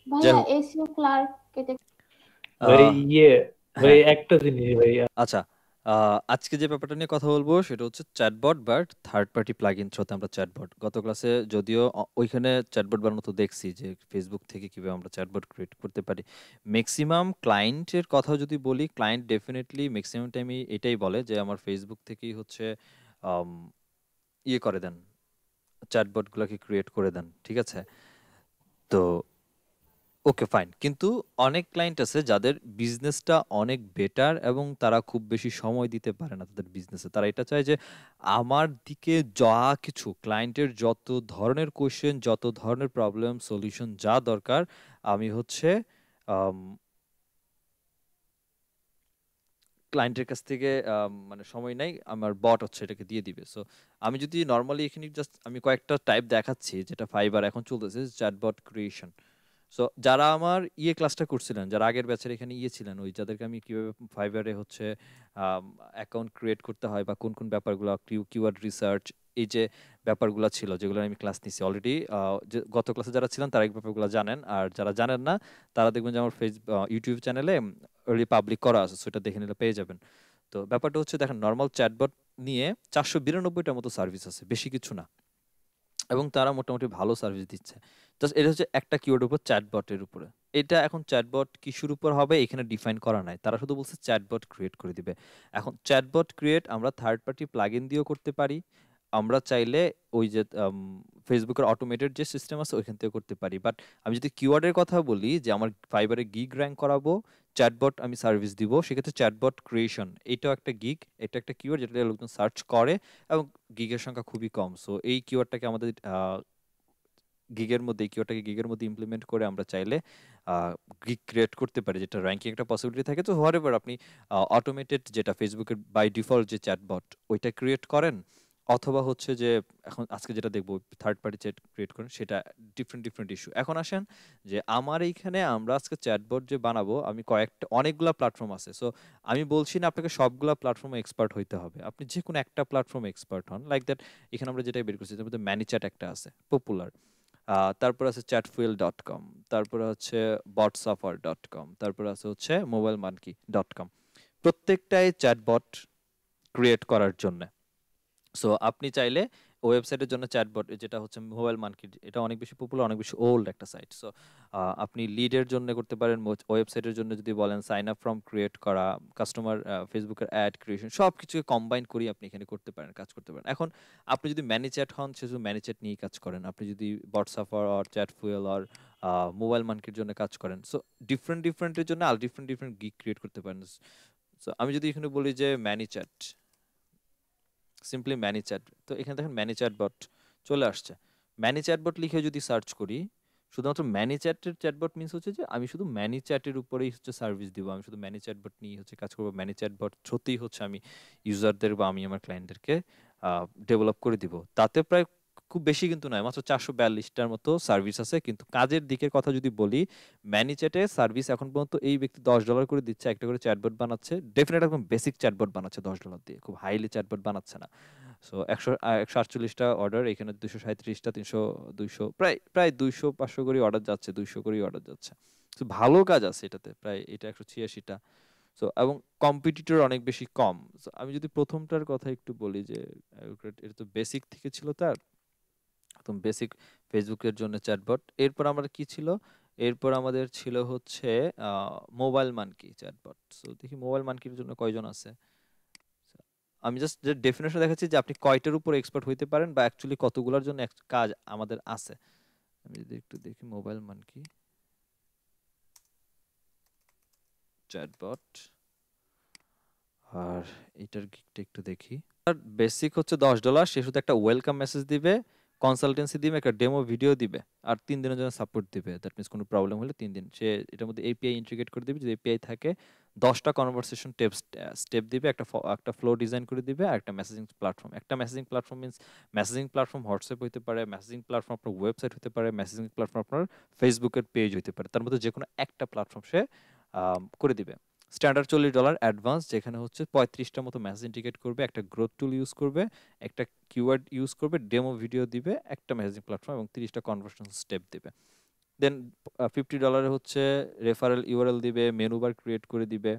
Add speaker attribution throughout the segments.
Speaker 1: যাই
Speaker 2: ভাইয়া
Speaker 1: হোক
Speaker 2: এসইও ক্লার্ক এটা
Speaker 3: ভাই
Speaker 1: আহ,
Speaker 3: ভাই
Speaker 1: হ্যাঁ
Speaker 3: একটা জিনিস ভাই
Speaker 1: আচ্ছা আজকে যে ব্যাপারটা নিয়ে কথা বলবো সেটা হচ্ছে chatbot but third party plugin থ্রোতে আমরা চ্যাটবট গত ক্লাসে যদিও ওইখানে চ্যাটবট বানানো তো দেখছি যে ফেসবুক থেকে কিভাবে আমরা চ্যাটবট ক্রিয়েট করতে পারি ম্যাক্সিমাম ক্লায়েন্টের কথা যদি বলি ক্লায়েন্ট ডেফিনেটলি ম্যাক্সিমাম টাইমই এটাই বলে যে আমার ফেসবুক থেকেই হচ্ছে আম, ইয়ে করে দেন চ্যাটবটগুলোকে ক্রিয়েট করে দেন ঠিক আছে তো ওকে ফাইন কিন্তু অনেক ক্লায়েন্ট আছে যাদের বিজনেসটা অনেক বেটার এবং তারা খুব বেশি সময় দিতে পারে না তাদের বিজনেসে তারা এটা চায় যে আমার দিকে যা কিছু ক্লায়েন্টের যত ধরনের কোশ্চেন যত ধরনের প্রবলেম সলিউশন যা দরকার আমি হচ্ছে ক্লায়েন্টের কাছ থেকে মানে সময় নাই আমার বট হচ্ছে এটাকে দিয়ে দিবে সো আমি যদি নর্মালি এখানে জাস্ট আমি কয়েকটা টাইপ দেখাচ্ছি যেটা ফাইবার এখন চলতেছে চ্যাটবট ক্রিয়েশন সো যারা আমার ক্লাসটা করছিলেন যারা আগের ব্যাচের এখানে ছিলেন ওই যাদেরকে আমি কিভাবে ফাইবারে হচ্ছে অ্যাকাউন্ট ক্রিয়েট করতে হয় বা কোন কোন ব্যাপারগুলো কিওয়ার্ড রিসার্চ এই যে ব্যাপারগুলো ছিল যেগুলো আমি ক্লাস নিছি অলরেডি যে গত ক্লাসে যারা ছিলেন তারা এই ব্যাপারগুলো জানেন আর যারা জানেন না তারা দেখবেন যে আমার ইউটিউব চ্যানেলে অলরেডি পাবলিক করা আছে সেটা দেখে নিলে পেয়ে যাবেন তো ব্যাপারটা হচ্ছে দেখেন নর্মাল চ্যাটবট নিয়ে 492টার মতো সার্ভিস আছে বেশি কিছু না এবং তারা মোটামুটি ভালো সার্ভিস দিচ্ছে জাস্ট এটা হচ্ছে একটা কিওয়ার্ড উপর চ্যাটবটের উপরে এটা এখন চ্যাটবট কিসের উপর হবে এখানে ডিফাইন করা নাই তারা শুধু বলছে চ্যাটবট ক্রিয়েট করে দিবে এখন চ্যাটবট ক্রিয়েট আমরা থার্ড পার্টি প্লাগইন দিয়েও করতে পারি আমরা চাইলে ওই যে ফেসবুকের অটোমেটেড যে সিস্টেম আছে ওইখান থেকে করতে পারি বাট আমি যদি কিওয়ার্ডের কথা বলি যে আমার ফাইবারে গিগ র্যাঙ্ক করাবো চ্যাটবট আমি সার্ভিস দিব সেক্ষেত্রে চ্যাটবট ক্রিয়েশন এটাও একটা গিগ এটা একটা কিওয়ার্ড যেটা দিয়ে লোকজন সার্চ করে এবং গিগের সংখ্যা খুবই কম সো এই কিওয়ার্ডটাকে আমাদের গিগের মধ্যে ইমপ্লিমেন্ট করে আমরা চাইলে গিগ ক্রিয়েট করতে পারি যেটা র্যাঙ্কিং একটা পসিবিলিটি থাকে তো হোয়াটএভার আপনি অটোমেটেড যেটা ফেসবুকের বাই ডিফল্ট যে চ্যাটবট ওইটা ক্রিয়েট করেন অথবা হচ্ছে যে এখন আজকে যেটা দেখবো থার্ড পার্টি চ্যাট ক্রিয়েট করেন সেটা ডিফারেন্ট ডিফারেন্ট ইস্যু এখন আসেন যে আমার এইখানে আমরা আজকে চ্যাটবট যে বানাবো আমি অনেকগুলা প্ল্যাটফর্ম আছে সো আমি বলছি না আপনাকে সবগুলা প্ল্যাটফর্মে এক্সপার্ট হইতে হবে আপনি যে কোনো একটা প্ল্যাটফর্মে এক্সপার্ট হন লাইক দ্যাট এখানে আমরা যেটা বের করছি তার মধ্যে ম্যানিচ্যাট একটা আছে পপুলার তারপর আছে chatfuel.com তারপরে হচ্ছে botsafer.com তারপরে আছে হচ্ছে mobilemonkey.com প্রত্যেকটাই চ্যাটবট ক্রিয়েট করার জন্য সো আপনি চাইলে ওয়েবসাইটের জন্য চ্যাটবট যেটা হচ্ছে মোবাইল মার্কেট এটা অনেক বেশি পপুলার অনেক বেশি ওল্ড একটা সাইট সো আপনি লিডের জন্য করতে পারেন ওয়েবসাইটের জন্য যদি বলেন সাইন আপ ফর্ম ক্রিয়েট করা কাস্টমার ফেসবুকের অ্যাড ক্রিয়েশন সব কিছুকে কম্বাইন করি আপনি এখানে করতে পারেন কাজ করতে পারেন এখন আপনি যদি ম্যানেজেট হন সে শুধু ম্যানেজেট নিয়ে কাজ করেন আপনি যদি হোয়াটসঅ্যাপার or Chatfuel or mobile মার্কেটের জন্য কাজ করেন সো ডিফারেন্ট ডিফারেন্টের জন্য আর ডিফারেন্ট ডিফারেন্ট গিগ ক্রিয়েট করতে পারেন সো আমি যদি এখানে বলি যে ম্যানিচ্যাট সিম্পলি ম্যানিচ্যাট তো এখানে দেখেন ম্যানিচ্যাট বট চলে আসছে ম্যানিচ্যাট বট লিখে যদি সার্চ করি শুধুমাত্র ম্যানিচ্যাটের চ্যাটবট মিন্স হচ্ছে যে আমি শুধু ম্যানিচ্যাটের উপরেই হচ্ছে সার্ভিস দিব আমি শুধু ম্যানিচ্যাট বট নিয়ে হচ্ছে কাজ করবো ম্যানিচ্যাট বট সত্যিই হচ্ছে আমি ইউজারদের বা আমি আমার ক্লায়েন্টদেরকে ডেভেলপ করে দিব তাতে প্রায় খুব বেশি কিন্তু নয় মাত্র 442টার মতো সার্ভিস আছে কিন্তু কাজের দিকের কথা যদি বলি ম্যানিচ্যাটে সার্ভিস এখন পর্যন্ত এই ব্যক্তি $10 করে দিচ্ছে একটা করে চ্যাটবট বানাচ্ছে ডেফিনেট একদম বেসিক চ্যাটবট বানাচ্ছে $10 দিয়ে খুব হাইলি চ্যাটবট বানাচ্ছে না সো 148টা অর্ডার এখানে 237টা 200 প্রায় প্রায় 200-500 করে অর্ডার যাচ্ছে 200 করেই অর্ডার যাচ্ছে তো ভালো কাজ আছে এটাতে প্রায় এটা 186টা সো এবং কম্পিটিটর অনেক বেশি কম So, আমি যদি প্রথমটার কথা একটু বলি যে এটা তো বেসিক থেকে ছিল তার একদম বেসিক ফেসবুকের জন্য চ্যাটবট এরপর আমরা কি ছিল এরপর আমাদের ছিল হচ্ছে মোবাইল মানকি চ্যাটবট সো দেখি মোবাইল মানকির জন্য কয়জন আছে আমি জাস্ট যে ডেফিনেশন দেখাচ্ছি যে আপনি কয়টার উপর এক্সপার্ট হইতে পারেন বা অ্যাকচুয়ালি কতগুলোর জন্য কাজ আমাদের আছে আমি যদি একটু দেখি মোবাইল মানকি চ্যাটবট আর এটার গিকটা একটু দেখি আর বেসিক হচ্ছে $10 সে শুধু একটা ওয়েলকাম মেসেজ দিবে কনসালটেন্সি দিবে একটা ডেমো ভিডিও দিবে আর 3 দিনের জন্য সাপোর্ট দিবে দ্যাট মিন্স কোনো প্রবলেম হলে 3 দিন সে এটার মধ্যে এপিআই ইন্টিগ্রেট করে দিবে যদি এপিআই থাকে 10টা কনভারসেশন স্টেপ দিবে একটা ফ্লো ডিজাইন করে দিবে আর একটা messaging platform means messaging platform WhatsApp হতে পারে মেসেজিং প্ল্যাটফর্ম আপনার ওয়েবসাইট হতে পারে মেসেজিং প্ল্যাটফর্ম আপনার ফেসবুকের পেজ হতে পারে তার মধ্যে যে কোনো একটা প্ল্যাটফর্ম সে করে দিবে স্ট্যান্ডার্ড $40 অ্যাডভান্স যেখানে হচ্ছে 35টা মতো মেসেজ ইন্টিগ্রেট করবে একটা গ্রোথ টুল ইউজ করবে একটা কিওয়ার্ড ইউজ করবে ডেমো ভিডিও দিবে একটা মেসেজিং প্ল্যাটফর্ম এবং 30টা কনভার্সন স্টেপ দিবে দেন $50 হচ্ছে রেফারেল ইউআরএল দিবে, মেনু বার ক্রিয়েট করে দিবে,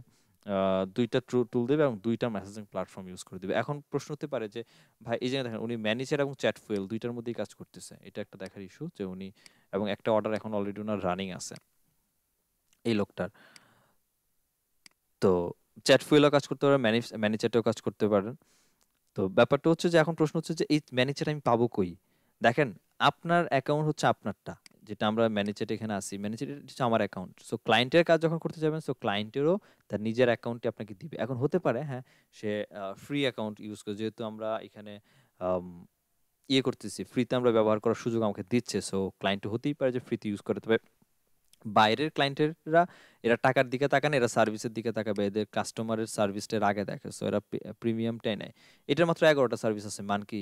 Speaker 1: দুইটা টুল দেবে এবং দুইটা মেসেজিং প্ল্যাটফর্ম ইউজ করে দিবে। এখন প্রশ্ন হতে পারে যে ভাই এই যে দেখেন উনি ম্যানেজার এবং চ্যাট ফুয়েল দুইটার মধ্যেই কাজ করতেছে, এটা একটা দেখার ইস্যু যে উনি, এবং একটা অর্ডার এখন অলরেডি ওনার রানিং আছে এই লোকটার। তো চ্যাট ফুয়েলও কাজ করতে পারেন, ম্যানেজারটাও কাজ করতে পারেন। তো ব্যাপারটা হচ্ছে যে এখন প্রশ্ন হচ্ছে যে এই ম্যানেজার আমি পাবো কই? দেখেন, আপনার অ্যাকাউন্ট হচ্ছে আপনারটা, যেটা আমরা ম্যানেজার এখানে আসি, ম্যানেজার হচ্ছে আমার অ্যাকাউন্ট। সো ক্লায়েন্টের কাজ যখন করতে যাবেন, সো ক্লায়েন্টেরও তার নিজের অ্যাকাউন্টে আপনাকে দিবে। এখন হতে পারে হ্যাঁ সে ফ্রি অ্যাকাউন্ট ইউজ করে, যেহেতু আমরা এখানে আম, ইয়ে করতেছি, ফ্রিতে আমরা ব্যবহার করার সুযোগ আমাকে দিচ্ছে, সো ক্লায়েন্ট হতেই পারে যে ফ্রিতে ইউজ করে। তবে বাইরের ক্লায়েন্টেরা, এরা টাকার দিকে তাকান, এরা সার্ভিসের দিকে তাকাবে, এদের কাস্টমারের সার্ভিসটার আগে দেখে, সো এরা প্রিমিয়ামটাই নেয়। এটার মাত্র 11টা সার্ভিস আছে মানকি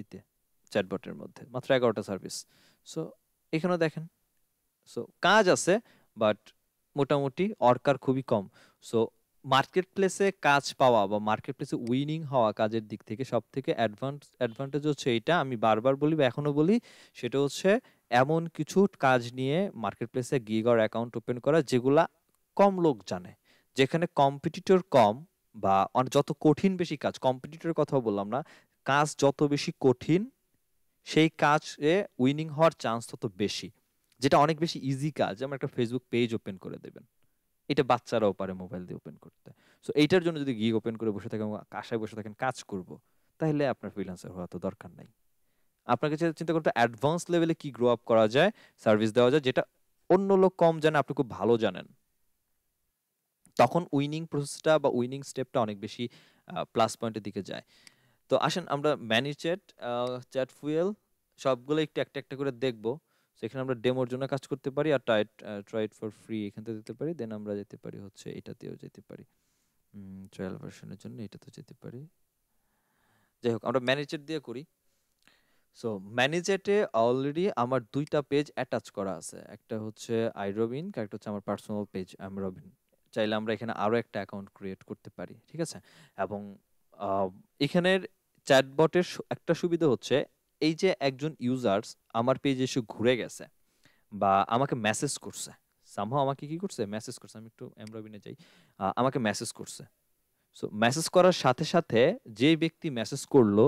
Speaker 1: ইতে চ্যাটবটের মধ্যে মাত্র 11টা সার্ভিস। সো এখানেও দেখেন, সো কাজ আছে, বাট মোটামুটি অর্কার খুবই কম। সো মার্কেট প্লেসে কাজ পাওয়া বা মার্কেট প্লেসে উইনিং হওয়া কাজের দিক থেকে সব থেকে অ্যাডভান্টেজ হচ্ছে এইটা, আমি বারবার বলি বা এখনো বলি, সেটা হচ্ছে এমন কিছু কাজ নিয়ে মার্কেট প্লেসে গিগ অর অ্যাকাউন্ট ওপেন করা যেগুলা কম লোক জানে, যেখানে কম্পিটিটর কম, বা যত কঠিন বেশি কাজ, কম্পিটিটরের কথাও বললাম না, কাজ যত বেশি কঠিন সেই কাজে উইনিং হওয়ার চান্স তত বেশি। যেটা অনেক বেশি ইজি কাজ, যেমন একটা ফেসবুক পেজ ওপেন করে দেবেন, এটা বাচ্চারাও পারে মোবাইল দিয়ে ওপেন করতে। সো এইটার জন্য যদি গিগ ওপেন করে বসে থাকেন, আশায় বসে থাকেন কাজ করব, তাহলে আপনার ফ্রিল্যান্সার হওয়া তো দরকার নাই। আপনাকে চিন্তা করতে অ্যাডভান্স লেভেলে কি গ্রো আপ করা যায়, সার্ভিস দেওয়া যায়, যেটা অন্য লোক কম জানে, আপনি খুব ভালো জানেন, তখন উইনিং প্রসেসটা বা উইনিং স্টেপটা অনেক বেশি প্লাস পয়েন্টের দিকে যায়। তো আসেন আমরা ম্যানিচ্যাট, চ্যাট ফুয়েল সবগুলো একটু একটা একটা করে দেখবো। সেখানে আমরা ডেমোর জন্য কাজ করতে পারি, আর ট্রাই ইট ফর ফ্রি এখান থেকে দিতে পারি, দেন আমরা যেতে পারি হচ্ছে এটাতেও যেতে পারি, ট্রায়াল ভার্সনের জন্য এটাতে যেতে পারি। যাই হোক আমরা ম্যানেজেট দিয়ে করি। সো ম্যানেজেটে অলরেডি আমার দুইটা পেজ অ্যাটাচ করা আছে, একটা হচ্ছে আইরবিন, একটা হচ্ছে আমার পার্সোনাল পেজ রবিন। চাইলে আমরা এখানে আরো একটা অ্যাকাউন্ট ক্রিয়েট করতে পারি, ঠিক আছে। এবং আহ, এখানের চ্যাটবটের একটা সুবিধা হচ্ছে, এই যে একজন ইউজার্স আমার পেজে এসে ঘুরে গেছে বা আমাকে মেসেজ করছে, সামহাও আমাকে কি করছে, মেসেজ করছে, আমি একটু রবিনে যাই, আমাকে মেসেজ করছে। সো মেসেজ করার সাথে সাথে যে ব্যক্তি মেসেজ করলো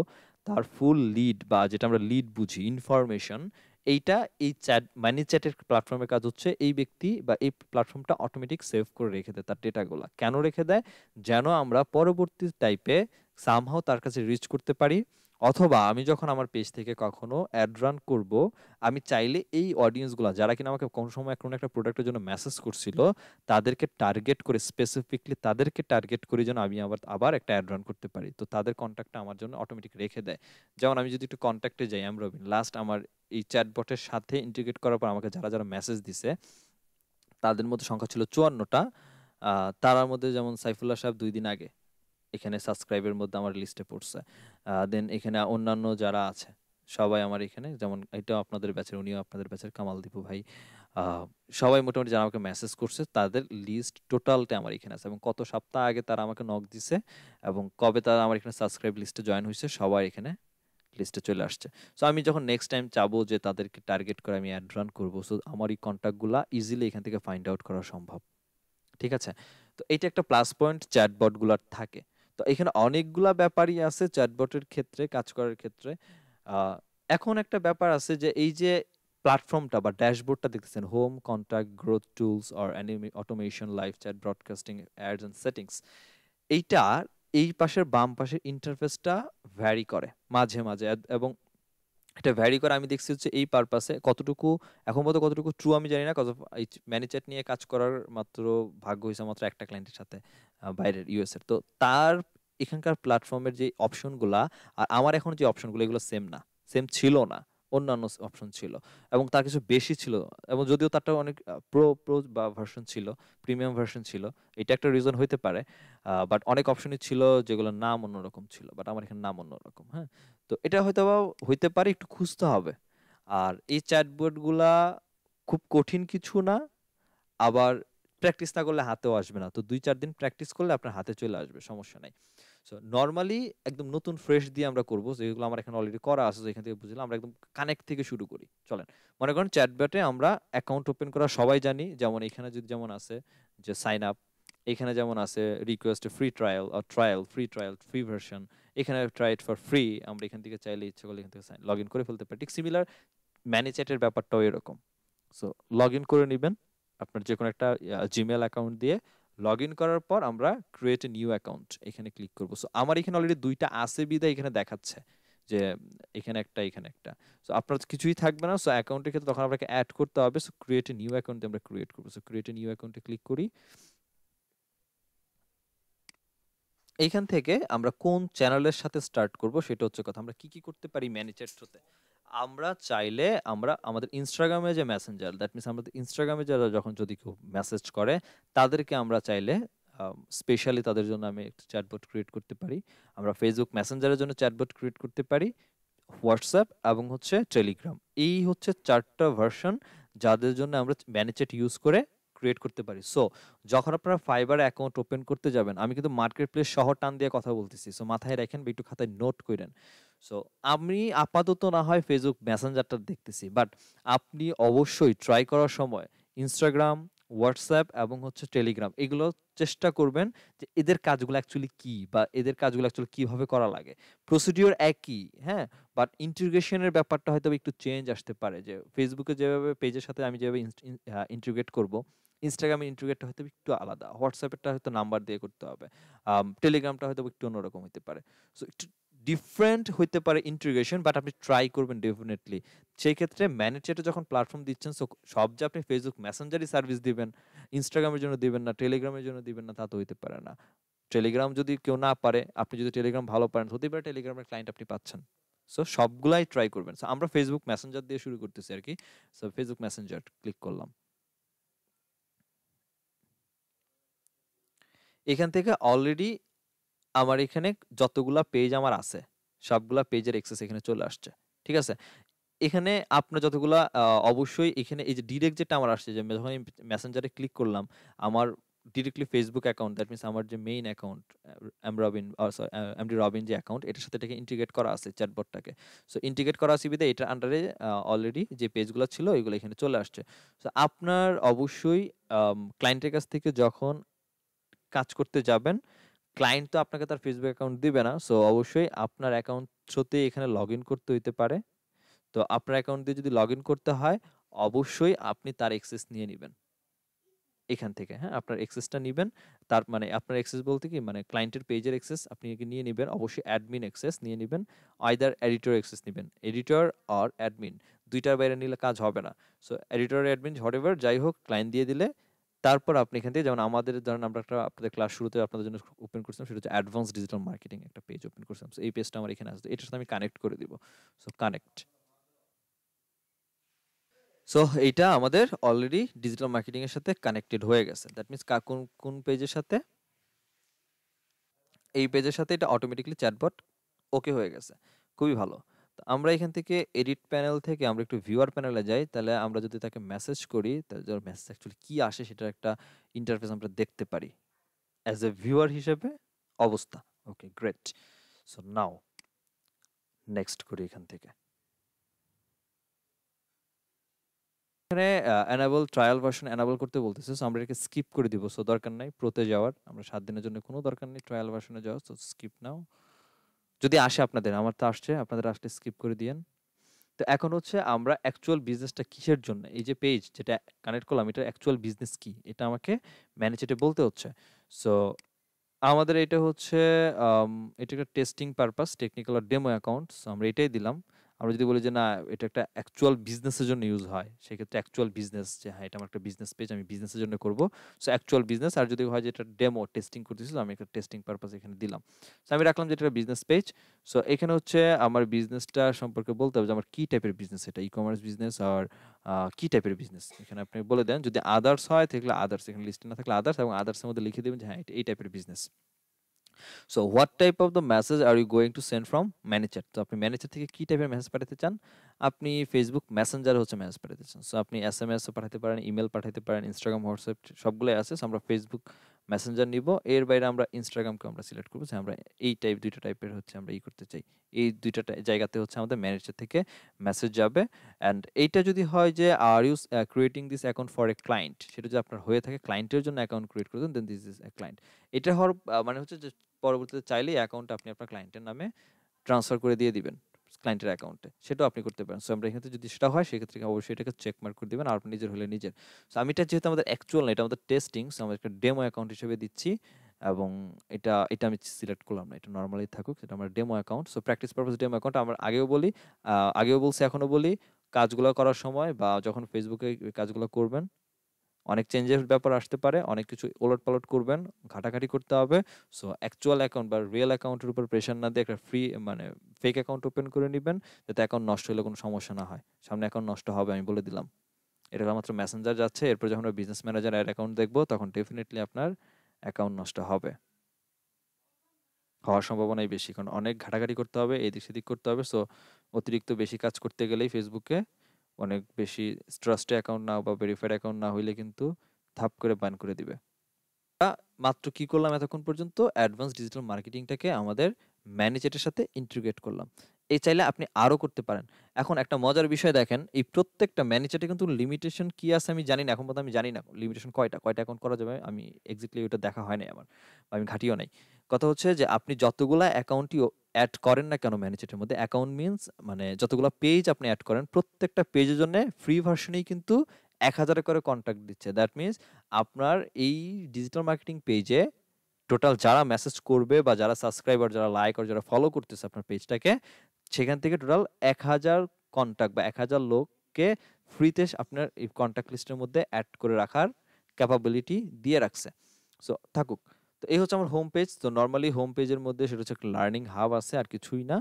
Speaker 1: তার ফুল লিড, বা যেটা আমরা লিড বুঝি, ইনফরমেশন, এইটা এই চ্যাট মানি চ্যাটের প্ল্যাটফর্মের কাজ হচ্ছে এই ব্যক্তি বা এই প্ল্যাটফর্মটা অটোমেটিক সেভ করে রেখে দেয় তার ডেটাগুলো। কেন রেখে দেয়? যেন আমরা পরবর্তী টাইপে সামহাও তার কাছে রিচ করতে পারি, অথবা আমি যখন আমার পেজ থেকে কখনো অ্যাড রান করব, আমি চাইলে এই অডিয়েন্সগুলো যারা কিনা আমাকে কোনো সময় কোনো একটা প্রোডাক্টের জন্য মেসেজ করছিল, তাদেরকে টার্গেট করে, স্পেসিফিকলি তাদেরকে টার্গেট করে যেন আমি আবার আবার একটা অ্যাড রান করতে পারি। তো তাদের কন্ট্যাক্টটা আমার জন্য অটোমেটিক রেখে দেয়। যেমন আমি যদি একটু কন্ট্যাক্টে যাই, রবিন লাস্ট আমার এই চ্যাটবটের সাথে ইন্টিগ্রেট করার পর আমাকে যারা যারা মেসেজ দিছে, তাদের মধ্যে সংখ্যা ছিল 54টা। তার মধ্যে যেমন সাইফুল্লাহ সাহেব 2 দিন আগে এখানে সাবস্ক্রাইবের মধ্যে আমার লিস্টে পড়ছে। দেন এখানে অন্যান্য যারা আছে সবাই আমার এখানে, যেমন এটাও আপনাদের ব্যাচের, উনিও আপনাদের ব্যাচের, কামাল দীপু ভাই, আহ, সবাই মোটামুটি যারা আমাকে মেসেজ করছে তাদের লিস্ট টোটালটা আমার এখানে আছে, এবং কত সপ্তাহ আগে তারা আমাকে নক দিছে এবং কবে তারা আমার এখানে সাবস্ক্রাইব লিস্টে জয়েন হয়েছে, সবাই এখানে লিস্টে চলে আসছে। সো আমি যখন নেক্সট টাইম চাবো যে তাদেরকে টার্গেট করে আমি অ্যাড রান করবো, সো আমার এই কন্ট্যাক্টগুলা ইজিলি এখান থেকে ফাইন্ড আউট করা সম্ভব, ঠিক আছে। তো এটা একটা প্লাস পয়েন্ট চ্যাটবট গুলার থাকে। তো এখানে অনেকগুলা ব্যাপারই আছে চ্যাটবটের ক্ষেত্রে কাজ করার ক্ষেত্রে। আহ, এখন একটা ব্যাপার আছে যে এই যে প্ল্যাটফর্মটা বা ড্যাশবোর্ডটা দেখতেছেন, home, contact, growth tools or automation, live chat, broadcasting, ads and settings, এইটা এই পাশের বাম পাশের ইন্টারফেসটা ভ্যারি করে মাঝে মাঝে, এবং এটা ভ্যারি করে আমি দেখছি হচ্ছে এই পারপাসে কতটুকু, এখন পর্যন্ত কতটুকু ট্রু আমি জানি না, কজ এই ম্যানেজেট নিয়ে কাজ করার মাত্র ভাগ্য হয়েছে মাত্র একটা ক্লায়েন্টের সাথে, বাইরের ইউএস এর। তো তার এখানকার প্ল্যাটফর্মের যে অপশনগুলা আর আমার এখন যে অপশনগুলো, এগুলো সেম না, সেম ছিল না, অন্যান্য অপশন ছিল এবং তার কিছু বেশি ছিল, এবং যদিও তারটা অনেক প্রো প্রো বা ভার্সন ছিল, প্রিমিয়াম ভার্সন ছিল, এটা একটা রিজন হইতে পারে। বাট অনেক অপশনই ছিল যেগুলোর নাম অন্যরকম ছিল, বাট আমার এখানে নাম অন্যরকম, হ্যাঁ। তো এটা হয়তো বা হইতে পারে, একটু খুঁজতে হবে। আর এই চ্যাটবট গুলা খুব কঠিন কিছু না, আবার প্র্যাকটিস না করলে হাতেও আসবে না, তো 2-4 দিন প্র্যাকটিস করলে আপনার হাতে চলে আসবে, সমস্যা নাই। সো নরমালি একদম নতুন ফ্রেশ দিয়ে আমরা করব, যেগুলো আমার এখানে অলরেডি করা আছে, যেখান থেকে বুঝলাম আমরা একদম কানেক্ট থেকে শুরু করি। চলেন, মনে করেন চ্যাটবটে আমরা অ্যাকাউন্ট ওপেন করা সবাই জানি, যেমন এখানে যদি যেমন আছে যে সাইন আপ, এখানে যেমন আছে request free trial, trial free version, এখানে ট্রাই ইট ফর ফ্রি, আমরা এখান থেকে চাইলে ইচ্ছে করলে এখান থেকে লগ ইন করে ফেলতে পারি। ঠিক সিমিলার ম্যানেজ চ্যাটের ব্যাপারটাও এরকম। সো লগ ইন করে নেবেন আপনার যে কোনো একটা জিমেল অ্যাকাউন্ট দিয়ে। লগ ইন করার পর আমরা ক্রিয়েট এ নিউ অ্যাকাউন্ট এখানে ক্লিক করবো। সো আমার এখানে অলরেডি দুইটা আছে বিদায় এখানে দেখাচ্ছে যে এখানে একটা এখানে একটা। সো আপনার কিছুই থাকবে না, সো অ্যাকাউন্টের ক্ষেত্রে তখন আপনাকে অ্যাড করতে হবে। So create a new account আমরা ক্রিয়েট করবো। সো ক্রিয়েট এ নিউ অ্যাকাউন্টে ক্লিক করি। এইখান থেকে আমরা কোন চ্যানেলের সাথে স্টার্ট করব সেটা হচ্ছে কথা। আমরা কি কি করতে পারি ম্যানেজার থ্রুতে? আমরা চাইলে আমরা আমাদের ইনস্টাগ্রামে যে মেসেঞ্জার, দ্যাট মিনস আমাদের ইনস্টাগ্রামে যারা যখন যদি কেউ মেসেজ করে তাদেরকে আমরা চাইলে স্পেশালি তাদের জন্য আমি একটা চ্যাটবট ক্রিয়েট করতে পারি। আমরা ফেসবুক মেসেঞ্জারের জন্য চ্যাটবট ক্রিয়েট করতে পারি, হোয়াটসঅ্যাপ এবং হচ্ছে টেলিগ্রাম। এই হচ্ছে 4টা ভার্সন যাদের জন্য আমরা ম্যানেজেট ইউজ করে ক্রিয়েট করতে পারি। সো যখন আপনারা ফাইবার অ্যাকাউন্ট ওপেন করতে যাবেন, আমি কিন্তু মার্কেট প্লেস সহ টান দিয়ে কথা বলতেছি, সো মাথায় রাখেন বা একটু খাতায় নোট করেন। সো আমি আপাতত না হয় ফেসবুক মেসেঞ্জারটা দেখতেছি, বাট আপনি অবশ্যই ট্রাই করার সময় ইনস্টাগ্রাম, হোয়াটসঅ্যাপ এবং হচ্ছে টেলিগ্রাম এগুলো চেষ্টা করবেন যে এদের কাজগুলো অ্যাকচুয়ালি কি, বা এদের কাজগুলো অ্যাকচুয়ালি কিভাবে করা লাগে। প্রসিডিওর একই, হ্যাঁ, বাট ইন্টিগ্রেশনের ব্যাপারটা হয়তো একটু চেঞ্জ আসতে পারে। যে ফেসবুকে যেভাবে পেজের সাথে আমি যেভাবে ইন্টিগ্রেট করব, ইনস্টাগ্রামে ইন্টিগ্রেটটা হয়তো একটু আলাদা, হোয়াটসঅ্যাপেরটা হয়তো নাম্বার দিয়ে করতে হবে, টেলিগ্রামটা হয়তো একটু অন্যরকম হতে পারে। সো একটু ডিফারেন্ট হইতে পারে ইন্টিগ্রেশন, বাট আপনি ট্রাই করবেন ডেফিনেটলি। সেই ক্ষেত্রে ম্যানেজ চ্যাটে যখন প্ল্যাটফর্ম দিচ্ছেন, সো সব যে আপনি ফেসবুক মেসেঞ্জারই সার্ভিস দিবেন, ইনস্টাগ্রামের জন্য দিবেন না, টেলিগ্রামের জন্য দিবেন না, তা তো হইতে পারে না। টেলিগ্রাম যদি কেউ না পারে, আপনি যদি টেলিগ্রাম ভালো পারেন, হতে পারে টেলিগ্রামের ক্লায়েন্ট আপনি পাচ্ছেন। সো সবগুলাই ট্রাই করবেন। সো আমরা ফেসবুক মেসেঞ্জার দিয়ে শুরু করতেছি আর কি। সো ফেসবুক মেসেঞ্জার ক্লিক করলাম। এখান থেকে অলরেডি আমার এখানে যতগুলা পেজ আমার আছে, সবগুলা পেজের অ্যাক্সেস এখানে চলে আসছে। ঠিক আছে? এখানে আপনার যতগুলা অবশ্যই এখানে এই যে ডিরেক্ট যেটা আমার আসছে, যে যখন আমি মেসেঞ্জারে ক্লিক করলাম, আমার directly Facebook account, that means আমার যে main account M Robin, sorry MD Robin যে অ্যাকাউন্ট, এটার সাথে এটাকে ইন্টিগ্রেট করা আছে চ্যাটবটটাকে। সো ইন্টিগ্রেট করা আছে বিধায় এটার আন্ডারে অলরেডি যে পেজগুলো ছিল এগুলো এখানে চলে আসছে। সো আপনার অবশ্যই ক্লায়েন্টের কাছ থেকে যখন কাজ করতে যাবেন, ক্লায়েন্ট তো আপনাকে তার ফেসবুক অ্যাকাউন্ট দিবে না। সো অবশ্যই আপনার অ্যাকাউন্ট থ্রুতেই এখানে লগ ইন করতে হইতে পারে। তো আপনার অ্যাকাউন্ট দিয়ে যদি লগ ইন করতে হয়, অবশ্যই আপনি তার অ্যাক্সেস নিয়ে নিবেন এখান থেকে। হ্যাঁ, আপনার অ্যাক্সেসটা নিবেন। তার মানে আপনার অ্যাক্সেস বলতে কি, মানে ক্লায়েন্টের পেজের অ্যাক্সেস আপনি নিয়ে নিবেন। অবশ্যই অ্যাডমিন অ্যাক্সেস নিয়ে নিবেন। আইদার এডিটর অ্যাক্সেস নিবেন, এডিটর অর অ্যাডমিন, দুইটার বাইরে নিলে কাজ হবে না। সো এডিটর অ্যাডমিন হোয়াটএভার যাই হোক, ক্লায়েন্ট দিয়ে দিলে তারপর আপনি এখান থেকে, যেমন আমাদের ধরেন আমরা একটা আপনাদের ক্লাস শুরুতে আপনাদের জন্য ওপেন করছিলাম, সেটা হচ্ছে অ্যাডভান্স ডিজিটাল মার্কেটিং একটা পেজ ওপেন করছিলাম। সো এই পেজটা আমার এখানে আসবে, এটার সাথে আমি কানেক্ট করে দিব। So connect. সো এইটা আমাদের অলরেডি ডিজিটাল মার্কেটিং এর সাথে কানেক্টেড হয়ে গেছে। দ্যাট মিনস কোন কোন পেজের সাথে, এই পেজের সাথে এটা অটোমেটিক্যালি চ্যাটবট ওকে হয়ে গেছে। খুবই ভালো। তো আমরা এখান থেকে এডিট প্যানেল থেকে আমরা একটু ভিউয়ার প্যানেলে যাই, তাহলে আমরা যদি তাকে মেসেজ করি, তাহলে যে মেসেজ অ্যাকচুয়ালি কি আসে সেটার একটা ইন্টারফেস আমরা দেখতে পারি অ্যাজ এ ভিউয়ার হিসেবে অবস্থা। Okay great. So now next করি এখান থেকে। এখানে এনাবল ট্রায়াল ভার্সন এনাবল করতে বলতেছে, সো আমরা এটাকে স্কিপ করে দিব। সো দরকার নাই প্রোতে যাওয়ার, আমরা 7 দিনের জন্য কোনো দরকার নেই ট্রায়াল ভার্সনে যাওয়ার। সো স্কিপ নাও। যদি আসে আপনাদের, আমার তো আসছে, আপনাদের আসলে স্কিপ করে দিয়েন। তো এখন হচ্ছে আমরা অ্যাকচুয়াল বিজনেসটা কিসের জন্য, এই যে পেজ যেটা কানেক্ট করলাম, এটার অ্যাকচুয়াল বিজনেস কি, এটা আমাকে ম্যানেজেটে বলতে হচ্ছে। সো আমাদের এটা হচ্ছে এটা একটা টেস্টিং পারপাস, টেকনিক্যাল আর ডেমো অ্যাকাউন্ট। সো আমরা এটাই দিলাম। আমরা যদি বলি যে না, এটা একটা অ্যাকচুয়াল বিজনেসের জন্য ইউজ হয়, সেক্ষেত্রে অ্যাকচুয়াল বিজনেস, যে হ্যাঁ এটা আমার একটা বিজনেস পেজ, আমি বিজনেসের জন্য করব। So actual business. আর যদি হয় যে এটা ডেমো টেস্টিং করতেছিল, আমি একটা টেস্টিং পারপাস এখানে দিলাম। সো আমি রাখলাম যে এটা বিজনেস পেজ। সো এখানে হচ্ছে আমার বিজনেসটা সম্পর্কে বলতে হবে যে আমার কি টাইপের বিজনেস, এটা ই কমার্স বিজনেস আর কি টাইপের বিজনেস, এখানে আপনি বলে দেন। যদি আদার্স হয় তাহলে আদার্স, এখানে লিস্টে না থাকলে আদার্স, এবং আদার্সের মধ্যে লিখে দেবেন যে হ্যাঁ এটা এই টাইপের business. So what type of the message are you going to send from manager. তো আপনি ম্যানেজার থেকে কি টাইপের মেসেজ পাঠাতে চান? আপনি ফেসবুক মেসেঞ্জারে হচ্ছে মেসেজ পাঠাতে চান। সো আপনি এসএমএস ও পাঠাতে পারেন, ইমেল পাঠাতে পারেন, ইনস্টাগ্রাম, হোয়াটসঅ্যাপ সবগুলোই আছে। সো আমরা ফেসবুক মেসেঞ্জার নিব। এর বাইরে আমরা ইনস্টাগ্রামকে আমরা সিলেক্ট করব যে আমরা এই দুইটা টাইপের হচ্ছে আমরা করতে চাই। এই দুইটা জায়গাতে হচ্ছে আমাদের ম্যানেজার থেকে মেসেজ যাবে। অ্যান্ড এইটা যদি হয় যে are you creating this account for a client, সেটা যদি আপনার হয়ে থাকে ক্লায়েন্টের জন্য অ্যাকাউন্ট ক্রিয়েট করে দেন, দেন দিস ইজ এ ক্লায়েন্ট। এটা হওয়ার মানে হচ্ছে যে পরবর্তীতে চাইলেই অ্যাকাউন্ট আপনি আপনার ক্লায়েন্টের নামে ট্রান্সফার করে দিয়ে দিবেন ক্লায়েন্টের অ্যাকাউন্টে, সেটাও আপনি করতে পারেন। সো আমরা এখানে যদি সেটা হয় সেক্ষেত্রে অবশ্যই এটাকে চেক মার্ক করে দিবেন, আর আপনি নিজের হলে নিজের। সো আমি এটা যেহেতু আমাদের অ্যাকচুয়াল না, এটা আমাদের টেস্টিং, সো আমরা একটা ডেমো অ্যাকাউন্ট হিসেবে দিচ্ছি, এবং এটা এটা আমি সিলেক্ট করলাম না, এটা নর্মালি থাকুক, এটা আমার demo account. So practice purpose demo account. আমরা আগেও বলছি এখনো বলি, কাজগুলো করার সময় বা যখন ফেসবুকে কাজগুলো করবেন অনেক চেঞ্জের ব্যাপার আসতে পারে, অনেক কিছু ওলটপালট করবেন, ঘাটাঘাটি করতে হবে। সো অ্যাকচুয়াল অ্যাকাউন্ট বা রিয়েল অ্যাকাউন্টের উপর প্রেশার না দিয়ে একটা মানে ফেক অ্যাকাউন্ট ওপেন করে নেবেন, যাতে অ্যাকাউন্ট নষ্ট হলে কোনো সমস্যা না হয়। সামনে অ্যাকাউন্ট নষ্ট হবে আমি বলে দিলাম। এটা মাত্র মেসেঞ্জার যাচ্ছে, এরপর যখন বিজনেস ম্যানেজার অ্যাড অ্যাকাউন্ট দেখবো তখন ডেফিনেটলি আপনার অ্যাকাউন্ট নষ্ট হবে, হওয়ার সম্ভাবনাই বেশি, কারণ অনেক ঘাটাঘাটি করতে হবে, এদিক সেদিক করতে হবে। সো অতিরিক্ত বেশি কাজ করতে গেলেই ফেসবুকে অনেক বেশি ট্রাস্টেড অ্যাকাউন্ট না বা ভেরিফাইড অ্যাকাউন্ট না হইলে কিন্তু ধাপ করে ব্যান করে দিবে। মাত্র কি করলাম এতক্ষণ পর্যন্ত, অ্যাডভান্স ডিজিটাল মার্কেটিংটাকে আমাদের ম্যানেজারের সাথে ইন্টিগ্রেট করলাম। এই চাইলে আপনি আরও করতে পারেন। এখন একটা মজার বিষয় দেখেন, এই প্রত্যেকটা ম্যানেজারে কিন্তু লিমিটেশন কি আছে আমি জানি না, এখন পর্যন্ত আমি জানি না লিমিটেশন কয়টা অ্যাকাউন্ট করা যাবে, আমি এক্স্যাক্টলি ওটা দেখা হয় নাই আমার, বা আমি ঘাটিও নাই। কথা হচ্ছে যে আপনি যতগুলা অ্যাকাউন্টই অ্যাড করেন না কেন ম্যানেজারের মধ্যে, অ্যাকাউন্ট মিনস মানে যতগুলো পেজ আপনি অ্যাড করেন প্রত্যেকটা পেজের জন্য ফ্রি ভার্সনেই কিন্তু 1000 করে কন্ট্যাক্ট দিচ্ছে। দ্যাট মিনস আপনার এই ডিজিটাল মার্কেটিং পেজে টোটাল যারা মেসেজ করবে বা যারা সাবস্ক্রাইবার, যারা লাইক আর যারা ফলো করতেছে আপনার পেজটাকে, সেখান থেকে টোটাল 1000 কন্ট্যাক্ট বা 1000 লোককে ফ্রিতে আপনার এই কন্ট্যাক্ট লিস্টের মধ্যে অ্যাড করে রাখার ক্যাপাবিলিটি দিয়ে রাখছে। সো থাকুক। তো এই হচ্ছে আমার হোম পেজ। তো নর্মালি হোম পেজের মধ্যে সেটা হচ্ছে একটা লার্নিং হাব আছে, আর কিছুই না।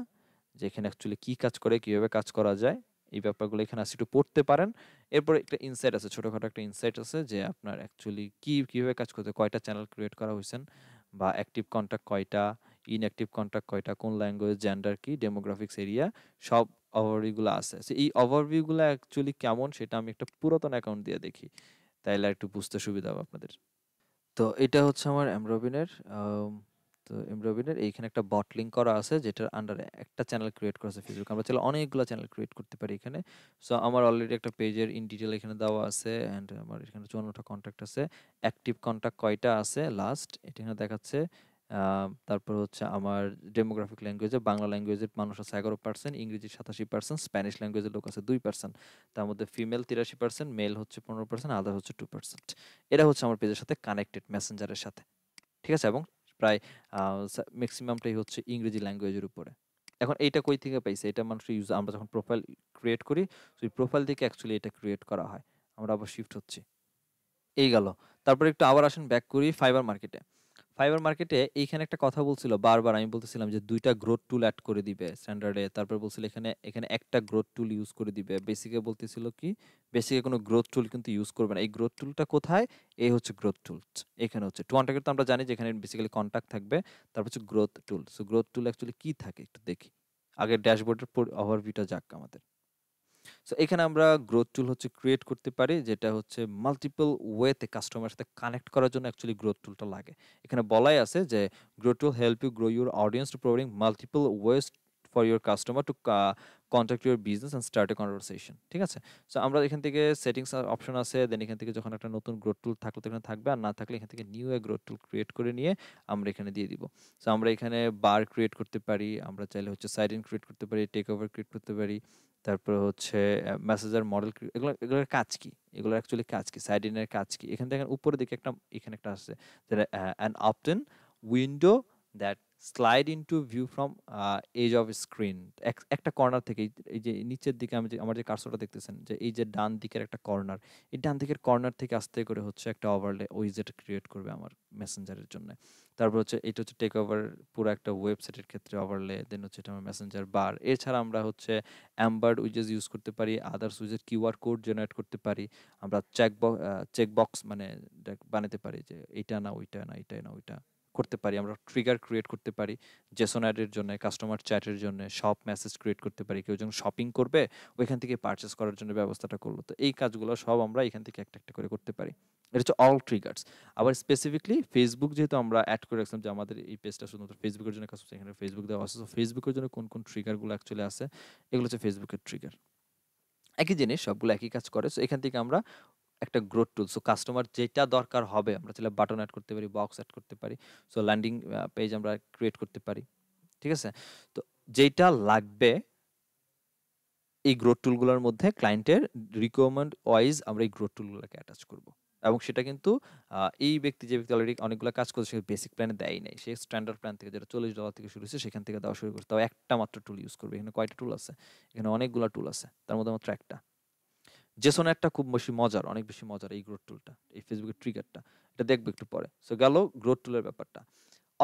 Speaker 1: যে এখানে অ্যাকচুয়ালি কী কাজ করে, কীভাবে কাজ করা যায়, এই ব্যাপারগুলো এখানে আসলে একটু পড়তে পারেন। এরপরে একটা ইনসাইট আছে, ছোটোখাটো একটা ইনসাইট আছে যে আপনার অ্যাকচুয়ালি কীভাবে কাজ করতে, কয়টা চ্যানেল ক্রিয়েট করা হয়েছেন, বা অ্যাক্টিভ কন্ট্যাক্ট কয়টা, ইনঅ্যাক্টিভ কন্ট্যাক্ট কয়টা, কোন ল্যাঙ্গুয়েজ, জেন্ডার কি, ডেমোগ্রাফিক্স এরিয়া, সব ওভারভিউগুলো আছে। সো এই ওভারভিউগুলো অ্যাকচুয়ালি কেমন সেটা আমি একটা পুরাতন অ্যাকাউন্ট দিয়ে দেখি, তাইলে একটু বুঝতে সুবিধা হবে আপনাদের। তো এটা হচ্ছে আমার এমরবিনের। তো এমরবিনের এইখানে একটা বট লিঙ্ক করা আছে, যেটার আন্ডারে একটা চ্যানেল ক্রিয়েট করা আছে ফেসবুক। আমরা চাইলে অনেকগুলো চ্যানেল ক্রিয়েট করতে পারি এখানে। সো আমার অলরেডি একটা পেজের ইন ডিটেল এখানে দেওয়া আছে, অ্যান্ড আমার এখানে 54টা কন্ট্যাক্ট আছে। অ্যাক্টিভ কন্ট্যাক্ট কয়টা আছে লাস্ট এটা এখানে দেখাচ্ছে। তারপর হচ্ছে আমার ডেমোগ্রাফিক ল্যাঙ্গুয়েজে, বাংলা ল্যাঙ্গুয়েজের মানুষ আছে 11%, ইংরেজি 87%, স্প্যানিশ ল্যাঙ্গুয়েজের লোক আছে 2%, তার মধ্যে ফিমেল 83%, মেল হচ্ছে 15%, আদার হচ্ছে 2%। এটা হচ্ছে আমার পেজের সাথে কানেক্টেড মেসেঞ্জারের সাথে, ঠিক আছে? এবং প্রায় ম্যাক্সিমামটাই হচ্ছে ইংরেজি ল্যাঙ্গুয়েজের উপরে। এখন এইটা কই থেকে পাইছে, এটা মানুষের আমরা যখন প্রোফাইল ক্রিয়েট করি, সেই প্রোফাইল থেকে অ্যাকচুয়ালি এটা ক্রিয়েট করা হয়। আমরা আবার শিফট হচ্ছি, এই গেল। তারপরে একটু আবার আসেন, ব্যাক করি ফাইবার মার্কেটে। ফাইবার মার্কেটে এইখানে একটা কথা বলছিল বারবার, আমি বলতেছিলাম যে 2টা গ্রোথ টুল অ্যাড করে দিবে স্ট্যান্ডার্ডে। তারপর বলছিল এখানে এখানে একটা গ্রোথ টুল ইউজ করে দিবে। বেসিকে বলতেছিল কি, বেসিকে কোনো গ্রোথ টুল কিন্তু ইউজ করবে না। এই গ্রোথ টুলটা কোথায়? এই হচ্ছে গ্রোথ টুল, এখানে হচ্ছে কন্ট্যাক্ট। তো আমরা জানি যে এখানে বেসিক্যালি কন্ট্যাক্ট থাকবে, তারপর হচ্ছে গ্রোথ টুল। সো গ্রোথ টুল অ্যাকচুয়ালি কি থাকে একটু দেখি, আগে ড্যাশবোর্ডের ওভারভিউটা যাক আমাদের। সো এখানে আমরা গ্রোথ টুল হচ্ছে ক্রিয়েট করতে পারি, যেটা হচ্ছে মাল্টিপল ওয়েতে কাস্টমারের সাথে কানেক্ট করার জন্য অ্যাকচুয়ালি গ্রোথ টুলটা লাগে। এখানে বলাই আছে যে growth tool help you grow your audience to providing multiple ways for your customer to contact your business and start a conversation, ঠিক আছে? সো আমরা এখান থেকে সেটিংস অপশন আছে, দেন এখান থেকে যখন একটা নতুন গ্রোথ টুল থাকলে তো এখানে থাকবে, আর না থাকলে এখান থেকে নিউ এ গ্রোথ টুল ক্রিয়েট করে নিয়ে আমরা এখানে দিয়ে দিব। সো আমরা এখানে বার ক্রিয়েট করতে পারি, আমরা চাইলে হচ্ছে সাইড ইন ক্রিয়েট করতে পারি, টেক ওভার ক্রিয়েট করতে পারি, তারপরে হচ্ছে মেসেঞ্জার মডেল, এগুলোর কাজ কি, এগুলোর অ্যাকচুয়ালি কাজ কি, সাইড ইনের কাজ কি। এখান থেকে উপরের দিকে একটা এখানে একটা আছে, যেটা an opt in window that slide into view from edge of screen. একটা কর্নার থেকে, এই যে নিচের দিকে আমি যে আমার যে কার্সরটা দেখতেছেন, যে এই যে ডান দিকের একটা কর্নার, এই ডান দিকের কর্নার থেকে আস্তে করে হচ্ছে একটা ওভারলে উইজেট ক্রিয়েট করবে আমার মেসেঞ্জারের জন্য। তারপর হচ্ছে এটা হচ্ছে টেক ওভার পুরো একটা ওয়েবসাইটের ক্ষেত্রে ওভারলে, দেন হচ্ছে এটা আমার মেসেঞ্জার বার। এছাড়া আমরা হচ্ছে অ্যাম্বার্ড উইজেস ইউজ করতে পারি, আদার্স উইজেস কিউআর কোড জেনারেট করতে পারি, আমরা চেকবক্স মানে বানাতে পারি যে এইটা না ওইটা না, এইটা না ওইটা, করতে পারি, আমরা ট্রিগার ক্রিয়েট করতে পারি জেসন অ্যাডের জন্য, কাস্টমার চ্যাটের জন্য, শপ মেসেজ ক্রিয়েট করতে পারি, কেউ যখন শপিং করবে ওইখান থেকে পারচেস করার জন্য ব্যবস্থাটা করলো। তো এই কাজগুলো সব আমরা এখান থেকে একটা একটা করে করতে পারি। এটা হচ্ছে অল ট্রিগার্স। আবার স্পেসিফিকলি ফেসবুক যেহেতু আমরা অ্যাড করে রাখলাম যে আমাদের এই পেজটা শুধুমাত্র ফেসবুকের জন্য কাজ করছে, এখানে ফেসবুক দেওয়া আছে। তো ফেসবুকের জন্য কোন কোন ট্রিগারগুলো অ্যাকচুয়ালি আছে, এগুলো হচ্ছে ফেসবুকের ট্রিগার। একই জিনিস, সবগুলো একই কাজ করে। সো এখান থেকে আমরা একটা গ্রোথ টুল, সো কাস্টমার যেটা দরকার হবে আমরা চাইলে বাটন অ্যাড করতে পারি, বক্স অ্যাড করতে পারি, সো ল্যান্ডিং পেজ আমরা ক্রিয়েট করতে পারি। ঠিক আছে? তো যেটা লাগবে এই গ্রোথ টুলগুলোর মধ্যে ক্লায়েন্টের রিকোয়ারমেন্ট ওয়াইজ আমরা এই গ্রোথ টুলগুলোকে অ্যাটাচ করব। এবং সেটা কিন্তু এই ব্যক্তি, যে ব্যক্তি অলরেডি অনেকগুলো কাজ করছে, সে বেসিক প্ল্যানে দেয়ই নাই, সে স্ট্যান্ডার্ড প্ল্যান থেকে যেটা $40 থেকে শুরু হয়েছে সেখান থেকে দেওয়া শুরু করছে, তাও একটা মাত্র টুল ইউজ করবে। এখানে কয়টা টুল আছে? এখানে অনেকগুলো টুল আছে, তার মধ্যে মাত্র একটা। জেসন একটা খুব বেশি মজার, অনেক বেশি মজার এই গ্রোথ টুলটা, এই ফেসবুকের ট্রিগারটা, এটা দেখবো একটু পরে। সো গেল গ্রোথ টুলের ব্যাপারটা।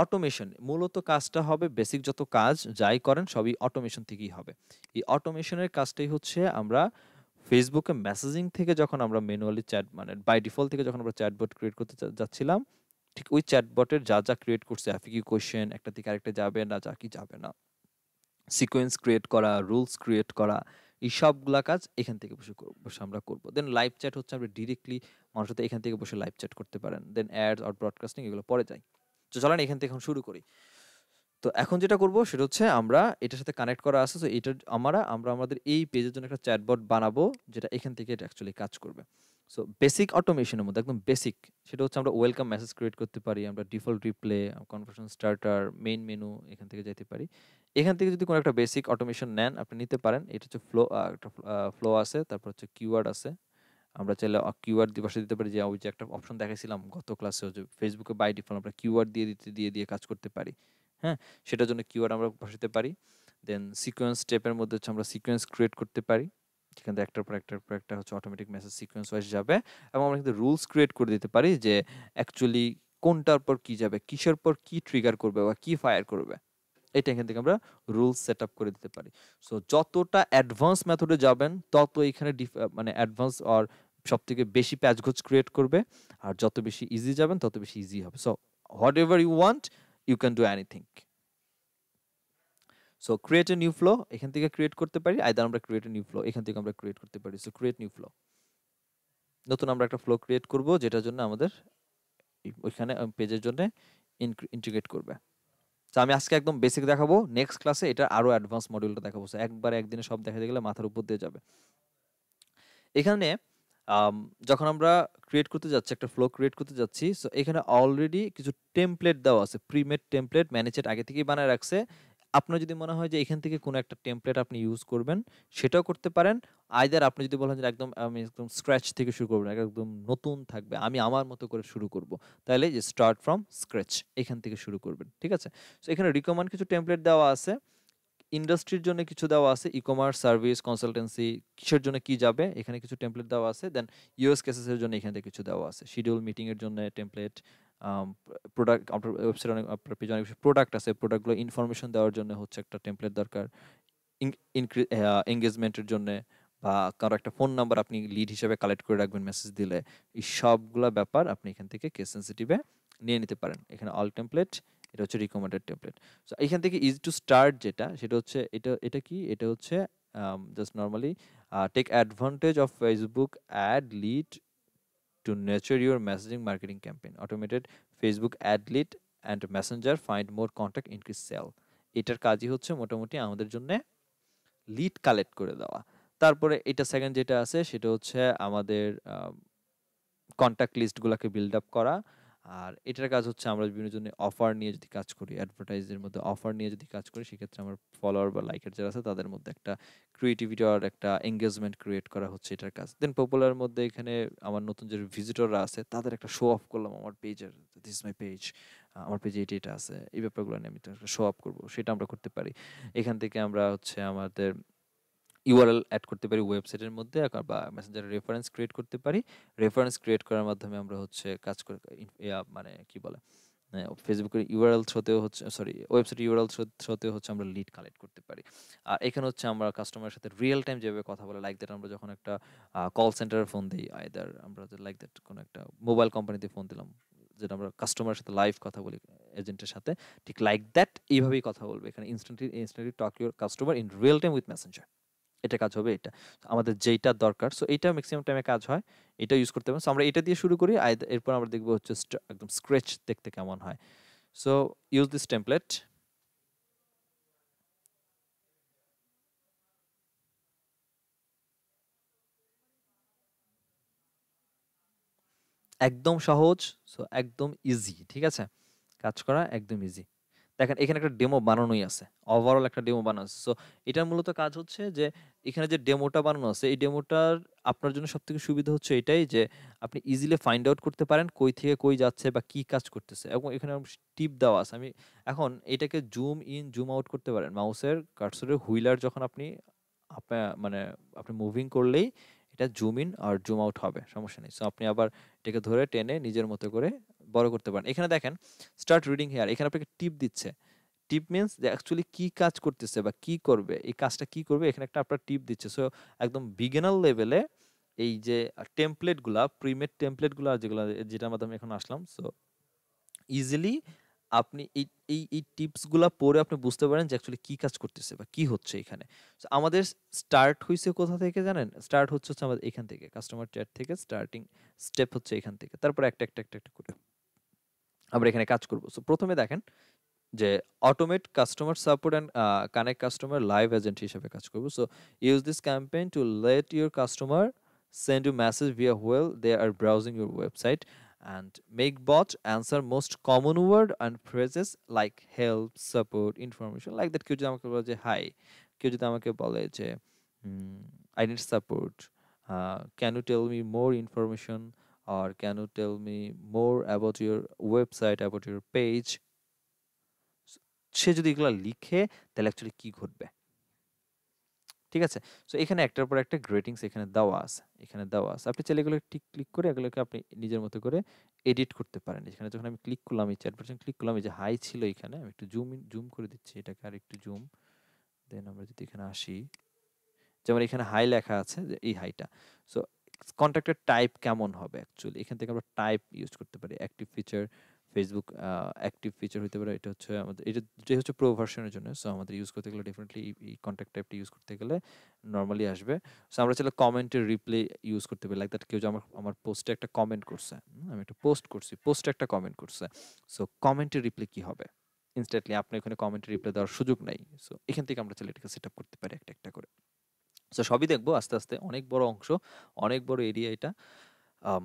Speaker 1: অটোমেশন মূলত কাজটা হবে, বেসিক যত কাজ যাই করেন সবই অটোমেশন থেকেই হবে। এই অটোমেশনের কাজটাই হচ্ছে আমরা ফেসবুকে মেসেজিং থেকে যখন আমরা ম্যানুয়ালি চ্যাট, মানে বাই ডিফল্ট থেকে যখন আমরা চ্যাটবট ক্রিয়েট করতে যাচ্ছিলাম, ঠিক ওই চ্যাটবটের যা যা ক্রিয়েট করছে, এফিকিউ কোয়েশ্চেন একটা থেকে আরেকটা যাবে না, যা কি যাবে না, সিকোয়েন্স ক্রিয়েট করা, রুলস ক্রিয়েট করা, এই সবগুলা কাজ এখান থেকে বসে আমরা করবো। দেন লাইভ চ্যাট হচ্ছে আমরা ডিরেক্টলি মানুষের সাথে এখান থেকে বসে লাইভ চ্যাট করতে পারেন। দেন অ্যাডস আর ব্রডকাস্টিং এগুলো পরে যাই। তো চলেন এখান থেকে এখন শুরু করি। তো এখন যেটা করব সেটা হচ্ছে আমরা এটার সাথে কানেক্ট করা আছে, তো এটা আমরা আমাদের এই পেজের জন্য একটা চ্যাটবট বানাবো যেটা এখান থেকে এটা অ্যাকচুয়ালি কাজ করবে। সো বেসিক অটোমেশনের মধ্যে একদম বেসিক, সেটা হচ্ছে আমরা ওয়েলকাম মেসেজ ক্রিয়েট করতে পারি, আমরা default reply, conversation starter, main menu, এখান থেকে যেতে পারি। এখান থেকে যদি কোনো একটা বেসিক অটোমেশন নেন আপনি নিতে পারেন। এটা হচ্ছে ফ্লো, একটা ফ্লো আছে, তারপর হচ্ছে কিওয়ার্ড আছে। আমরা চাইলে কিওয়ার্ড দিয়ে বসে দিতে পারি, যে ওই যে একটা অপশন দেখাইছিলাম গত ক্লাসে, যে ফেসবুকে বাই ডিফল্ট আমরা কিওয়ার্ড দিয়ে কাজ করতে পারি। হ্যাঁ, সেটার জন্য কিওয়ার্ড আমরা বসাতে পারি। দেন সিকোয়েন্স স্টেপের মধ্যে হচ্ছে আমরা সিকোয়েন্স ক্রিয়েট করতে পারি, যেখান থেকে একটার পর একটা হচ্ছে অটোমেটিক মেসেজ সিকোয়েন্স ওয়াইজ যাবে। এবং আমরা কিন্তু রুলস ক্রিয়েট করে দিতে পারি যে অ্যাকচুয়ালি কোনটার পর কি যাবে, কিসের পর কি ট্রিগার করবে বা কি ফায়ার করবে, এটা এখান থেকে আমরা রুলস সেট আপ করে দিতে পারি। সো যতটা অ্যাডভান্স মেথডে যাবেন তত এখানে মানে অ্যাডভান্স আর সব থেকে বেশি প্যাচগোজ ক্রিয়েট করবে, আর যত বেশি ইজি যাবেন তত বেশি ইজি হবে। So whatever you want you can do anything. So create a new flow এখান থেকে ক্রিয়েট করতে পারি, আইদার আমরা ক্রিয়েট এ নিউ ফ্লো এখান থেকে আমরা ক্রিয়েট করতে পারি। সো ক্রিয়েট নিউ ফ্লো, নতুন আমরা একটা ফ্লো ক্রিয়েট করব যেটার জন্য আমাদের ওইখানে পেজের জন্য ইন্টিগ্রেট করবে। তো আমি আজকে একদম বেসিক দেখাবো, নেক্সট ক্লাসে এটা আরো অ্যাডভান্স মডিউলটা দেখাবো। So একবারে একদিনে সব দেখাতে গেলে মাথার উপর দিয়ে যাবে। এখানে আম, যখন আমরা ক্রিয়েট করতে যাচ্ছি, একটা ফ্লো ক্রিয়েট করতে যাচ্ছি, সো এখানে অলরেডি কিছু টেমপ্লেট দেওয়া আছে, প্রিমেড টেমপ্লেট, ম্যানেজেড আগে থেকেই বানায় রাখছে। আপনার যদি মনে হয় যে এখান থেকে কোনো একটা টেমপ্লেট আপনি ইউজ করবেন, সেটাও করতে পারেন। আইদার আপনি যদি বলেন যে একদম আমি একদম স্ক্র্যাচ থেকে শুরু করবো, একদম নতুন থাকবে, আমি আমার মতো করে শুরু করব, তাহলে যে স্টার্ট ফ্রম স্ক্র্যাচ এখান থেকে শুরু করবেন। ঠিক আছে? সো এখানে রিকমেন্ড কিছু টেমপ্লেট দেওয়া আছে, ইন্ডাস্ট্রির জন্য কিছু দেওয়া আছে, ই কমার্স, সার্ভিস, কনসালটেন্সি, কিসের জন্য কি যাবে এখানে কিছু টেমপ্লেট দেওয়া আছে। দেন ইউএস কেসেস এর জন্য এখানে থেকে কিছু দেওয়া আছে, শিডিউল মিটিং এর জন্য টেমপ্লেট, প্রোডাক্ট, আপনার ওয়েবসাইট অনেক, আপনার পেজে অনেক প্রোডাক্ট আছে, প্রোডাক্টগুলো ইনফরমেশন দেওয়ার জন্য হচ্ছে একটা টেমপ্লেট দরকার, এঙ্গেজমেন্টের জন্য, বা কারো একটা ফোন নাম্বার আপনি লিড হিসেবে কালেক্ট করে রাখবেন মেসেজ দিলে, এই সবগুলা ব্যাপার আপনি এখান থেকে কেস সেন্সিটিভে নিয়ে নিতে পারেন। এখানে অল টেমপ্লেট, এটা হচ্ছে রিকমেন্ডেড টেমপ্লেট। সো এখান থেকে ইজি টু স্টার্ট যেটা, সেটা হচ্ছে এটা, এটা কি, এটা হচ্ছে just normally take advantage of Facebook ad lead to nurture your messaging marketing campaign, automated Facebook ad lead and messenger, find more contact, increase sale. এটার কাজই হচ্ছে মোটামুটি আমাদের জন্য লিড কালেক্ট করে দেওয়া। তারপরে এটা সেকেন্ড যেটা আছে সেটা হচ্ছে আমাদের কন্ট্যাক্ট লিস্টগুলোকে বিল্ড আপ করা। আর এটার কাজ হচ্ছে আমরা বিভিন্ন জন্য অফার নিয়ে যদি কাজ করি, অ্যাডভার্টাইজের মধ্যে অফার নিয়ে যদি কাজ করি, সেক্ষেত্রে আমার ফলোয়ার বা লাইকার যারা আছে তাদের মধ্যে একটা ক্রিয়েটিভিটি আর একটা এঙ্গেজমেন্ট ক্রিয়েট করা হচ্ছে এটার কাজ। দেন পপুলার মধ্যে এখানে আমার নতুন যে ভিজিটররা আছে তাদের একটা শো অফ করলাম, আমার পেজের, দিস ইজ মাই পেজ, আমার পেজে এটা এটা আছে, এই ব্যাপারগুলো নিয়ে আমি শো অফ করবো, সেটা আমরা করতে পারি। এখান থেকে আমরা হচ্ছে আমাদের ইউআরএল অ্যাড করতে পারি ওয়েবসাইটের মধ্যে, বা মেসেঞ্জারে রেফারেন্স ক্রিয়েট করতে পারি। রেফারেন্স ক্রিয়েট করার মাধ্যমে আমরা হচ্ছে কাজ করে, মানে কি বলে, ফেসবুকের ইউআরএল থ্রোতেও হচ্ছে, সরি, ওয়েবসাইট ইউআরএল থ্রোতেও হচ্ছে আমরা লিড কালেক্ট করতে পারি। আর এখানে হচ্ছে আমরা কাস্টমারের সাথে রিয়েল টাইম যেভাবে কথা বলে, লাইক দ্যাট আমরা যখন একটা কল সেন্টারে ফোন দিই, আইদার আমরা লাইক দ্যাট কোনো একটা মোবাইল কোম্পানিতে ফোন দিলাম, যেটা আমরা কাস্টমারের সাথে লাইভ কথা বলি এজেন্টের সাথে, ঠিক লাইক দ্যাট এইভাবেই কথা বলবে এখানে। Instantly talk your customer in real time with Messenger, এটা কাজ হবে এটা। আমাদের যেইটা দরকার, সো এইটা ম্যাক্সিমাম টাইমে কাজ হয়, এটা ইউজ করতে হবে। সো আমরা এটা দিয়ে শুরু করি, এরপর আমরা দেখবো হচ্ছে একদম স্ক্র্যাচ দেখতে কেমন হয়। So use this template. একদম সহজ, সো একদম ইজি, ঠিক আছে, কাজ করা একদম ইজি। দেখেন এখানে একটা ডেমো বানানোই আছে, ওভারঅল একটা ডেমো বানানো আছে। সো এটার মূলত কাজ হচ্ছে যে এখানে যে ডেমোটা বানানো আছে, এই ডেমোটার আপনার জন্য সবথেকে সুবিধা হচ্ছে এটাই যে আপনি ইজিলি ফাইন্ড আউট করতে পারেন কই থেকে কই যাচ্ছে বা কি কাজ করতেছে, এবং এখানে টিপ দেওয়া আছে। আমি এখন এটাকে জুম ইন জুম আউট করতে পারেন মাউসের কার্সরের হুইলার, যখন আপনি মানে আপনি মুভিং করলেই এটা জুম ইন আর জুম আউট হবে, সমস্যা নেই। সো আপনি আবার এটাকে ধরে টেনে নিজের মতো করে বড় করতে পারেন। এখানে দেখেন স্টার্ট রিডিং হেয়ার, এখানে আপনাকে টিপ দিচ্ছে। টিপ মিন্স যে অ্যাকচুয়ালি কি কাজ করতেছে বা কি করবে, এই কাজটা কি করবে, এখানে একটা আপনার টিপ দিচ্ছে। সো একদম বিগিনার লেভেলে এই যে টেমপ্লেটগুলা, প্রিমেড টেমপ্লেটগুলা যেগুলো, যেটার মাধ্যমে এখন আসলাম, সো ইজিলি আপনি এই টিপসগুলা পড়ে আপনি বুঝতে পারেন যে অ্যাকচুয়ালি কি কাজ করতেছে বা কি হচ্ছে এখানে। সো আমাদের স্টার্ট হইছে কোথা থেকে জানেন? স্টার্ট হচ্ছে আমাদের এখান থেকে, কাস্টমার চ্যাট থেকে স্টার্টিং স্টেপ হচ্ছে এখান থেকে। তারপর একটা একটা একটা একটা করে আমরা এখানে কাজ করব। সো প্রথমে দেখেন যে automate customer support and connect customer live agent হিসেবে কাজ করব। So use this campaign two let your customer send you message via while they are browsing your website, and make bot answer most common word and phrases like help, support, information, like that। কেউ যদি আমাকে বলে যে high, কেউ যদি আমাকে বলে যে I need support, can you tell me more information, or can you tell me more about your website, about your page, সে যদি এগুলা লিখে তাহলে অ্যাকচুয়ালি কি ঘটবে, ঠিক আছে? সো এখানে একটার পর একটা গ্রেটিংস এখানে দেওয়া আছে, এখানে দেওয়া আছে। আপনি চাইলে এগুলো টিক ক্লিক করে এগুলোকে আপনি নিজের মতো করে এডিট করতে পারেন। এখানে যখন আমি ক্লিক করলাম, এই চ্যাট ভার্সন ক্লিক করলাম, এই যে হাই ছিল এখানে, আমি একটু জুম করে দিচ্ছি এটাকে, আর একটু জুম। দেন আমরা যদি এখানে আসি, যেমন এখানে হাই লেখা আছে, যে এই হাইটা। সো কন্ট্যাক্টের টাইপ কেমন হবে অ্যাকচুয়ালি, এখান থেকে আমরা টাইপ ইউজ করতে পারি। Active feature, Facebook active feature হতে পারে, এটা হচ্ছে আমাদের, এটা হচ্ছে প্রো ভার্সনের জন্য। সো আমাদের ইউজ করতে গেলে ডেফিনেটলি এই কন্ট্যাক্ট টাইপটা ইউজ করতে গেলে নর্মালি আসবে। সো আমরা চাইলে কমেন্টের রিপ্লে ইউজ করতে পারি, লাইক দ্যাট কেউ যে আমার পোস্টে একটা কমেন্ট করছে, আমি একটা পোস্ট করছি, পোস্টে একটা কমেন্ট করছে, সো কমেন্টের রিপ্লে কি হবে, ইনস্ট্যান্টলি আপনি এখানে কমেন্টের রিপ্লে দেওয়ার সুযোগ নাই। সো এখান থেকে আমরা চাইলে এটাকে সেট আপ করতে পারি একটা একটা করে। সো সবই দেখবো আস্তে আস্তে, অনেক বড় অংশ, অনেক বড় এরিয়া এটা। আম,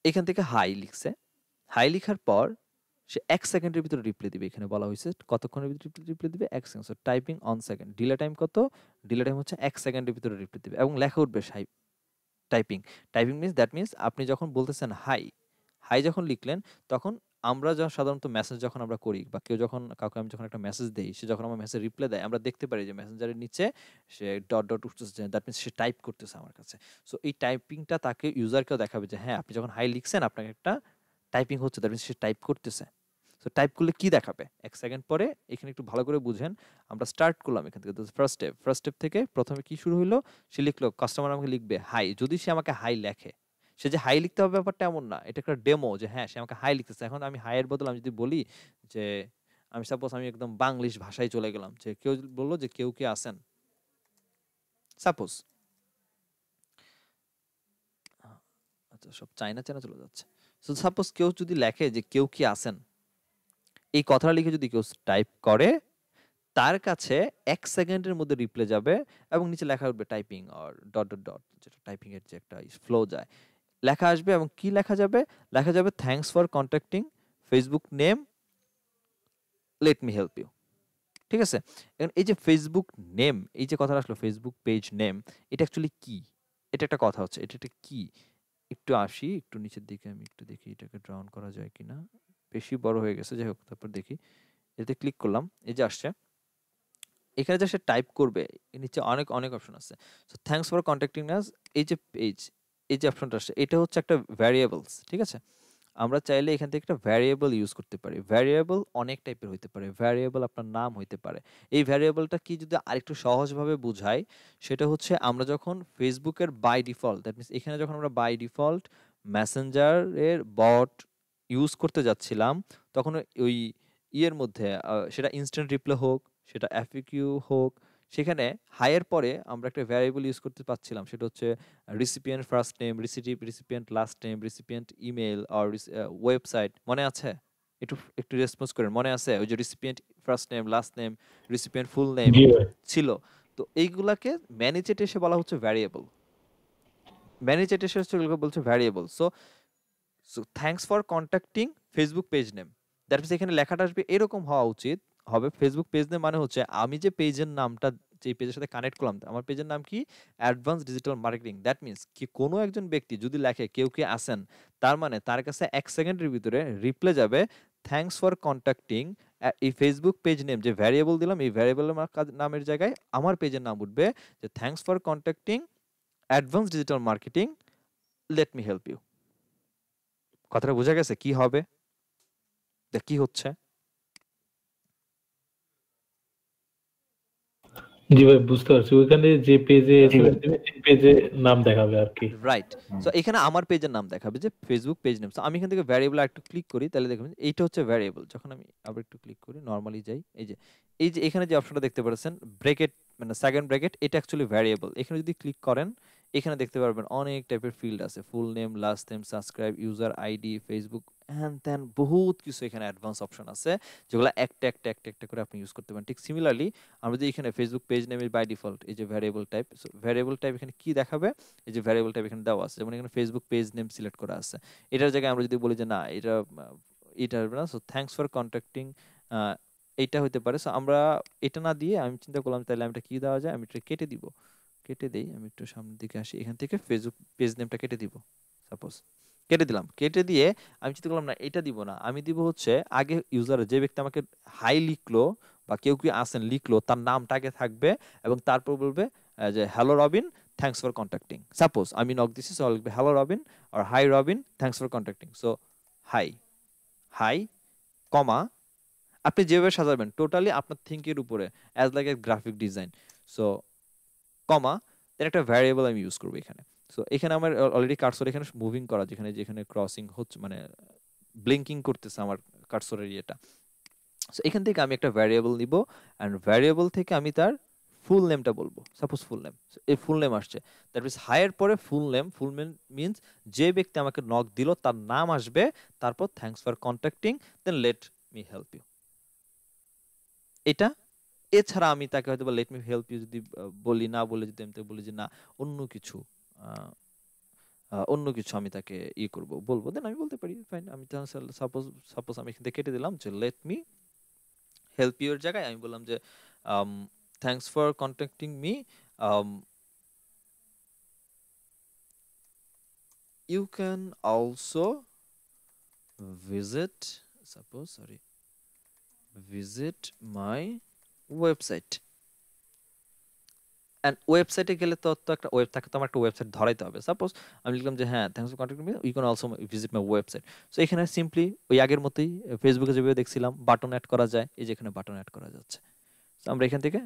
Speaker 1: এখান থেকে হাই লিখছে, হাই লিখার পর সে 1 সেকেন্ডের ভিতরে রিপ্লাই দিবে। এখানে বলা হয়েছে কতক্ষণের ভিতরে রিপ্লাই দিবে, 1 second. So typing on second, delay time কত, ডিলে টাইম হচ্ছে 1 সেকেন্ডের ভিতরে রিপ্লাই দিবে, এবং লেখা উঠবে typing. Typing means that means আপনি যখন বলতেছেন হাই, হাই যখন লিখলেন, তখন আমরা যখন সাধারণত মেসেজ যখন আমরা করি, বা কেউ যখন, কাউকে আমি যখন একটা মেসেজ দেই, সে যখন আমার মেসেজ রিপ্লাই দেয়, আমরা দেখতে পারি যে মেসেঞ্জারের নিচে সে ডট ডট উঠতেছে, দ্যাট মিন্স সে টাইপ করতেছে আমার কাছে। সো এই টাইপিংটা তাকে, ইউজারকেও দেখাবে যে হ্যাঁ আপনি যখন হাই লিখছেন আপনাকে একটা টাইপিং হচ্ছে, দ্যাট মিন্স সে টাইপ করতেছে। সো টাইপ করলে কি দেখাবে 1 সেকেন্ড পরে, এখানে একটু ভালো করে বুঝেন। আমরা স্টার্ট করলাম এখান থেকে, ফার্স্ট স্টেপ থেকে প্রথমে কি শুরু হলো, সে লিখলো কাস্টমার আমাকে লিখবে হাই, যদি সে আমাকে হাই লেখে, সে যে হাই লিখতে হবে ব্যাপারটা এমন না, এটা একটা ডেমো যে হ্যাঁ সে আমাকে হাই লিখতেছে। এখন আমি হাইয়ের বদলে আমি যদি বলি যে, আমি সাপোজ আমি একদম বাংলিশ ভাষায় চলে গেলাম, যে কেউ বললো যে কেউ কি আছেন, সাপোজ, আচ্ছা সব চায়না চায়না চলে যাচ্ছে। সো সাপোজ কেউ যদি লেখে যে কেউ কি আছেন, এই কথাটা লিখে যদি কেউ টাইপ করে, তার কাছে 1 সেকেন্ডের মধ্যে রিপ্লে যাবে, এবং নিচে লেখা উঠবে typing or dot dot dot, যেটা টাইপিং এর যে একটা ফ্লো যায়, লেখা আসবে। এবং কি লেখা যাবে, লেখা যাবে thanks for contacting Facebook name, let me help you, ঠিক আছে? এখন এই যে ফেসবুক নেম, এই যে কথাটা আসলো ফেসবুক পেজ নেম, এটা অ্যাকচুয়ালি কি, এটা একটা কথা হচ্ছে, এটা একটা কি। একটু আসি, একটু নিচের দিকে আমি একটু দেখি এটাকে ড্রাউন করা যায় কিনা, বেশি বড় হয়ে গেছে, যাই হোক। তারপর দেখি, এতে ক্লিক করলাম, এই যে আসছে, এখানে যে সে টাইপ করবে, এর নিচে অনেক অনেক অপশন আছে। সো থ্যাঙ্কস ফর কন্ট্যাক্টিং আস, এই যে পেজ, এই যে অপশনটা আসছে, এটা হচ্ছে একটা ভ্যারিয়েবলস, ঠিক আছে? আমরা চাইলে এখান থেকে একটা ভ্যারিয়েবল ইউজ করতে পারি। ভ্যারিয়েবল অনেক টাইপের হইতে পারে, ভ্যারিয়েবল আপনার নাম হইতে পারে। এই ভ্যারিয়েবলটা কি যদি আরেকটু সহজভাবে বুঝাই, সেটা হচ্ছে আমরা যখন ফেসবুকের বাই ডিফল্ট, দ্যাট মিনস এখানে যখন আমরা বাই ডিফল্ট মেসেঞ্জারের বট ইউজ করতে যাচ্ছিলাম, তখন ওই ইয়ের মধ্যে সেটা ইনস্ট্যান্ট রিপ্লাই হোক, সেটা এফএকিউ হোক, সেখানে হাইয়ের পরে আমরা একটা ভ্যারিয়েবল ইউজ করতে পারছিলাম। সেটা হচ্ছে recipient first name, recipient last name, recipient email আর ওয়েবসাইট। মনে আছে? একটু একটু রেসপন্স করেন। মনে আছে? ওই যে recipient first name, last name, recipient full name
Speaker 3: জি ভাই।
Speaker 1: ছিল। তো এইগুলাকে ম্যানেজেট এসে বলা হচ্ছে ভ্যারিয়েবল। ম্যানেজেট এসে হচ্ছে এগুলোকে বলছে variable. So thanks for contacting Facebook page name. That means এখানে লেখাটা আসবে এরকম হওয়া উচিত হবে, ফেসবুক পেজ নেম মানে হচ্ছে আমি যে পেজের নামটা, যে পেজের সাথে কানেক্ট করলাম, আমার পেজের নাম কি? Advance digital marketing. That means কি কোনো একজন ব্যক্তি যদি লেখে কেউ কি আছেন, তার মানে তার কাছে 1 সেকেন্ডের ভিতরে রিপ্লাই যাবে থ্যাঙ্কস ফর কন্ট্যাক্টিং এই ফেসবুক পেজ নেম। যে ভ্যারিয়েবল দিলাম, এই ভ্যারিয়েবল নামের জায়গায় আমার পেজের নাম উঠবে যে thanks for contacting advance digital marketing, let me help you. কথাটা বোঝা গেছে কি হবে? কি হচ্ছে?
Speaker 3: জি ভাই, বুঝতে পারছি। ওইখানে যে পেজে
Speaker 1: জি
Speaker 3: এসএমএস দিবে সেই পেজে নাম দেখাবে আর কি।
Speaker 1: রাইট। সো এখানে আমার পেজের নাম দেখাবে যে ফেসবুক পেজ নেম। সো আমি এখান থেকে ভ্যারিয়েবল একটু ক্লিক করি, তাহলে দেখবেন এইটা হচ্ছে ভ্যারিয়েবল। যখন আমি আবার একটু ক্লিক করি, নরমালি যাই, এই যে এখানে যে অপশনটা দেখতে পাচ্ছেন ব্র্যাকেট, মানে সেকেন্ড ব্র্যাকেট, এটা অ্যাকচুয়ালি ভ্যারিয়েবল। এখানে যদি ক্লিক করেন, এখানে দেখতে পারবেন অনেক টাইপের ফিল্ড আছে। Full name, last name, subscribe, user ID, Facebook, হ্যান ত্যান বহুত কিছু এখানে অ্যাডভান্স অপশন আছে, যেগুলো একটা করে আপনি ইউজ করতে পারেন। ঠিক সিমিলারলি আমরা যদি এখানে ফেসবুক পেজ নেমের বাই ডিফল্ট এই যে variable type, so variable type এখানে কি দেখাবে? এই যে ভ্যারিয়েবল টাইপ এখানে দেওয়া আছে, যেমন এখানে ফেসবুক পেজ নেম সিলেক্ট করা আছে। এটার জায়গায় আমরা যদি বলি যে না, এটা হবে না, সো থ্যাঙ্কস ফর কন্ট্যাক্টিং, এইটা হতে পারে। সো আমরা এটা না দিয়ে আমি চিন্তা করলাম তাহলে আমি এটা কি দেওয়া যায়, আমি এটা কেটে দিব। কেটে দেই, আমি একটু সামনের দিকে আসি, এখান থেকে ফেসবুক পেজ নেমটা কেটে দিব। সাপোজ কেটে দিলাম, কেটে দিয়ে আমি চিন্তা করলাম না এটা দিব না, আমি দিব হচ্ছে আগে ইউজার যে ব্যক্তি আমাকে হাই লিখলো বা কেউ কি আসেন লিখলো, তার নামটা আগে থাকবে এবং তারপর বলবে যে hello Robin, thanks for contacting. Suppose আমি নক দিছি, সো লিখবে হ্যালো রবিন আর hi Robin, thanks for contacting. So hi, hi, comma, আপনি যেভাবে সাজাবেন টোটালি আপনার থিঙ্কের উপরে, as like a graphic design. So comma, then একটা ভ্যারিয়েবল আমি ইউজ করবো এখানে। সো এখানে আমার অলরেডি কার্সর এখানে মুভিং করা, যেখানে যেখানে ক্রসিং হচ্ছে, মানে ব্লিঙ্কিং করতেছে আমার কার্সরের ইয়েটা। সো এখান থেকে আমি একটা ভ্যারিয়েবল নিব, অ্যান্ড ভ্যারিয়েবল থেকে আমি তার ফুল নেমটা বলবো। সাপোজ ফুল নেম, এই ফুল নেম আসছে, দ্যাট মিনস হায়ের পরে full name. Full name means যে ব্যক্তি আমাকে নক দিল তার নাম আসবে, তারপর thanks for contacting, then let me help you, এটা। এছাড়া আমি তাকে হয়তো বা লেট মি হেল্প ইউ যদি বলি, না বলে যদি আমি তাকে বলি যে না, অন্য কিছু আহ, অন্য কিছু আমি তাকে করব বলবো, দেন আমি বলতে পারি ফাইন। আমি সাপোজ সাপোজ আমি এখান থেকে কেটে দিলাম যে লেট মি হেল্প ইউ এর জায়গায় আমি বললাম যে thanks for contacting me, you can also visit, suppose sorry, visit my website. And ওয়েবসাইটে গেলে তো একটা ওয়েব থাকে, তো আমার একটা ওয়েবসাইট ধরাইতে হবে। সাপোজ আমি লিখলাম যে হ্যাঁ, thanks for contacting me, you can also visit my website. So এখানে সিম্পলি ওই আগের মতোই ফেসবুকে যেভাবে দেখছিলাম বাটন অ্যাড করা যায়, এই যে এখানে বাটন অ্যাড করা যাচ্ছে। সো আমরা এখান থেকে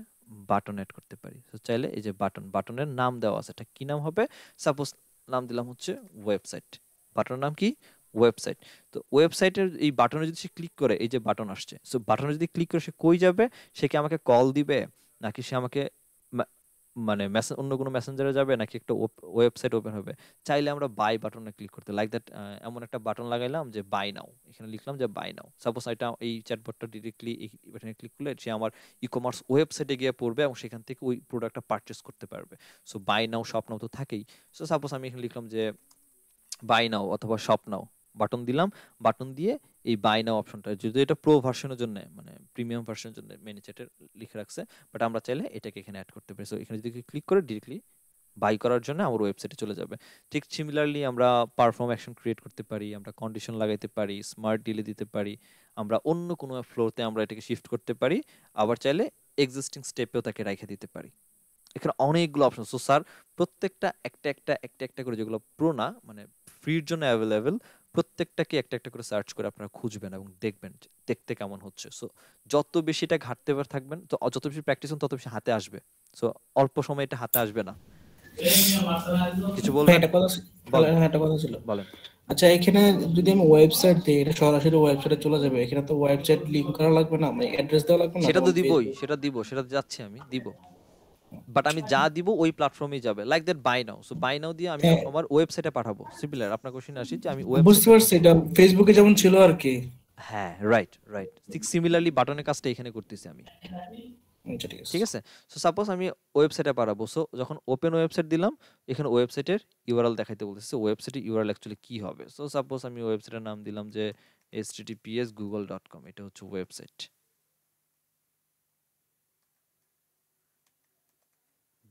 Speaker 1: বাটন অ্যাড করতে পারি। সো চাইলে এই যে বাটনের নাম দেওয়া আছে, এটা কি নাম হবে? সাপোজ নাম দিলাম হচ্ছে ওয়েবসাইট। বাটনের নাম কি? ওয়েবসাইট। তো ওয়েবসাইটের এই বাটনে যদি সে ক্লিক করে, এই যে বাটন আসছে, সো বাটনে যদি ক্লিক করে সে কই যাবে? সে কি আমাকে কল দিবে, নাকি সে আমাকে মানে অন্য কোনো মেসেঞ্জারে যাবে, নাকি একটা ওয়েবসাইট ওপেন হবে? চাইলে আমরা বাই বাটনে ক্লিক করতে, লাইক দ্যাট, এমন একটা বাটন লাগাইলাম যে বাই নাও, এখানে লিখলাম যে বাই নাও। সাপোজ এটা এই চ্যাটবটটা ডিরেক্টলি এই বাটনে ক্লিক করলে সে আমার ই কমার্স ওয়েবসাইটে গিয়ে পড়বে এবং সেখান থেকে ওই প্রোডাক্টটা পারচেস করতে পারবে। So buy now, shop now তো থাকেই। সো সাপোজ আমি এখানে লিখলাম যে বাই নাও অথবা শপ নাও, বাটন দিলাম। বাটন দিয়ে এই বাই নাও অপশনটা, যদি এটা প্রো ভার্সনের জন্য, মানে প্রিমিয়াম ভার্সনের জন্য মেনি চ্যাটের লিখে রাখছে, বাট আমরা চাইলে এটাকে এখানে অ্যাড করতে পারি। সো এখানে যদি ক্লিক করে ডিরেক্টলি বাই করার জন্য আমার ওয়েবসাইটে চলে যাবে। ঠিক সিমিলারলি আমরা পারফর্ম অ্যাকশন ক্রিয়েট করতে পারি, আমরা কন্ডিশন লাগাইতে পারি, স্মার্ট ডিলে দিতে পারি, আমরা অন্য কোনো ফ্লোতে আমরা এটাকে শিফট করতে পারি, আবার চাইলে এক্সিস্টিং স্টেপেও তাকে রেখে দিতে পারি। এখানে অনেকগুলো অপশন। সো স্যার প্রত্যেকটা একটা করে, যেগুলো প্রো না মানে ফ্রির জন্য অ্যাভেলেবেল, প্রত্যেকটাকে একটা করে সার্চ করে আপনারা খুঁজবেন এবং দেখবেন যে দেখতে কেমন হচ্ছে। সো যত বেশি এটা ঘাটতে থাকবেন, তো যত বেশি প্র্যাকটিস তত বেশি হাতে আসবে। সো অল্প সময় এটা হাতে আসবে না। কিছু
Speaker 2: ভাই
Speaker 1: বলবেন?
Speaker 2: একটা কথা
Speaker 1: বলেন,
Speaker 2: একটা কথা ছিল।
Speaker 1: বলেন।
Speaker 2: আচ্ছা, এখানে যদি আমি ওয়েবসাইট দিই, এটা সরাসরি ওয়েবসাইটে চলে যাবে? এখানে তো ওয়েবসাইট লিংক করা লাগবে না, মানে অ্যাড্রেস দেওয়া লাগবে না
Speaker 1: সেটা তো
Speaker 2: যেমন
Speaker 1: দিবই,
Speaker 2: ফেসবুক?
Speaker 1: সেটা যাচ্ছি আমি দিব। বাট আমি যা দিব ওই প্ল্যাটফর্মেই যাবে, like that buy now. So buy now দিয়ে আমি
Speaker 2: হ্যাঁ,
Speaker 1: আমার ওয়েবসাইটে পাঠাবো। সিমিলার আপনার কোশ্চেনে আসি যে আমি
Speaker 2: বুঝতে
Speaker 1: ওয়েবসাইটে।
Speaker 2: পারছি, এটা ফেসবুকে যেমন ছিল আর কি।
Speaker 1: হ্যাঁ, রাইট, রাইট। ঠিক সিমিলারলি বাটনের কাজটা এখানে করতেছি আমি।
Speaker 2: আচ্ছা, ঠিক আছে।
Speaker 1: ঠিক আছে? সো সাপোজ আমি ওয়েবসাইটে পাঠাবো। সো যখন ওপেন ওয়েবসাইট দিলাম, এখানে ওয়েবসাইটের ইউআরএল দেখাইতে বলতেছে। ওয়েবসাইটের ইউআরএল অ্যাকচুয়ালি কি হবে? সো সাপোজ আমি ওয়েবসাইটের নাম দিলাম যে https://google.com, এটা হচ্ছে ওয়েবসাইট।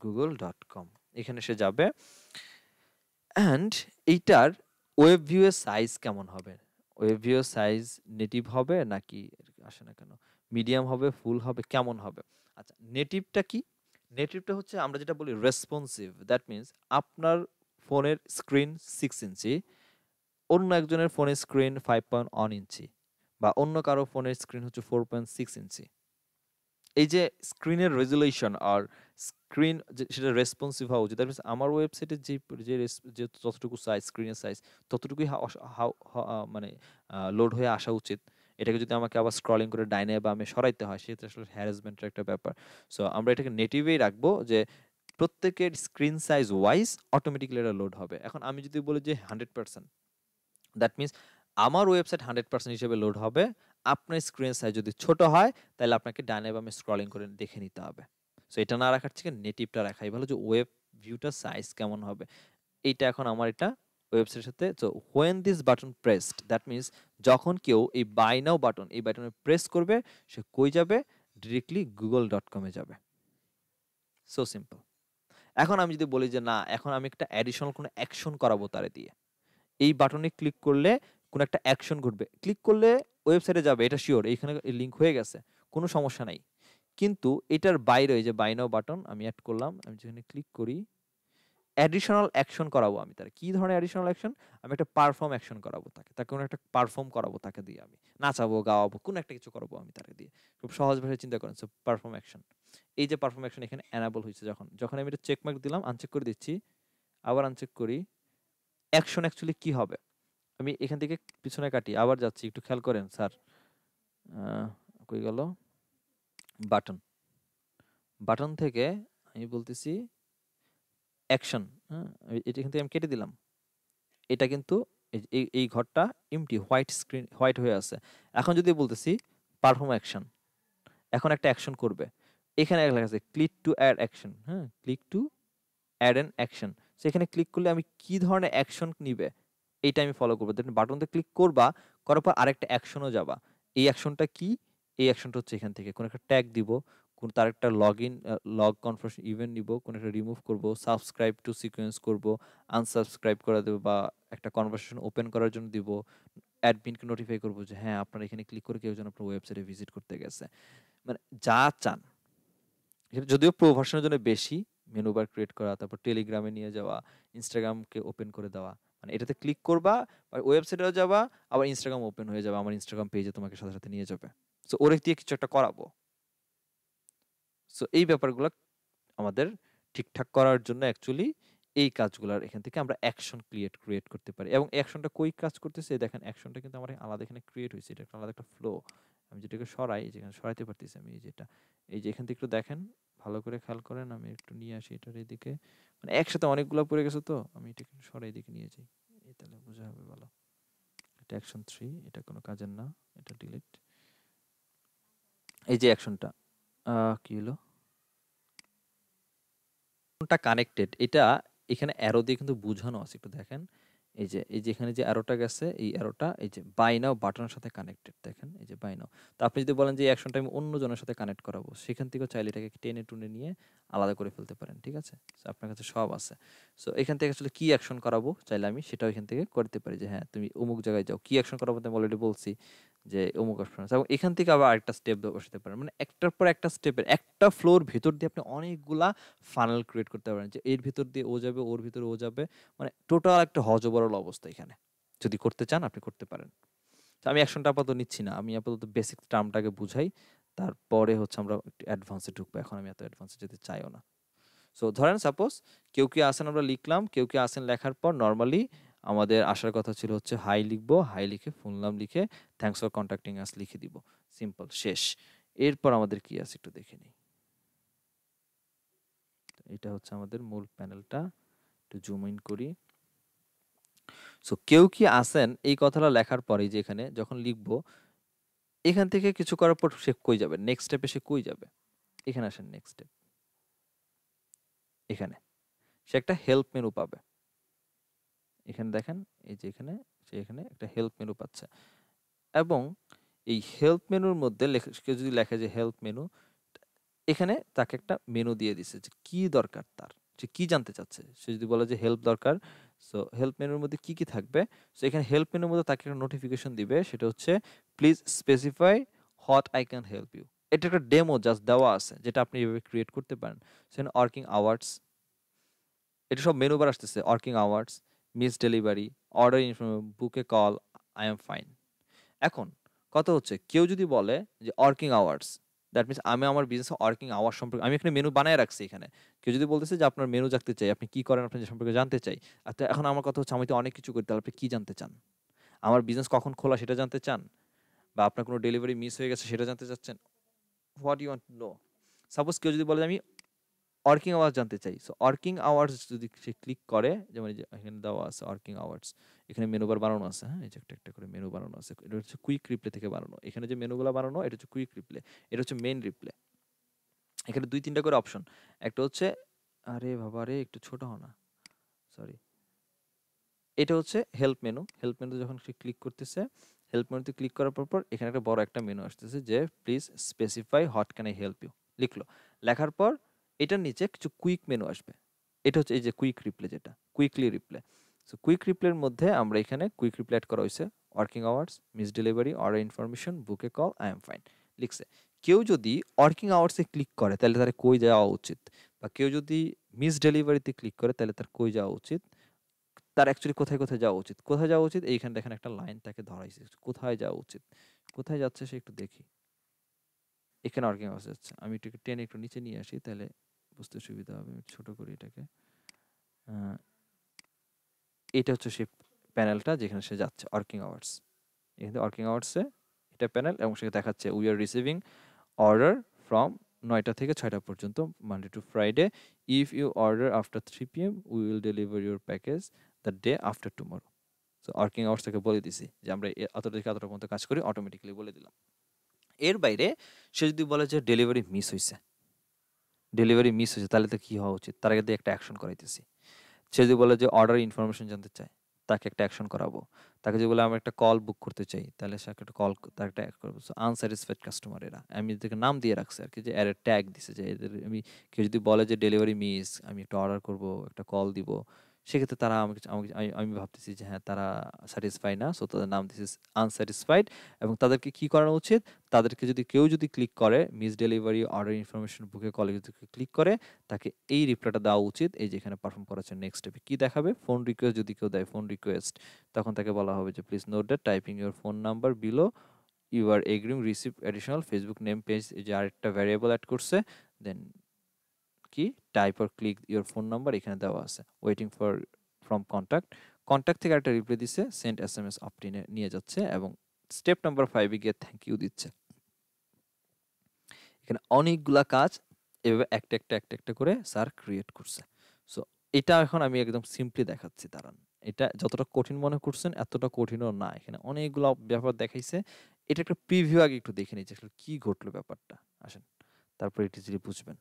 Speaker 1: google.com, এখানে সে যাবে। অ্যান্ড এইটার ওয়েব ভিউ এর সাইজ কেমন হবে? ওয়েব ভিউ এর সাইজ নেটিভ হবে নাকি আসে না কেন? মিডিয়াম হবে, ফুল হবে, কেমন হবে? আচ্ছা, নেটিভটা কি? নেটিভটা হচ্ছে আমরা যেটা বলি রেসপন্সিভ। দ্যাট মিন্স আপনার ফোনের স্ক্রিন 6 ইঞ্চি, অন্য একজনের ফোনের স্ক্রিন 5.1 ইঞ্চি, বা অন্য কারো ফোনের স্ক্রিন হচ্ছে 4.6 ইঞ্চি। এই যে স্ক্রিনের রেজুলেশন আর স্ক্রিন সেটা রেসপন্সিভ হওয়া উচিত। দ্যাট মিনস আমার ওয়েবসাইটে যে যতটুকু সাইজ, স্ক্রিনের সাইজ ততটুকুই মানে লোড হয়ে আসা উচিত। এটাকে যদি আমাকে আবার স্ক্রলিং করে ডাইনে বামে সরাইতে হয়, সেটা আসলে হ্যারাসমেন্টের একটা ব্যাপার। সো আমরা এটাকে নেটিভেই রাখবো যে প্রত্যেকের স্ক্রিন সাইজ ওয়াইজ অটোমেটিক্যালি এটা লোড হবে। এখন আমি যদি বলি যে 100%, দ্যাট মিনস আমার ওয়েবসাইট 100% হিসেবে লোড হবে। আপনার স্ক্রিন সাইজ যদি ছোট হয়, তাহলে আপনাকে ডানে বামে স্ক্রলিং করে দেখে নিতে হবে। সো এটা না রাখার থেকে নেটিভটা রাখাই ভালো, যে ওয়েব ভিউটা সাইজ কেমন হবে। এইটা এখন আমার এটা ওয়েবসাইটের সাথে। So when this button pressed, that means যখন কেউ এই বাই নাও বাটন, এই বাটনে প্রেস করবে, সে কই যাবে? ডিরেক্টলি google.com-এ যাবে। So simple. এখন আমি যদি বলি যে না, এখন আমি একটা অ্যাডিশনাল কোনো অ্যাকশন করাবো তারে দিয়ে, এই বাটনে ক্লিক করলে কোনো একটা অ্যাকশন ঘটবে। ক্লিক করলে ওয়েবসাইটে যাবে, এটা শিওর। এইখানে লিঙ্ক হয়ে গেছে, কোনো সমস্যা নাই। কিন্তু এটার বাইরে এই যে বাই নাও বাটন আমি অ্যাড করলাম, আমি যেখানে ক্লিক করি, অ্যাডিশনাল অ্যাকশন করাবো আমি তার। কি ধরনের অ্যাডিশনাল অ্যাকশন? আমি একটা পারফর্ম অ্যাকশন করাবো তাকে, তাকে কোনো একটা পারফর্ম করাবো তাকে দিয়ে, আমি নাচাবো, গাওয়াবো, কোনো একটা কিছু করাবো আমি তাকে দিয়ে। খুব সহজ ভাষায় চিন্তা করেন। সো পারফর্ম অ্যাকশন, এই যে পারফর্ম অ্যাকশন এখানে এনাবল হয়েছে। যখন যখন আমি এটা চেক মার্ক দিলাম, আনচেক করে দিচ্ছি, আবার আনচেক করি, অ্যাকশন অ্যাকচুয়ালি কি হবে? আমি এখান থেকে পিছনে কাটি, আবার যাচ্ছি, একটু খেয়াল করেন স্যার। কই গেল বাটন? বাটন থেকে আমি বলতেছি অ্যাকশন। হ্যাঁ, এটা এখান থেকে আমি কেটে দিলাম। এটা কিন্তু এই ঘরটা এমটি, হোয়াইট স্ক্রিন, হোয়াইট হয়ে আছে। এখন যদি বলতেছি পারফর্ম অ্যাকশন, এখন একটা অ্যাকশন করবে। এখানে লেখা আছে ক্লিক টু অ্যাড অ্যাকশন। হ্যাঁ, click to add an action. সেখানে ক্লিক করলে আমি কি ধরনের অ্যাকশন নিবে এইটা আমি ফলো করবো। দেন বাটনতে ক্লিক করবা, করার পর আরেকটা অ্যাকশনও যাবা। এই অ্যাকশনটা কি? এই অ্যাকশনটা হচ্ছে এখান থেকে কোন একটা ট্যাগ দিব, কোন তার একটা log in, log conference event নিব, কোন একটা রিমুভ করব, সাবস্ক্রাইব টু সিকোয়েন্স করব, আনসাবস্ক্রাইব করে দেবো, বা একটা কনভারসেশন ওপেন করার জন্য দিব, অ্যাডমিনকে নোটিফাই করবো যে হ্যাঁ আপনার এখানে ক্লিক করে কেউ যেন আপনার ওয়েবসাইটে ভিজিট করতে গেছে। মানে যা চান। এটা যদিও প্রো ভার্সনের জন্য বেশি, মেনু বার ক্রিয়েট করা, তারপর টেলিগ্রামে নিয়ে যাওয়া, ইনস্টাগ্রামকে ওপেন করে দেওয়া। মানে এটাতে ক্লিক করবা, ওয়েবসাইটেও যাবা, আবার ইনস্টাগ্রাম ওপেন হয়ে যাবে, আমার ইনস্টাগ্রাম পেজে তোমাকে সাথে সাথে নিয়ে যাবে। সো ওরে দিয়ে কিছু একটা করাবো। সো এই ব্যাপারগুলো আমাদের ঠিকঠাক করার জন্য অ্যাকচুয়ালি এই কাজগুলার এখান থেকে আমরা অ্যাকশন ক্রিয়েট করতে পারি। এবং অ্যাকশনটা কই কাজ করতেছে দেখেন, অ্যাকশনটা কিন্তু আমার আলাদা এখানে ক্রিয়েট হয়েছে, এটা একটা আলাদা একটা ফ্লো। আমি যেটাকে সরাই, যেখানে সরাইতে পারতেছি আমি, এই যেটা, এই যে এখান থেকে একটু দেখেন, ভালো করে খেয়াল করেন, আমি একটু নিয়ে আসি এটার এদিকে। মানে একসাথে অনেকগুলো পড়ে গেছে, তো আমি এটাকে সরাই দিকে নিয়ে যাই, এই তাহলে বোঝা হবে ভালো। এটা অ্যাকশন 3, এটা কোনো কাজের না, এটা ডিলিট। এই যে অ্যাকশনটা কি হলো, কোনটা কানেক্টেড এটা এখানে অ্যারো দিয়ে কিন্তু বোঝানো আছে, একটু দেখেন। এই যে এখানে যে অ্যারোটা গেছে, এই অ্যারোটা এই যে বাই নাও বাটনের সাথে কানেক্টেড, দেখেন এই যে বাই নাও। তো আপনি যদি বলেন যে এই অ্যাকশনটা আমি অন্য জনের সাথে কানেক্ট করাবো, সেখান থেকেও চাইলে এটাকে টেনে টুনে নিয়ে আলাদা করে ফেলতে পারেন। ঠিক আছে, সো আপনার কাছে সব আছে। সো এখান থেকে আসলে কি অ্যাকশন করাবো চাইলে আমি সেটাও এখান থেকে করতে পারি, যে হ্যাঁ তুমি অমুক জায়গায় যাও, কি অ্যাকশন করাবো আমি অলরেডি বলছি যে অমুক অপশন আছে। এবং এখান থেকে আবার আরেকটা স্টেপ বসাতে পারেন, মানে একটার পর একটা স্টেপের একটা ফ্লোর ভেতর দিয়ে আপনি অনেকগুলা ফানেল ক্রিয়েট করতে পারেন, যে এর ভিতর দিয়ে ও যাবে, ওর ভিতরে ও যাবে, মানে টোটাল একটা হযবরল অবস্থা এখানে। যদি করতে চান আপনি করতে পারেন। তো আমি অ্যাকশনটা আপাতত নিচ্ছি না, আমি আপাতত বেসিক টার্মটাকে বুঝাই, তারপরে হচ্ছে আমরা একটু অ্যাডভান্সে ঢুকবো। এখন আমি এত অ্যাডভান্সে যেতে চাইও না। সো ধরেন সাপোজ কেউ কি আসেন আমরা লিখলাম, কেউ কি আসেন লেখার পর নর্মালি আমাদের আসার কথা ছিল হচ্ছে হাই লিখবো, হাই লিখে ফুল নাম লিখে থ্যাঙ্কস ফর কন্ট্যাক্টিং আস লিখে দিব, সিম্পল, শেষ। এরপর আমাদের কি আছে একটু দেখে নিই। এটা হচ্ছে আমাদের মূল প্যানেলটা, একটু জুম ইন করি। সো কেউ কি আসেন এই কথাটা লেখার পরে যে এখানে যখন লিখবো, এখান থেকে কিছু করার পর সে কই যাবে, নেক্সট স্টেপে সে কই যাবে, এখানে আসেন নেক্সট স্টেপ, এখানে সে একটা হেল্প মেনু পাবে। এখানে দেখেন এই যে এখানে সে এখানে একটা হেল্প মেনু পাচ্ছে, এবং এই হেল্প মেনুর মধ্যে কেউ যদি লেখে যে হেল্প মেনু, এখানে তাকে একটা মেনু দিয়ে দিছে যে কি দরকার তার, যে কি জানতে চাচ্ছে। সে যদি বলে যে হেল্প দরকার, সো হেল্প মেনুর মধ্যে কি কি থাকবে, সো এখানে হেল্প মেনুর মধ্যে তাকে একটা নোটিফিকেশন দিবে, সেটা হচ্ছে please specify what I can help you. এটা একটা ডেমো জাস্ট দেওয়া আছে, যেটা আপনি এভাবে ক্রিয়েট করতে পারেন। সেখানে ওয়ার্কিং আওয়ার্স, এটা সব মেনু বার আসতেছে, working hours, miss delivery, order information, বুকে কল, আই এম ফাইন। এখন কথা হচ্ছে কেউ যদি বলে যে ওয়ার্কিং আওয়ার্স, দ্যাট মিনস আমি আমার বিজনেস ওয়ার্কিং আওয়ার সম্পর্কে আমি এখানে মেনু বানায় রাখছি। এখানে কেউ যদি বলতেছে যে আপনার মেনু জানতে চাই, আপনি কি করেন, আপনি যে সম্পর্কে জানতে চাই। আর তো এখন আমার কথা হচ্ছে আমি তো অনেক কিছু করি, তাহলে আপনি কি জানতে চান? আমার বিজনেস কখন খোলা সেটা জানতে চান, বা আপনার কোনো ডেলিভারি মিস হয়ে গেছে সেটা জানতে চাচ্ছেন? What you want to know? Suppose কেউ যদি বলে যে আমি ওয়ার্কিং আওয়ার্স জানতে চাই, সো ওয়ার্কিং আওয়ার্স যদি সে ক্লিক করে, যেমন এই যে এখানে দেওয়া আছে ওয়ার্কিং আওয়ার্স, এখানে মেনু বার বানানো আছে, হ্যাঁ এই যে একটা একটা করে মেনু বানানো আছে, এটা হচ্ছে কুইক রিপ্লে থেকে বানানো। এখানে যে মেনুগুলো বানানো এটা হচ্ছে কুইক রিপ্লে, এটা হচ্ছে মেইন রিপ্লে। এখানে ২-৩টা করে অপশন, একটা হচ্ছে, আরে বাবা রে একটু ছোট হও না, সরি, এটা হচ্ছে হেল্প মেনু। হেল্প মেনুতে যখন সে ক্লিক করতেছে, হেল্প মেনুতে ক্লিক করার পর এখানে একটা বড় একটা মেনু আসতেছে যে please specify what can I help you, লিখলো। লেখার পর এটার নিচে কিছু কুইক মেনু আসবে, এটা হচ্ছে এই যে কুইক রিপ্লে, যেটা কুইকলি রিপ্লে। সো কুইক রিপ্লের মধ্যে আমরা এখানে কুইক রিপ্লে অ্যাড করা হয়েছে, working hours, miss delivery, order information, বুকে কল, আই এম ফাইন লিখছে। কেউ যদি ওয়ার্কিং আওয়ার্সে ক্লিক করে তাহলে তার কই যাওয়া উচিত, বা কেউ যদি মিস ডেলিভারিতে ক্লিক করে তাহলে তার কই যাওয়া উচিত, তার অ্যাকচুয়ালি কোথায় কোথায় যাওয়া উচিত, কোথায় যাওয়া উচিত, এইখানে দেখেন একটা লাইন তাকে ধরাইছে, কোথায় যাওয়া উচিত, কোথায় যাচ্ছে সে একটু দেখি। এখানে ওয়ার্কিং আওয়ার্স যাচ্ছে, আমি একটু টেনে একটু নিচে নিয়ে আসি তাহলে বুঝতে সুবিধা হবে, আমি ছোট করি এটাকে। এটা হচ্ছে সেই প্যানেলটা যেখানে সে যাচ্ছে, ওয়ার্কিং আওয়ার্স। এখানে ওয়ার্কিং আওয়ার্সে এটা প্যানেল, এবং সেখানে দেখাচ্ছে we are receiving order from 9টা থেকে 6টা পর্যন্ত, Monday to Friday. If you order after 3 PM we will deliver your package the day after tomorrow. So working hours থেকে বলে দিছি যে আমরা অতটা থেকে এতটা পর্যন্ত কাজ করি, অটোমেটিক্যালি বলে দিলাম। এর বাইরে সে যদি বলে যে ডেলিভারি মিস হয়েছে, ডেলিভারি মিস হয়েছে, তাহলে তো কি হওয়া উচিত, তার আগে দিয়ে একটা অ্যাকশন করাইতেছি। সে যদি বলে যে অর্ডার ইনফরমেশন জানতে চায়, তাকে একটা অ্যাকশন করাবো। তাকে যদি বলে আমি একটা কল বুক করতে চাই, তাহলে সে একটা কল, তার একটা অ্যাড করবো। সো আনস্যাটিসফাইড কাস্টমার, এরা আমি এদেরকে নাম দিয়ে রাখছি আর কি, যে এর ট্যাগ দিছে যে এদের আমি, কেউ যদি বলে যে ডেলিভারি মিস, আমি একটা অর্ডার করব, একটা কল দিব, সেক্ষেত্রে তারা আমাকে আমাকে আমি আমি ভাবতেছি যে হ্যাঁ তারা স্যাটিসফাই না, সো তাদের নাম দিস আনস্যাটিসফাইড। এবং তাদেরকে কি করানো উচিত, তাদেরকে যদি কেউ যদি ক্লিক করে মিস ডেলিভারি, অর্ডার ইনফরমেশন, বুকে কলে যদি ক্লিক করে, তাকে এই রিপ্লাইটা দেওয়া উচিত, এই যেখানে পারফর্ম করাচ্ছে নেক্সট স্টেপে কি দেখাবে, ফোন রিকোয়েস্ট যদি কেউ দেয়, ফোন রিকোয়েস্ট, তখন তাকে বলা হবে যে please note that typing your phone number below you are agreeing receive additional Facebook name page, এই যে আরেকটা ভ্যারিয়েবল অ্যাড করছে, দেন কি type or click your phone number এখানে দেওয়া আছে, waiting for from contact, contact থেকে একটা রিপ্লাই দিচ্ছে, সেন্ড SMS অপটিনে নিয়ে যাচ্ছে, এবং স্টেপ নাম্বার 5 গিয়ে থ্যাংক ইউ দিচ্ছে। এখানে অনেকগুলা কাজ এভাবে একটা একটা একটা একটা করে স্যার ক্রিয়েট করছে। সো এটা এখন আমি একদম সিম্পলি দেখাচ্ছি, দাঁড়ান। এটা যতটা কঠিন মনে করছেন এতটা কঠিনও না, এখানে অনেকগুলো ব্যাপার দেখাইছে। এটা একটা প্রিভিউ আগে একটু দেখে নিচ্ছি আসলে কি ঘটলো ব্যাপারটা, আসেন, তারপর এটা যদি বুঝবেন।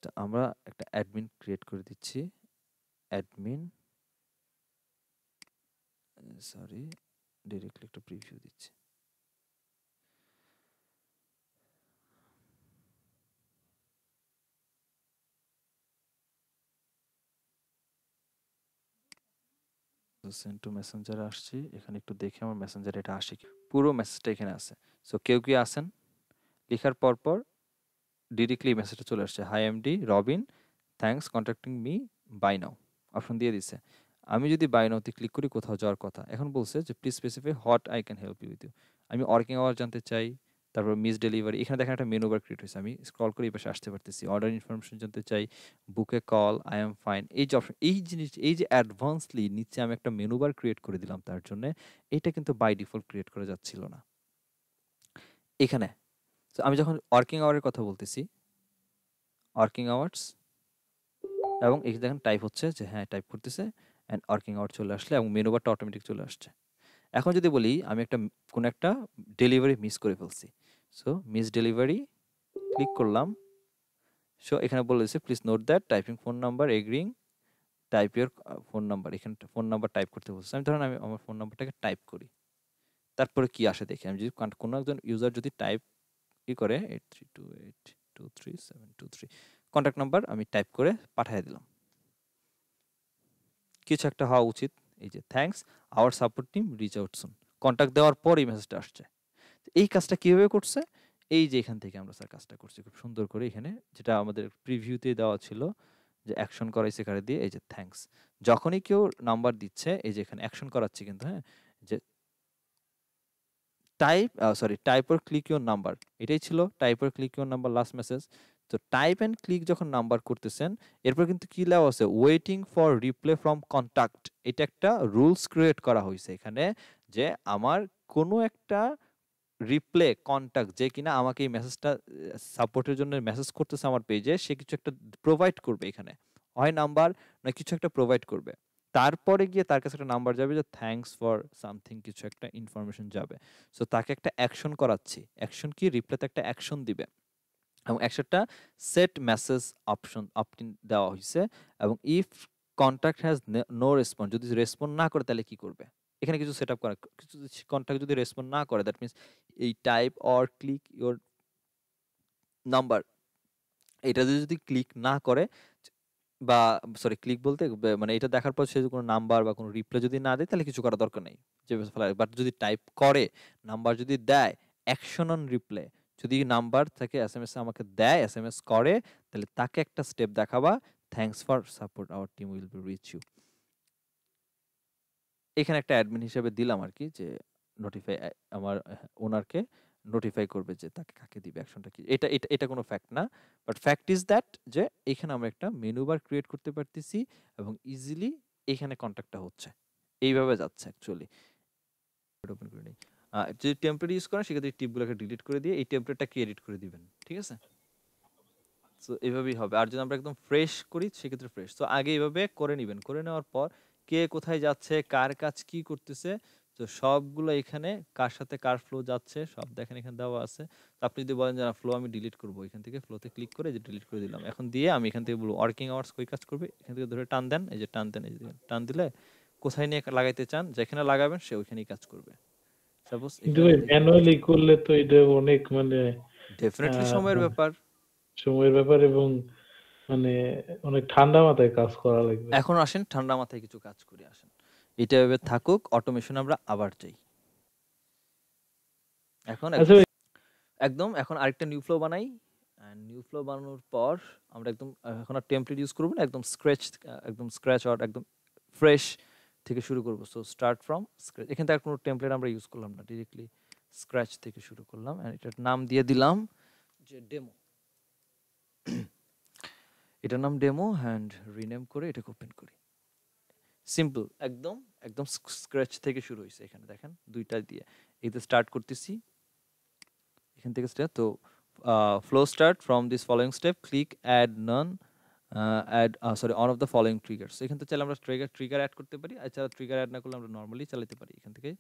Speaker 1: তো আমরা একটা অ্যাডমিন ক্রিয়েট করে দিচ্ছি, অ্যাডমিন, সরি, ডিরেক্টলি একটা প্রিভিউ দিচ্ছি। সেন্ড টু মেসেঞ্জারে আসছি, এখানে একটু দেখে আমার মেসেঞ্জারে এটা আসে কি, পুরো মেসেজটা এখানে আছে। সো কেউ কি আসেন লেখার পর ডিরেক্টলি মেসেজটা চলে আসছে, hi MD Robin, thanks contacting me, buy now option দিয়ে দিছে। আমি যদি বাই নাওতে ক্লিক করি কোথাও যাওয়ার কথা, এখন বলছে যে please specify what I can help you with you. আমি ওয়ার্কিং আওয়ার জানতে চাই, তারপর মিস ডেলিভারি, এখানে দেখেন একটা মেনু বার ক্রিয়েট হয়েছে, আমি স্ক্রল করে এই পাশে আসতে পারতেছি, অর্ডার ইনফরমেশন জানতে চাই, বুকে কল, আই এম ফাইন, এই যে অপশন, এই জিনিস, এই যে অ্যাডভান্সলি নিচে আমি একটা মেনু বার ক্রিয়েট করে দিলাম তার জন্য, এটা কিন্তু বাই ডিফল্ট ক্রিয়েট করা যাচ্ছিল না এখানে। তো আমি যখন ওয়ার্কিং আওয়ারের কথা বলতেছি, ওয়ার্কিং আওয়ার্স, এবং এই দেখেন টাইপ হচ্ছে যে হ্যাঁ টাইপ করতেছে, অ্যান্ড ওয়ার্কিং আওয়ার চলে আসলে এবং মেনু বারটা অটোমেটিক চলে আসছে। এখন যদি বলি আমি কোনো একটা ডেলিভারি মিস করে ফেলছি, সো মিস ডেলিভারি ক্লিক করলাম। সো এখানে বলেছে please note that typing phone number agreeing type your phone number, এখানে ফোন নাম্বার টাইপ করতে বলছে। আমি ধরেন আমি আমার ফোন নাম্বারটাকে টাইপ করি, তারপরে কি আসে দেখি। আমি যদি কোনো একজন ইউজার যদি টাইপ করে 8328233723 কন্ট্যাক্ট নাম্বার আমি টাইপ করে পাঠিয়ে দিলাম, কিছু একটা হওয়া উচিত। এই যে thanks hour support team reach out সুন, কন্ট্যাক্ট দেওয়ার পর এই মেসেজটা আসছে। এই কাজটা কিভাবে করছে, এই যে এখান থেকে আমরা স্যার কাজটা করছি খুব সুন্দর করে, এখানে যেটা আমাদের প্রিভিউতে দেওয়া ছিল যে অ্যাকশন করাইছে কারে দিয়ে, এই যে থ্যাঙ্কস, যখনই কেউ নাম্বার দিচ্ছে এই যে এখানে অ্যাকশন করাচ্ছি কিন্তু, হ্যাঁ যে type or click your number, এটাই ছিল type or click your number last message. তো টাইপ অ্যান্ড ক্লিক যখন নাম্বার করতেছেন, এরপর কিন্তু কি লেওয়া আছে, waiting for reply from contact, এটা একটা রুলস ক্রিয়েট করা হয়েছে এখানে, যে আমার কোনো একটা রিপ্লে কন্টাক্ট যে কিনা আমাকে এই মেসেজটা সাপোর্টের জন্য মেসেজ করতেছে আমার পেজে, সে কিছু একটা প্রোভাইড করবে এখানে, হয় নাম্বার না কিছু একটা প্রোভাইড করবে, তারপরে গিয়ে তার কাছে একটা নাম্বার যাবে যে থ্যাঙ্কস ফর সামথিং, কিছু একটা ইনফরমেশন যাবে। সো তাকে একটা অ্যাকশন করাচ্ছি, অ্যাকশন কি, রিপ্লেতে একটা অ্যাকশন দিবে, এবং একসাথে সেট মেসেজ অপশন অপটিন দেওয়া হয়েছে। এবং if contact has no response, যদি রেসপন্ড না করে তাহলে কি করবে, এখানে কিছু সেট আপ করা, কিছু কন্ট্যাক্ট যদি রেসপন্ড না করে, দ্যাট মিনস এই type or click your number, এটা যদি ক্লিক না করে, বা সরি ক্লিক বলতে মানে এটা দেখার পর সে যদি কোনো নাম্বার বা কোনো রিপ্লাই যদি না দেয়, তাহলে কিছু করার দরকার নেই, যে বাট যদি টাইপ করে, নাম্বার যদি দেয়, অ্যাকশন অন রিপ্লে, যদি নাম্বার থেকে এসএমএস আমাকে দেয়, এসএমএস করে, তাহলে তাকে একটা স্টেপ দেখাবা, thanks for support our team will be reach you. এখানে একটা অ্যাডমিন হিসেবে দিলাম আর কি, যে নোটিফাই আমার ওনারকে নোটিফাই করবে যে তাকে কাকে দিবে অ্যাকশনটা কি, এটা এটা এটা কোনো ফ্যাক্ট না, বাট ফ্যাক্ট ইজ দ্যাট যে এখানে আমরা একটা মেনু বার ক্রিয়েট করতে পারতেছি এবং ইজিলি এখানে কন্ট্যাক্টটা হচ্ছে, এইভাবে যাচ্ছে অ্যাকচুয়ালি। ওপেন করে নিই, যদি টেমপ্লেট ইউজ করেন সেক্ষেত্রে টিপগুলোকে ডিলিট করে দিয়ে এই টেমপ্লেটটাকে এডিট করে দিবেন, ঠিক আছে। সো এইভাবেই হবে। আর যদি আমরা একদম ফ্রেশ করি সেক্ষেত্রে ফ্রেশ, তো আগে এইভাবে করে নেবেন, করে নেওয়ার পর কে কোথায় যাচ্ছে, কার কাজ কি করতেছে, তো সবগুলো এখানে কার সাথে কার ফ্লো যাচ্ছে সব দেখেন এখানে দেওয়া আছে। তো আপনি যদি বলেন যে না ফ্লো আমি ডিলিট করবো, এখান থেকে ফ্লোতে ক্লিক করে যে ডিলিট করে দিলাম, এখন দিয়ে আমি এখান থেকে বলবো ওয়ার্কিং আওয়ার্স কই কাজ করবে, এখান থেকে ধরে টান দেন, এই যে টান দেন, এই যে টান দিলে কোথায় নিয়ে লাগাইতে চান, যেখানে লাগাবেন সে ওইখানেই কাজ করবে। সাপোজ
Speaker 3: কিন্তু ম্যানুয়ালি করলে তো এটা অনেক মানে
Speaker 1: ডেফিনেটলি সময়ের ব্যাপার,
Speaker 3: সময়ের ব্যাপার, এবং মানে অনেক ঠান্ডা মাথায় কাজ করা লাগবে।
Speaker 1: এখন আসেন ঠান্ডা মাথায় কিছু কাজ করে আসেন, এটা এভাবে থাকুক, অটোমেশন আমরা আবার চাই। এখন
Speaker 3: আচ্ছা
Speaker 1: একদম এখন আরেকটা নিউ ফ্লো বানাই, নিউ ফ্লো বানানোর পর আমরা একদম এখন আর টেমপ্লেট ইউজ করবো না, একদম স্ক্র্যাচ আর একদম ফ্রেশ থেকে শুরু করবো। সো স্টার্ট ফ্রম স্ক্র্যাচ, এখান থেকে কোনো টেমপ্লেট আমরা ইউজ করলাম না, ডিরেক্টলি স্ক্র্যাচ থেকে শুরু করলাম, এন্ড এটার নাম দিয়ে দিলাম যে ডেমো, এটার নাম ডেমো, অ্যান্ড রিনেম করে এটাকে ওপেন করি। সিম্পল, একদম একদম স্ক্র্যাচ থেকে শুরু হয়েছে, এখানে দেখেন দুইটা দিয়ে এইটা স্টার্ট করতেছি, এখান থেকে স্টার্ট। তো flow start from this following step, click add none add sorry on of the following triggers, এখান থেকে চাইলে আমরা ট্রিগার অ্যাড করতে পারি, এছাড়া ট্রিগার অ্যাড না করলে আমরা নর্মালি চালাতে পারি, এখান থেকে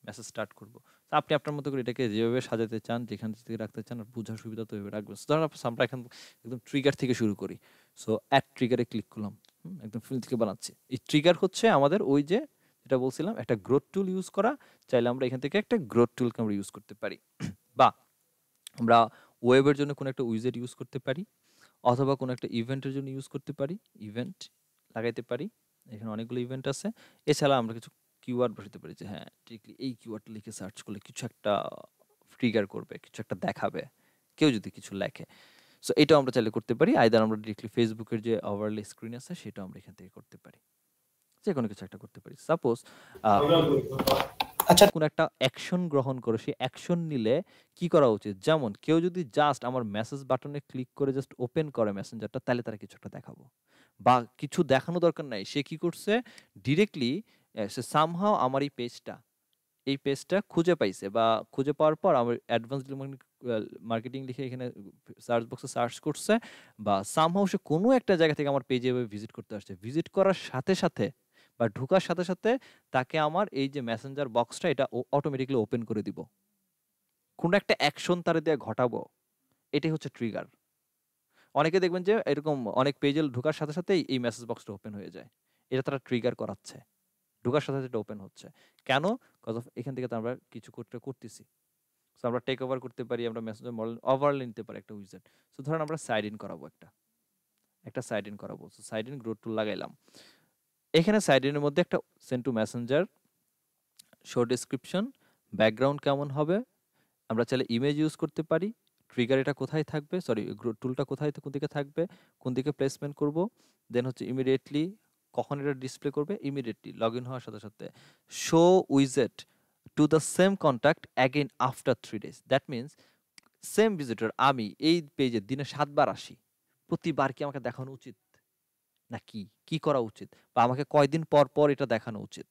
Speaker 1: মেসেজ স্টার্ট করবো। তো আপনি আপনার মতো করে এটাকে যেভাবে সাজাতে চান, যেখান থেকে রাখতে চান, আর বোঝার সুবিধা তো এভাবে রাখবেন। ধরুন আমরা এখন একদম ট্রিগার থেকে শুরু করি, সো অ্যাড ট্রিগারে ক্লিক করলাম, একদম ফিল থেকে বানাচ্ছি। এই ট্রিগার হচ্ছে আমাদের ওই যে যেটা বলছিলাম একটা গ্রোথ টুল ইউজ করা, চাইলে আমরা এখান থেকে একটা গ্রোথ টুলকে আমরা ইউজ করতে পারি, বা আমরা ওয়েবের জন্য কোনো একটা উইজেট ইউজ করতে পারি, অথবা কোনো একটা ইভেন্টের জন্য ইউজ করতে পারি, ইভেন্ট লাগাইতে পারি, এখানে অনেকগুলো ইভেন্ট আছে। এছাড়া আমরা কিছু কিওয়ার্ড বসাতে পারি, যে হ্যাঁ ঠিকই এই কিওয়ার্ডটা লিখে সার্চ করলে কিছু একটা ট্রিগার করবে, কিছু একটা দেখাবে কেউ যদি কিছু লেখে। সো এটাও আমরা চাইলে করতে পারি, আইদার আমরা ডিরেক্টলি ফেসবুকের যে ওভারলে স্ক্রিন আছে সেটাও আমরা এখান থেকে করতে পারি, যে কোনো কিছু একটা করতে পারি। সাপোজ
Speaker 2: আচ্ছা
Speaker 1: কোন একটা অ্যাকশন গ্রহণ করে সেই অ্যাকশন নিলে কি করা উচিত? যেমন কেউ যদি জাস্ট আমার মেসেজ বাটনে ক্লিক করে জাস্ট ওপেন করে মেসেঞ্জারটা তাহলে তারা কিছু একটা দেখাবো। বা কিছু দেখানো দরকার নাই। সে কি করছে ডিরেক্টলি সে সামহাউ আমার এই পেজটা খুঁজে পাইছে বা খুঁজে পাওয়ার পর আমার অ্যাডভান্স মার্কেটিং লিখে এখানে সার্চ বক্সে সার্চ করছে বা সামহাউ সে কোনো একটা জায়গা থেকে আমার পেজে ভিজিট করতে আসছে। ভিজিট করার সাথে সাথে বা ঢোকার সাথে সাথে তাকে আমার এই যে মেসেঞ্জার বক্সটা এটা অটোমেটিক্যালি ওপেন করে দিব। কোনো একটা অ্যাকশন তারে দিয়ে ঘটাবো। এটাই হচ্ছে ট্রিগার। অনেকে দেখবেন যে এরকম অনেক পেজে ঢোকার সাথে সাথেই এই মেসেজ বক্সটা ওপেন হয়ে যায়। এটা তারা ট্রিগার করাচ্ছে। ঢোকার সাথে সাথে এটা ওপেন হচ্ছে। কেন? কজ অফ এখান থেকে তো আমরা কিছু করতেছি। সো আমরা টেক ওভার করতে পারি, আমরা মেসেঞ্জার মডেল ওভারলে নিতে পারি একটা উইজার্ড। সো ধরেন আমরা সাইড ইন করাবো একটা সাইড ইন করাবো। সো সাইড ইন গ্রোথ টুল লাগাইলাম। এখানে সাইড ইনের মধ্যে একটা send to Messenger, show description, background কেমন হবে, আমরা চাইলে ইমেজ ইউজ করতে পারি, ট্রিগার এটা কোথায় থাকবে, সরি টুলটা কোন দিকে থাকবে, কোন দিকে প্লেসমেন্ট করব, দেন হচ্ছে ইমিডিয়েটলি কখন এটা ডিসপ্লে করবে, ইমিডিয়েটলি লগ ইন হওয়ার সাথে সাথে শো উইজেট to the same contact again after 3 days। That means same visitor আমি এই পেজে দিনে 7 বার আসি, প্রতিবার কি আমাকে দেখানো উচিত না কি করা উচিত বা আমাকে কয়দিন পর পর এটা দেখানো উচিত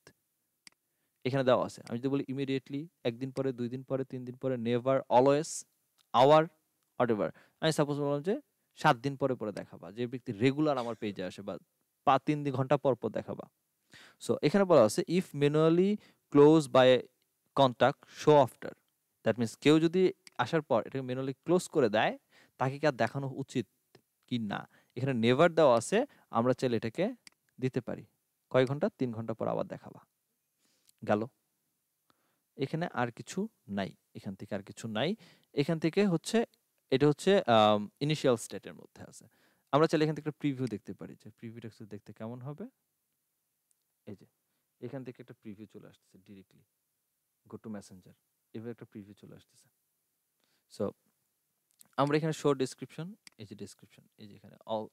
Speaker 1: এখানে দেওয়া আছে। আমি যদি বলি ইমিডিয়েটলি, একদিন পরে, 2 দিন পরে, 3 দিন পরে, নেভার, অলওয়েজ, আওয়ার, হোয়াটএভার। আমি সাপোজ বললাম যে 7 দিন পরে পরে দেখাবা, যে ব্যক্তি রেগুলার আমার পেজে আসে বা 3 ঘন্টা পর পর দেখাবা। সো এখানে বলা আছে if manually close by contact show after. That means কেউ যদি আসার পর এটাকে ম্যানুয়ালি ক্লোজ করে দেয় তাকে কি আর দেখানো উচিত কি না। এখানে নেভার দেওয়া আছে, আমরা চাইলে এটাকে দিতে পারি কয় ঘন্টা, 3 ঘন্টা পর আবার দেখাবা। গেল। এখানে আর কিছু নাই, এখান থেকে আর কিছু নাই। এখান থেকে হচ্ছে এটা হচ্ছে ইনিশিয়াল স্টেটের মধ্যে আছে। আমরা চাইলে এখান থেকে একটা প্রিভিউ দেখতে পারি যে প্রিভিউটা দেখতে কেমন হবে। এই যে এখান থেকে একটা প্রিভিউ চলে আসতেছে ডিরেক্টলি গো টু মেসেঞ্জার, এভাবে একটা প্রিভিউ চলে আসতেছে। সো আমরা এখানে শো ডেসক্রিপশন, এই যে ডেসক্রিপশন, এই যে এখানে অল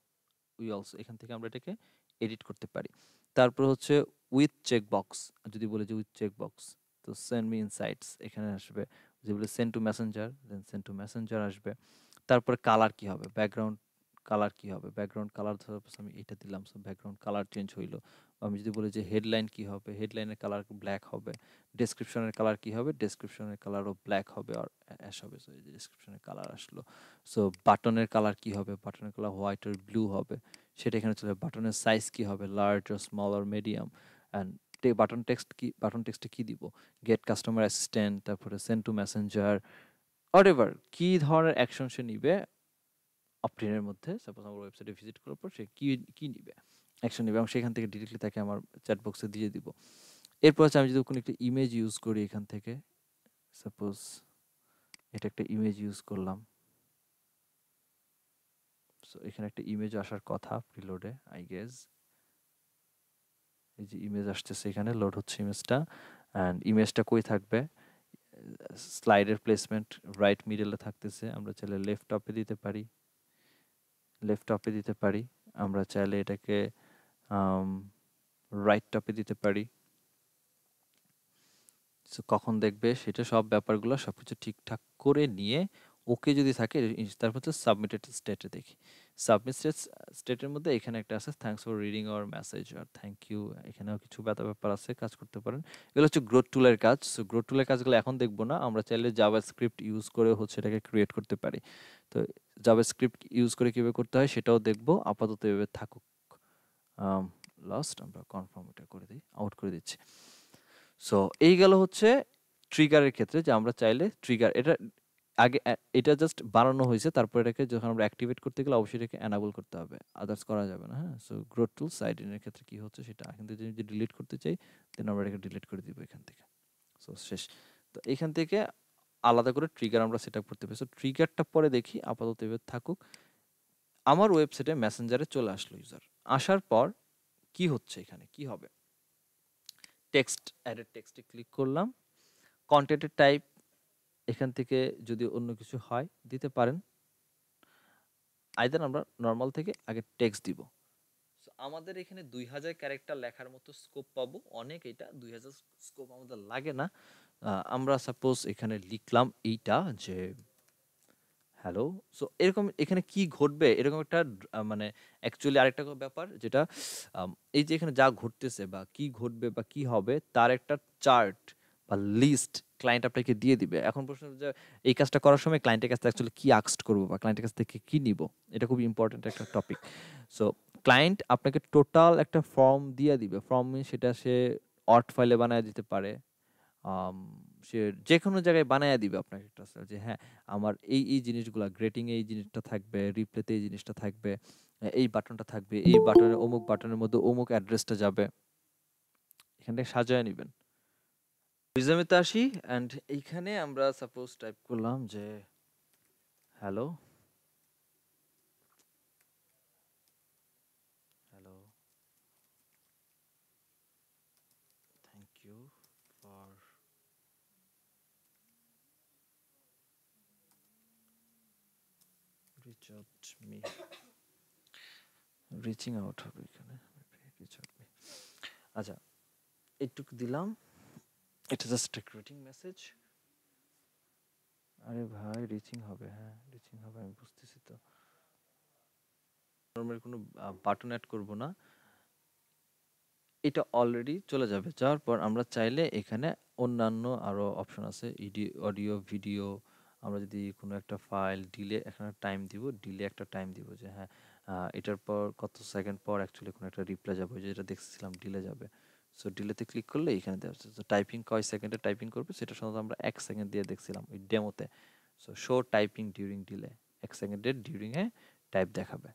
Speaker 1: উই অলসো, এখান থেকে আমরা এটাকে এডিট করতে পারি। তারপর হচ্ছে উইথ চেক বক্স, যদি বলে যে উইথ চেক বক্স, তো সেন্ড মি ইনসাইটস এখানে আসবে, যে বলে send to messenger, then send to messenger আসবে। তারপরে কালার কি হবে, ব্যাকগ্রাউন্ড কালার কি হবে, ব্যাকগ্রাউন্ড কালার ধরো আমি এটা দিলাম, সো ব্যাকগ্রাউন্ড কালার চেঞ্জ হইলো। আমি যদি বলি যে হেডলাইন কি হবে, হেডলাইনের কালার ব্ল্যাক হবে। ডেসক্রিপশনের কালার কি হবে, ডেসক্রিপশনের কালারও ব্ল্যাক হবে আর অ্যাশ হবে। সো এই যে ডেসক্রিপশনের কালার আসলো। সো বাটনের কালার কি হবে, বাটনের কালার হোয়াইট আর ব্লু হবে, সেটা এখানে চলে। বাটনের সাইজ কি হবে, লার্জ আর স্মল আর মিডিয়াম। অ্যান্ড বাটন টেক্সটে কি দিব, গেট কাস্টমার অ্যাসিস্ট্যান্ট, তারপরে সেন্ড টু মেসেঞ্জার, হোয়াটএভার কি ধরনের অ্যাকশন সে নিবে অপটিনের মধ্যে। সাপোজ আমার ওয়েবসাইটে ভিজিট করার পর সে কি নিবে, অ্যাকশন নিবে, এবং সেখান থেকে ডিরেক্টলি তাকে আমার চ্যাট বক্সে দিয়ে দিব। এরপর হচ্ছে আমি যদি কোনো একটা ইমেজ ইউজ করি এখান থেকে, সাপোজ এটা একটা ইমেজ ইউজ করলাম। সো এখানে একটা ইমেজ আসার কথা প্রিলোডে, আই গেস এই যে ইমেজ আসতেছে, এখানে লোড হচ্ছে ইমেজটা। অ্যান্ড ইমেজটা কই থাকবে, স্লাইডের প্লেসমেন্ট রাইট মিডলে থাকতেছে। আমরা চাইলে লেফট টপে দিতে পারি, আমরা চাইলে এটাকে রাইট টপে দিতে পারি। সো কখন দেখবে সেটা সব ব্যাপারগুলো সবকিছু ঠিকঠাক করে নিয়ে ওকে যদি থাকে, তারপর হচ্ছে সাবমিটেড স্টেটে দেখি। সাবমিট স্টেটের মধ্যে এখানে একটা আছে thanks for reading our message আর থ্যাংক ইউ, এখানেও কিছু ব্যাপার আছে, কাজ করতে পারেন। এগুলো হচ্ছে গ্রোথ টুলের কাজ। সো গ্রোথ টুলের কাজগুলো এখন দেখবো না, আমরা চাইলে জাভা স্ক্রিপ্ট ইউজ করে হচ্ছে এটাকে ক্রিয়েট করতে পারি। তো জাভা স্ক্রিপ্ট ইউজ করে কীভাবে করতে হয় সেটাও দেখবো, আপাতত এভাবে থাকুক। লাস্ট আমরা কনফার্ম এটা করে দিই, আউট করে দিচ্ছি। সো এই গেল হচ্ছে ট্রিগারের ক্ষেত্রে, যে আমরা চাইলে ট্রিগার এটা জাস্ট বানানো হয়েছে, তারপর এটাকে যখন আমরা অ্যাক্টিভেট করতে গেলে অবশ্যই এটাকে অ্যানাবল করতে হবে, আদার্স করা যাবে না। হ্যাঁ, সো গ্রোথ টুল সাইড ইনের ক্ষেত্রে কি হচ্ছে সেটা কিন্তু যদি ডিলিট করতে চাই দেন আমরা এটাকে ডিলিট করে দিব এখান থেকে। সো শেষ। তো এখান থেকে আলাদা করে ট্রিগার আমরা সেট আপ করতে পারি। সো ট্রিগারটা পরে দেখি, আপাতত এবার থাকুক। আমার ওয়েবসাইটে মেসেঞ্জারে চলে আসলো ইউজার, আসার পর কি হচ্ছে, এখানে কি হবে, টেক্সট অ্যাডেড টেক্সটে ক্লিক করলাম। কন্টেন্টের টাইপ এখান থেকে যদি অন্য কিছু হয় দিতে পারেন, আইদার আমরা নর্মাল থেকে আগে টেক্সট দিব। আমাদের এখানে 2000 ক্যারেক্টার লেখার মতো স্কোপ পাবো অনেক, এটা 2000 স্কোপ আমাদের লাগে না। আমরা সাপোজ এখানে লিখলাম এইটা যে হ্যালো। সো এরকম এখানে কি ঘটবে এরকম একটা মানে অ্যাকচুয়ালি আরেকটা ব্যাপার যেটা এই যে এখানে যা ঘটতেছে বা কি ঘটবে বা কি হবে তার একটা চার্ট বা লিস্ট ক্লায়েন্ট আপনাকে দিয়ে দিবে। এখন প্রশ্ন হচ্ছে যে এই কাজটা করার সময় ক্লায়েন্টের কাছ থেকে অ্যাকচুয়ালি কি আস্কড করবো বা ক্লায়েন্টের কাছ থেকে কি নিব, এটা খুব ইম্পর্টেন্ট একটা টপিক। সো ক্লায়েন্ট আপনাকে টোটাল একটা ফর্ম দিয়ে দিবে। ফর্ম সেটা সে অর্ট ফাইলে বানায় দিতে পারে, আম সে যেকোনো জায়গায় বানায়া দিবে আপনাকে একটা যে হ্যাঁ, আমার এই জিনিসগুলা গ্রেটিং এ এই জিনিসটা থাকবে, রিপ্লেতে এই জিনিসটা থাকবে, এই বাটনটা থাকবে, এই বাটনের অমুক বাটনের মধ্যে অমুক অ্যাড্রেসটা যাবে। এখান থেকে সাজায় নিবেন। রিজুমেতে আসি অ্যান্ড এইখানে আমরা সাপোজ টাইপ করলাম যে hello, hello, thank you for reach out me, reaching out হবে এখানে, রিচ আউট মি। আচ্ছা, এইটুকু দিলাম, এটা জাস্ট রিক্রুটিং মেসেজ। আরে ভাই রিচিং হবে, হ্যাঁ রিচিং হবে, আমি বুঝতেছি তো। নরমালি কোনো বাটন অ্যাড করব না, এটা অলরেডি চলে যাবে। যাওয়ার পর আমরা চাইলে এখানে অন্যান্য আরো অপশন আছে, অডিও ভিডিও। আমরা যদি কোনো একটা ফাইল ডিলে এখানে টাইম দিব, ডিলে একটা টাইম দিব যে হ্যাঁ এটার পর কত সেকেন্ড পর অ্যাকচুয়ালি কোনো একটা রিপ্লাই যাবে, যেটা দেখছিলাম ডিলে যাবে। সো ডিলেতে ক্লিক করলে এখানে দেওয়া হচ্ছে টাইপিং কয় সেকেন্ডে টাইপিং করবে, সেটা সাধারণত আমরা 1 সেকেন্ড দিয়ে দেখছিলাম ওই ডেমোতে। So show typing during delay, 1 সেকেন্ডের ডিউরিংয়ে টাইপ দেখাবে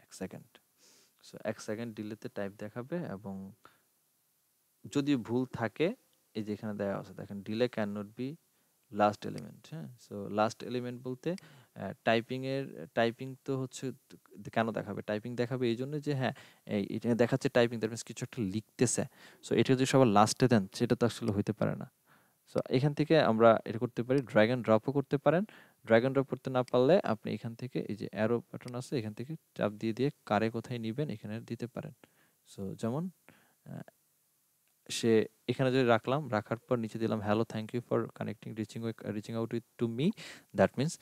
Speaker 1: 1 সেকেন্ড। সো 1 সেকেন্ড ডিলেতে টাইপ দেখাবে এবং যদি ভুল থাকে এই যে এখানে দেওয়া আছে দেখেন, delay can not be last element. হ্যাঁ, সো লাস্ট এলিমেন্ট বলতে টাইপিং তো হচ্ছে কেন দেখাবে, টাইপিং দেখাবে এই জন্য যে হ্যাঁ এটা দেখাচ্ছে টাইপিং, দ্যাট মিনস কিছু একটা লিখতেছে। সো এটা যদি সবার লাস্টে দেন সেটা তো আসলে হইতে পারে না। সো এখান থেকে আমরা এটা করতে পারি, ড্র্যাগ অ্যান্ড ড্রপও করতে পারেন। ড্র্যাগ অ্যান্ড ড্রপ করতে না পারলে আপনি এখান থেকে এই যে অ্যারো বাটন আছে এখান থেকে চাপ দিয়ে দিয়ে কারে কোথায় নিবেন এখানে দিতে পারেন। সো যেমন সে এখানে যদি রাখলাম, রাখার পর নিচে দিলাম hello thank you for connecting reaching out with to me. That means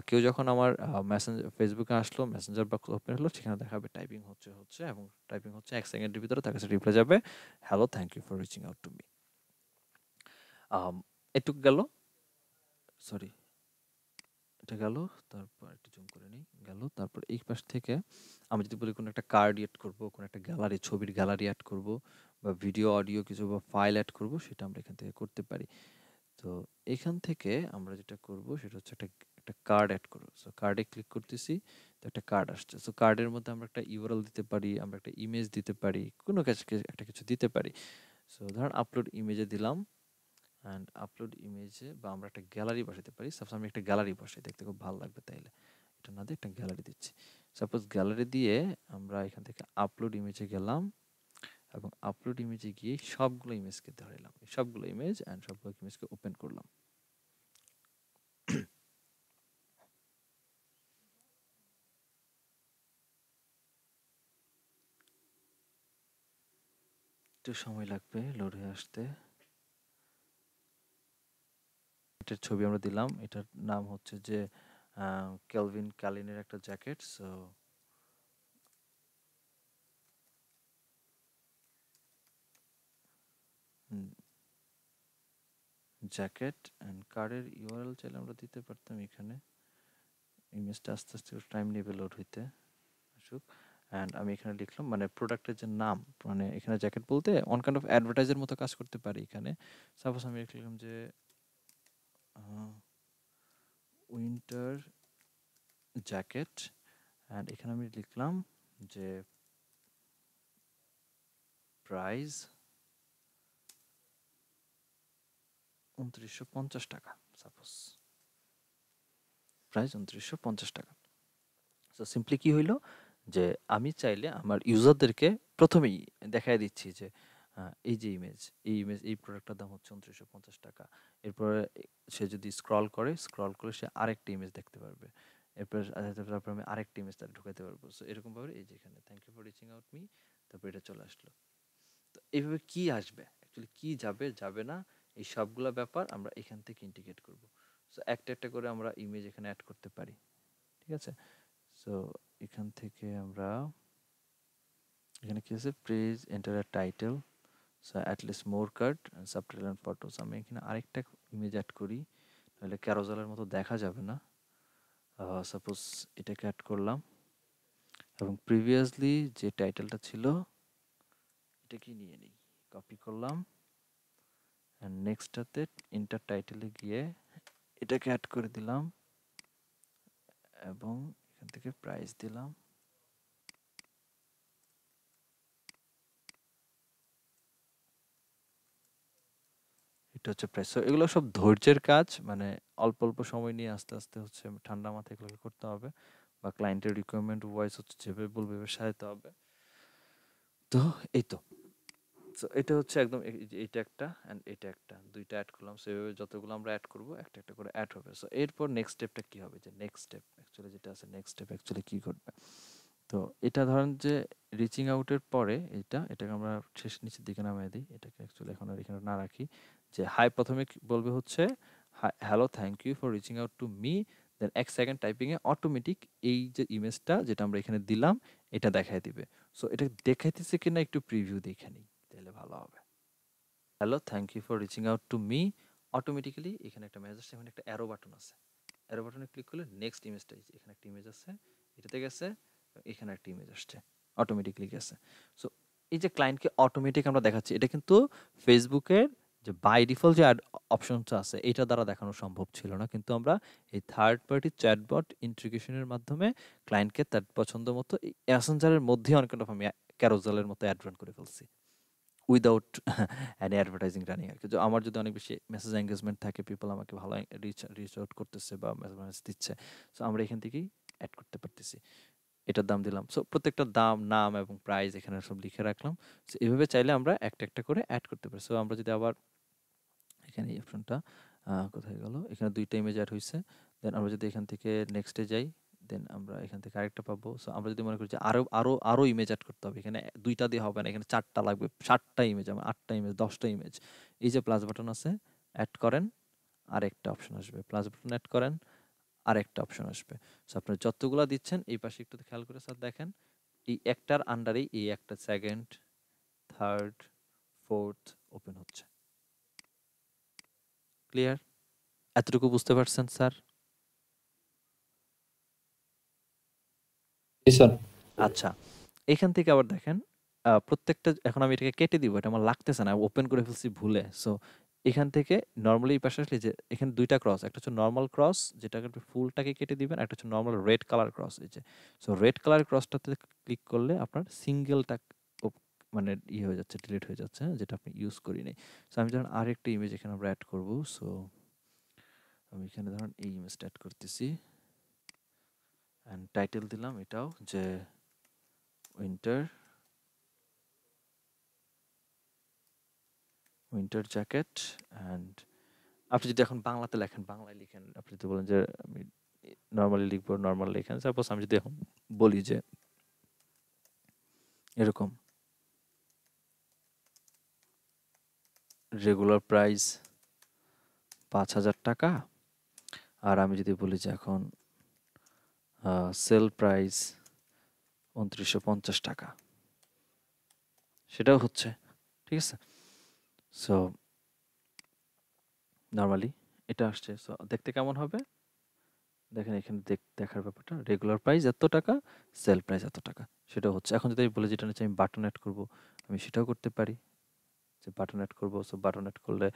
Speaker 1: কেউ যখন আমার মেসেঞ্জার ফেসবুকে আসলো, মেসেঞ্জার বক্স ওপেন হলো, সেখানে দেখাবে টাইপিং হচ্ছে এবং টাইপিং হচ্ছে 1 সেকেন্ডের ভিতরে তার কাছে রিপ্লাই যাবে hello thank you for reaching out to me. এটুক গেল, সরি এটা গেল। তারপর একটু জুম করে নিই, গেল। তারপর এই পাশ থেকে আমি যদি বলি কোনো একটা কার্ড অ্যাড করবো, কোনো একটা গ্যালারি, ছবির গ্যালারি অ্যাড করবো বা ভিডিও অডিও কিছু বা ফাইল অ্যাড করবো, সেটা আমরা এখান থেকে করতে পারি। তো এখান থেকে আমরা যেটা করব সেটা হচ্ছে একটা একটা কার্ড অ্যাড করবো। সো কার্ডে ক্লিক করতেছি, তো একটা কার্ড আসছে। সো কার্ডের মধ্যে আমরা একটা ইউআরএল দিতে পারি, আমরা একটা ইমেজ দিতে পারি, কোনো একটা কিছু দিতে পারি। সো ধরুন আপলোড ইমেজে দিলাম, অ্যান্ড আপলোড ইমেজে বা আমরা একটা গ্যালারি বসাতে পারি। সাপোজ আমি একটা গ্যালারি বসাই, দেখতে খুব ভালো লাগবে, তাইলে এটা না দিয়ে একটা গ্যালারি দিচ্ছি। সাপোজ গ্যালারি দিয়ে আমরা এখান থেকে আপলোড ইমেজে গেলাম এবং আপলোড ইমেজে গিয়ে সবগুলো ইমেজকে ধরাইলাম, সবগুলো ইমেজ অ্যান্ড সবগুলো ইমেজকে ওপেন করলাম। একটু সময় লাগবে লোড হয়ে আসতে। এটার ছবি আমরা দিলাম, এটার নাম হচ্ছে যে ক্যালভিন ক্যালিনের একটা জ্যাকেট। সো জ্যাকেট অ্যান্ড কার্ডের ইউআরএল চাইলে আমরা দিতে পারতাম এখানে। ইমেজটা আস্তে আস্তে টাইম নেবে লোড হইতে, আসুক। অ্যান্ড আমি এখানে লিখলাম মানে প্রোডাক্টের যে নাম, মানে এখানে জ্যাকেট বলতে অন কাইন্ড অফ অ্যাডভার্টাইজের মতো কাজ করতে পারি এখানে। সাপোজ আমি লিখলাম যে উইন্টার জ্যাকেট, অ্যান্ড এখানে আমি লিখলাম যে প্রাইস 2950 টাকা, সাপোজ প্রাইস 2950 টাকা। সো সিম্পলি কি হইলো যে আমি চাইলে আমার ইউজারদেরকে প্রথমেই দেখাই দিচ্ছি যে এই যে ইমেজ এই প্রোডাক্টটার দাম হচ্ছে 2950 টাকা। এরপরে সে যদি স্ক্রল করে সে আরেকটা ইমেজ দেখতে পারবে। এরপর তারপর আমি আরেকটা ইমেজ তার ঢুকাইতে পারবো। সো এরকম ভাবে এই যে এখানে thank you for reaching out me, তারপর এটা চলে আসলো। তো এইভাবে কি আসবে অ্যাকচুয়ালি, কি যাবে যাবে না, এই সবগুলা ব্যাপার আমরা এখান থেকে ইন্টিগ্রেট করব। সো একটা একটা করে আমরা ইমেজ এখানে অ্যাড করতে পারি, ঠিক আছে? সো এখান থেকে আমরা এখানে কি আছে, please enter a title, so at least more card and subtitle and photos. আমি এখানে আরেকটা ইমেজ অ্যাড করি, তাহলে ক্যারোজালের মতো দেখা যাবে না। সাপোজ এটাকে অ্যাড করলাম এবং প্রিভিয়াসলি যে টাইটেলটা ছিল এটাকে নিয়ে নিই, কপি করলাম অ্যান্ড নেক্সটটাতে ইন্টার টাইটেলে গিয়ে এটাকে অ্যাড করে দিলাম এবং এখান থেকে প্রাইস দিলাম। এটা হচ্ছে প্রাইস। সো এগুলো সব ধৈর্যের কাজ, মানে অল্প অল্প সময় নিয়ে আস্তে আস্তে হচ্ছে ঠান্ডা মাথায় এগুলোকে করতে হবে, বা ক্লায়েন্টের রিকোয়ারমেন্ট ওয়াইজ হচ্ছে যেভাবে বলবে এভাবে সাজাতে হবে। তো এই তো, সো এটা হচ্ছে একদম এইটা একটা অ্যান্ড এটা একটা, দুইটা অ্যাড করলাম। সো এভাবে যতগুলো আমরা অ্যাড করবো একটা একটা করে অ্যাড হবে। সো এরপর নেক্সট স্টেপটা কী হবে, যে নেক্সট স্টেপ অ্যাকচুয়ালি যেটা আছে, নেক্সট স্টেপ অ্যাকচুয়ালি কী ঘটবে। তো এটা ধরেন যে রিচিং আউটের পরে এটাকে আমরা শেষ নিচের দিকে নামিয়ে দিই, এটাকে অ্যাকচুয়ালি এখন আর এখানে না রাখি। যে হাই প্রথমে বলবে হচ্ছে hello thank you for reaching out to me, then এক সেকেন্ড টাইপিংয়ে অটোমেটিক এই যে ইমেজটা যেটা আমরা এখানে দিলাম এটা দেখাই দিবে। সো এটা দেখাইতেছে কিনা একটু প্রিভিউ দেখে নিই, তাহলে ভালো হবে। Hello thank you for reaching out to me, automatically এখানে একটা মেসেজ আসছে, এখানে একটা অ্যারো বাটন আছে, অ্যারো বাটনে ক্লিক করলে নেক্সট ইমেজটা, এখানে একটা ইমেজ আছে, এটাতে গেছে, এখানে একটা ইমেজ আসছে, অটোমেটিকলি গেছে। সো এই যে ক্লায়েন্টকে অটোমেটিক আমরা দেখাচ্ছি, এটা কিন্তু ফেসবুকের যে বাই ডিফল্ট যে অপশনটা আছে এটা দ্বারা দেখানো সম্ভব ছিল না, কিন্তু আমরা এই থার্ড পার্টি চ্যাটবট ইন্টিগ্রেশনের মাধ্যমে ক্লায়েন্টকে তার পছন্দ মতো এই মেসেঞ্জারের মধ্যে অনেক আমি ক্যারোজালের মতো অ্যাড রান করে ফেলছি উইদাউট অ্যানি অ্যাডভার্টাইজিং রানিং আর কি। আমার যদি অনেক বেশি মেসেজ এঙ্গেজমেন্ট থাকে, পিপল আমাকে ভালো রিচ আউট করতেছে বা মেসেজ দিচ্ছে, সো আমরা এখান থেকেই অ্যাড করতে পারতেছি। এটার দাম দিলাম, সো প্রত্যেকটা দাম, নাম এবং প্রাইস এখানে সব লিখে রাখলাম। সো এভাবে চাইলে আমরা একটা একটা করে অ্যাড করতে পারি। সো আমরা যদি আবার এখানে এই অপশনটা কোথায় গেল, এখানে দুইটা ইমেজ অ্যাড হয়েছে, দেন আমরা যদি এখান থেকে নেক্সটে যাই, দেন আমরা এখান থেকে আরেকটা পাবো। সো আমরা যদি মনে করি যে আরো আরো আরো ইমেজ অ্যাড করতে হবে, এখানে দুইটা দিয়ে হবে না, এখানে 4টা লাগবে, 7টা ইমেজ, আমার 8টা ইমেজ, 10টা ইমেজ, এই যে প্লাস বাটন আছে, অ্যাড করেন, আরেকটা অপশন আসবে, প্লাস বাটন অ্যাড করেন, আরেকটা অপশন আসবে। সো আপনারা যতগুলা দিচ্ছেন এই পাশে একটু খেয়াল করে স্যার দেখেন, এই একটার আন্ডারেই এই একটা সেকেন্ড, থার্ড, ফোর্থ ওপেন হচ্ছে। ক্লিয়ার? এতটুকু বুঝতে পারছেন স্যার?
Speaker 4: জি স্যার।
Speaker 1: আচ্ছা, এখান থেকে আবার দেখেন প্রত্যেকটা, এখন আমি এটাকে কেটে দিব, এটা আমার লাগতেছে না, ওপেন করে ফেলছি ভুলে। সো এখান থেকে নর্মালি এই পাশে আসলে যে এখানে দুইটা ক্রস, একটা হচ্ছে নর্মাল ক্রস যেটাকে আপনি ফুলটাকে কেটে দিবেন, একটা হচ্ছে নর্মাল রেড কালার ক্রস, এই যে। সো রেড কালার ক্রসটাতে ক্লিক করলে আপনার সিঙ্গেলটা মানে হয়ে যাচ্ছে, ডিলিট হয়ে যাচ্ছে, যেটা আপনি ইউজ করি নাই। সো আমি ধরেন আরেকটা ইমেজ এখানে আমরা অ্যাড করবো। সো আমি এখানে ধরেন এই ইমেজটা অ্যাড করতেছি অ্যান্ড টাইটেল দিলাম এটাও যে উইন্টার জ্যাকেট। অ্যান্ড আপনি যদি এখন বাংলাতে লেখেন বাংলায় লিখেন, আপনি যদি বলেন যে আমি নর্মালি লিখবো, নর্মাল লেখেন। সাপোজ আমি যদি এখন বলি যে এরকম রেগুলার প্রাইস 5,000 টাকা, আর আমি যদি বলি যে এখন সেল প্রাইস 2,950 টাকা, সেটাও হচ্ছে, ঠিক আছে? সো নর্মালি এটা আসছে। সো দেখতে কেমন হবে দেখেন, এখানে দেখার ব্যাপারটা, রেগুলার প্রাইস এত টাকা, সেল প্রাইস এত টাকা, সেটাও হচ্ছে। এখন যদি আমি বলে যেটা নিচ্ছে আমি বাটন অ্যাড করবো, আমি সেটাও করতে পারি, যে বাটন অ্যাড করবো। সো বাটন অ্যাড করলে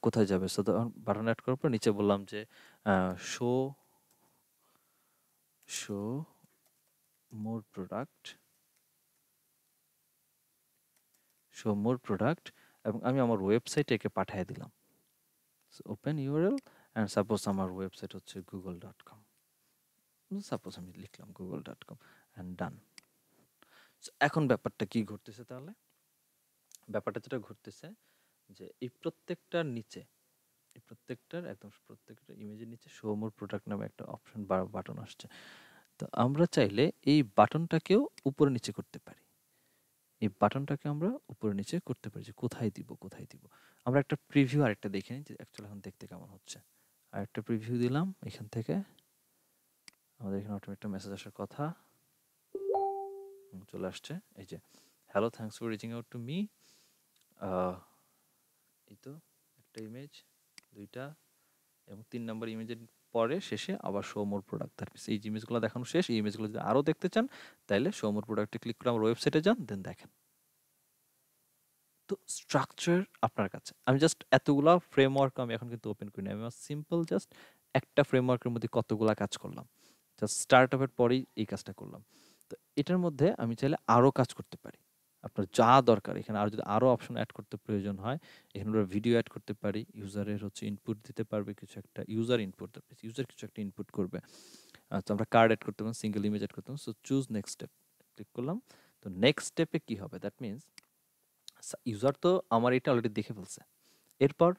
Speaker 1: কোথায় যাবে? সো বাটন অ্যাড করার পর নিচে বললাম যে শো শো মোর প্রোডাক্ট, শো মোর প্রোডাক্ট, এবং আমি আমার ওয়েবসাইটে একে পাঠিয়ে দিলাম। So open URL and suppose আমার ওয়েবসাইট হচ্ছে google.com, সাপোজ আমি লিখলাম google.com অ্যান্ড ডান। এখন ব্যাপারটা কি ঘটতেছে তাহলে? ব্যাপারটা যেটা ঘটতেছে যে এই প্রত্যেকটার নিচে, এই প্রত্যেকটার একদম প্রত্যেকটা ইমেজের নিচে শো মোর প্রোডাক্ট নামে একটা অপশন বা বাটন আসছে। তো আমরা চাইলে এই বাটনটাকেও উপরে নিচে করতে পারি। এই বাটনটাকে আমরা উপরে নিচে করতে পারি যে কোথায় দিব কোথায় দিব। আমরা একটা প্রিভিউ আরেকটা দেখে নিই যে অ্যাকচুয়ালি এখন দেখতে কেমন হচ্ছে। আরেকটা প্রিভিউ দিলাম এখান থেকে, আমাদের এখানে অটোমেটিক মেসেজ আসার কথা। চলে আসছে এই যে hello thanks for reaching out to me. এই তো একটা ইমেজ, দুইটা, এবং 3 নাম্বার ইমেজের পরে শেষে আবার শো মোর প্রোডাক্ট। তার এই ইমেজগুলো দেখানো শেষ। এই ইমেজগুলো যদি আরও দেখতে চান তাহলে শো মোর প্রোডাক্টে ক্লিক করে আমার ওয়েবসাইটে যান, দেন দেখেন। তো স্ট্রাকচার আপনার কাছে। আমি জাস্ট এতগুলা ফ্রেমওয়ার্ক আমি এখন কিন্তু ওপেন করি না। আমি সিম্পল জাস্ট একটা ফ্রেমওয়ার্কের মধ্যে কতগুলা কাজ করলাম। জাস্ট স্টার্ট আপের পরেই এই কাজটা করলাম। তো এটার মধ্যে আমি চাইলে আরও কাজ করতে পারি। আপনার যা দরকার এখানে আর যদি আরও অপশন অ্যাড করতে প্রয়োজন হয়, এখানে আমরা ভিডিও অ্যাড করতে পারি। ইউজারের ইনপুট দিতে পারবে কিছু একটা, ইউজার ইনপুট, ইউজার কিছু একটা ইনপুট করবে। তো আমরা কার্ড অ্যাড করতে পারবো, সিঙ্গেল ইমেজ অ্যাড করতে পারবো। So choose next step click করলাম। তো নেক্সট স্টেপে কি হবে, দ্যাট মিনস ইউজার তো আমার এটা অলরেডি দেখে ফেলছে। এরপর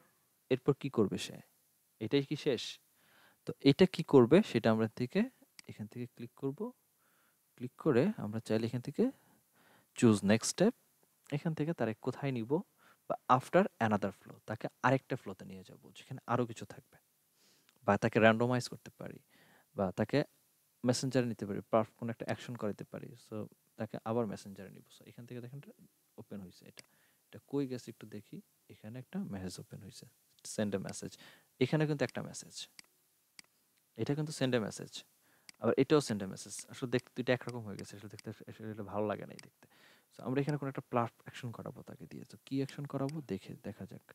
Speaker 1: এরপর কি করবে সে? এটাই কি শেষ? তো এটা কি করবে সেটা আমরা এখান থেকে ক্লিক করব। ক্লিক করে আমরা চাইলে এখান থেকে চুজ নেক্সট স্টেপ, এখান থেকে তারে কোথায় নিব, বা আফটার অ্যানাদার ফ্লো তাকে আরেকটা ফ্লোতে নিয়ে যাব যেখানে আরও কিছু থাকবে, বা তাকে র্যান্ডমাইজ করতে পারি, বা তাকে মেসেঞ্জারে নিতে পারি, কোনো একটা অ্যাকশন করাতে পারি। সো তাকে আবার মেসেঞ্জারে নিব। সো এখান থেকে দেখেন ওপেন হয়েছে। এটা কই গেছে একটু দেখি। এখানে একটা মেসেজ ওপেন হয়েছে, সেন্ড এ মেসেজ। এখানে কিন্তু একটা মেসেজ, এটা কিন্তু সেন্ড এ মেসেজ, আবার এটাও সেন্ড এ মেসেজ। আসলে দেখতে দুইটা একরকম হয়ে গেছে, আসলে দেখতে আসলে ভালো লাগে না দেখতে। সো আমরা এখানে কোনো একটা অ্যাকশন করাবো তাকে দিয়ে। তো কি অ্যাকশন করাবো দেখা যাক।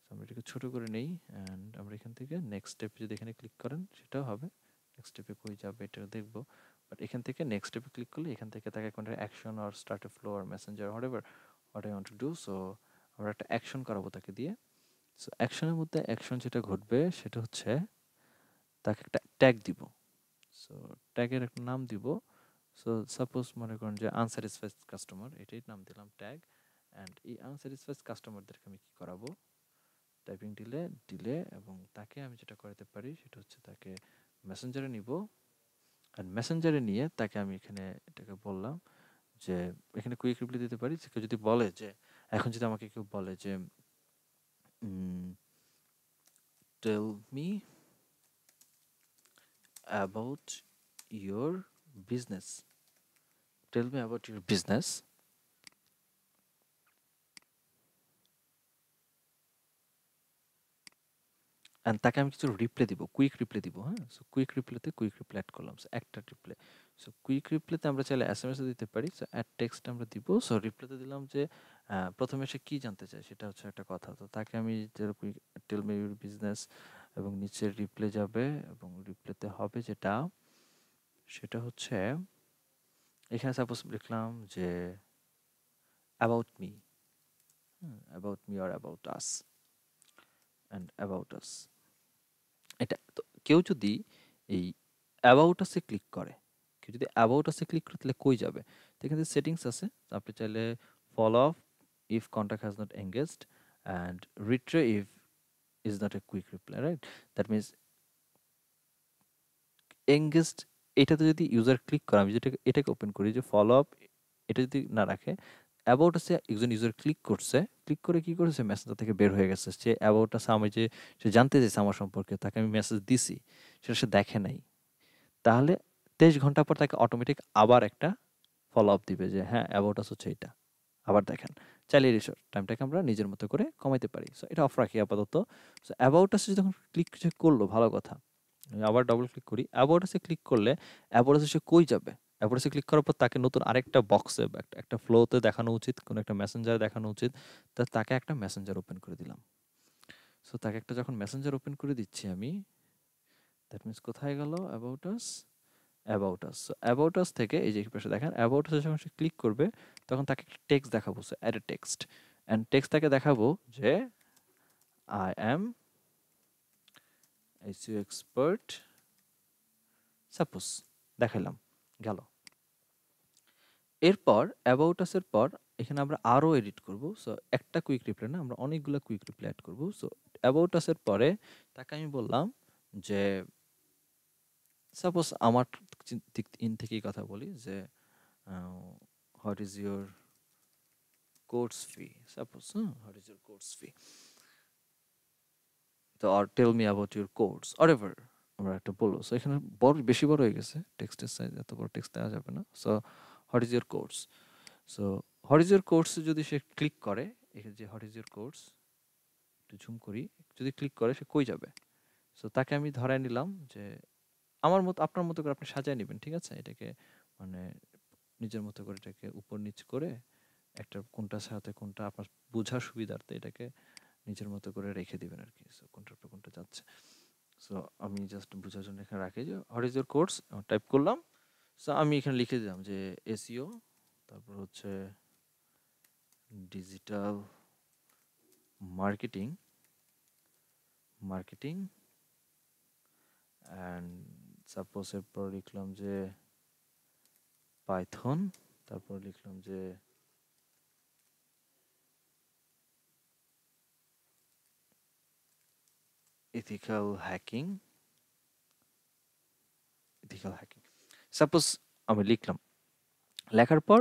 Speaker 1: সো আমরা এটাকে ছোট করে নেই অ্যান্ড আমরা এখান থেকে নেক্সট স্টেপ যদি এখানে ক্লিক করেন সেটাও হবে। নেক্সট স্টেপে কই যাবে এটা দেখবো। বাট এখান থেকে নেক্সট স্টেপে ক্লিক করলে এখান থেকে তাকে কোনো অ্যাকশন আর স্টার্ট এ ফ্লো আর messenger what I want to do. So আমরা একটা অ্যাকশন করাবো তাকে দিয়ে। সো অ্যাকশনের মধ্যে অ্যাকশন যেটা ঘটবে সেটা হচ্ছে তাকে একটা ট্যাগ দিব। সো ট্যাগের একটা নাম দিব। সো সাপোজ মনে করেন যে আনস্যাটিসফাইড কাস্টমার, এটাই নাম দিলাম ট্যাগ। অ্যান্ড এই আনস্যাটিসফাইড কাস্টমারদেরকে আমি কি করাবো, টাইপিং দিলে এবং তাকে আমি যেটা করাতে পারি সেটা হচ্ছে তাকে মেসেঞ্জারে নিব। অ্যান্ড মেসেঞ্জারে নিয়ে তাকে আমি এটাকে বললাম যে এখানে কুইক রিপ্লাই দিতে পারি। কেউ যদি বলে যে এখন যদি আমাকে কেউ বলে যে tell me about your business, tell me about your business, and তাকে আমি কিছু রিপ্লাই দিব, কুইক রিপ্লাই দিব। হ্যাঁ, সো কুইক রিপ্লাইতে কুইক রিপ্লাই অ্যাড করলাম। সো একটা রিপ্লাই। সো কুইক রিপ্লাইতে আমরা চাইলে এসএমএসও দিতে পারি। সো অ্যাড টেক্সট আমরা দিব। সো রিপ্লাইতে দিলাম যে প্রথমে সে কী জানতে চায় সেটা হচ্ছে একটা কথা। তো তাকে আমি quick tell me your business এবং নিচের রিপ্লাই যাবে এবং রিপ্লাইতে হবে যেটা, সেটা হচ্ছে এখানে সাপোজ লিখলাম যে about me, about me or about us and about us. এটা তো কেউ যদি এই অ্যাবাউট আসে ক্লিক করে, কেউ যদি অ্যাবাউট আসে ক্লিক করে তাহলে কই যাবে? তো এখানে সেটিংস আছে, আপনি চাইলে follow off if contact has not engaged and retry if is not a quick reply, right? That means engaged এটাতে যদি ইউজার ক্লিক করে, আমি যেটা এটাকে ওপেন করি যে ফলো আপ, এটা যদি না রাখে, অ্যাবাউট আসে একজন ইউজার ক্লিক করছে, ক্লিক করে কি করেছে মেসেঞ্জার থেকে বের হয়ে গেছে। সে অ্যাবাউট আসে আমি যে সে জানতে চাইছে আমার সম্পর্কে, তাকে আমি মেসেজ দিছি, সেটা সে দেখে নাই। তাহলে 23 ঘন্টা পর তাকে অটোমেটিক আবার একটা ফলো আপ দিবে যে হ্যাঁ অ্যাবাউট আস হচ্ছে এটা, আবার দেখেন। চাইলে রিসোর্স টাইমটাকে আমরা নিজের মতো করে কমাইতে পারি। সো এটা অফ রাখি আপাতত। সো অ্যাবাউট আসে যখন ক্লিক করলো ভালো কথা, আমি আবার ডবল ক্লিক করি। অ্যাবাউট আসে ক্লিক করলে অ্যাবাউট আসে সে কই যাবে? অ্যাবাউট আসে ক্লিক করার পর তাকে নতুন আরেকটা বক্সে একটা ফ্লোতে দেখানো উচিত, কোনো একটা মেসেঞ্জারে দেখানো উচিত। তাকে একটা মেসেঞ্জার ওপেন করে দিলাম। সো তাকে একটা যখন মেসেঞ্জার ওপেন করে দিচ্ছি আমি, দ্যাট মিনস কোথায় গেল about us, about us. So about us থেকে এই যে পাশে দেখেন অ্যাবাউট আস যখন সে ক্লিক করবে তখন তাকে একটা টেক্সট দেখাবো। So add a text and text তাকে দেখাবো যে I am SEO expert, suppose দেখাইলাম, গেল। এরপর অ্যাবাউট আস এর পর এখানে আমরা আরও এডিট করব। সো একটা কুইক রিপ্লাই না, আমরা অনেকগুলো কুইক রিপ্লাই অ্যাড করব। সো অ্যাবাউট আস এর পরে তাকে আমি বললাম যে সাপোজ আমার দিক থেকেই কথা বলি যে what is your course fee suppose, what is your course fee, তো আর tell me about your course or ever আমরা একটা বলবো। সো এখানে বেশি বড় হয়ে গেছে, টেক্সটের সাইজ এত বড় টেক্সট দেওয়া যাবে না। So what is your course, so what is your course যদি সে ক্লিক করে, এখানে যে হোয়াট ইজ ইউর কোর্স একটু ঝুম করি, যদি ক্লিক করে সে কই যাবে। সো তাকে আমি ধরায় নিলাম যে আমার মতো আপনার মতো করে আপনি সাজায় নেবেন, ঠিক আছে, এটাকে মানে নিজের মতো করে এটাকে উপর নিচ করে একটা কোনটার সাথে কোনটা আপনার বোঝার সুবিধার্থে এটাকে নিজের মতো করে রেখে দিবেন আর কি। সো কোনটার পর কোনটা যাচ্ছে। সো আমি জাস্ট বোঝার জন্য এখানে রাখি যে what is your course type করলাম। সো আমি এখানে লিখে দিলাম যে এসইও, তারপর হচ্ছে digital marketing marketing and suppose এরপর লিখলাম যে পাইথন, তারপর লিখলাম যে ethical hacking সাপোজ আমি লিখলাম। লেখার পর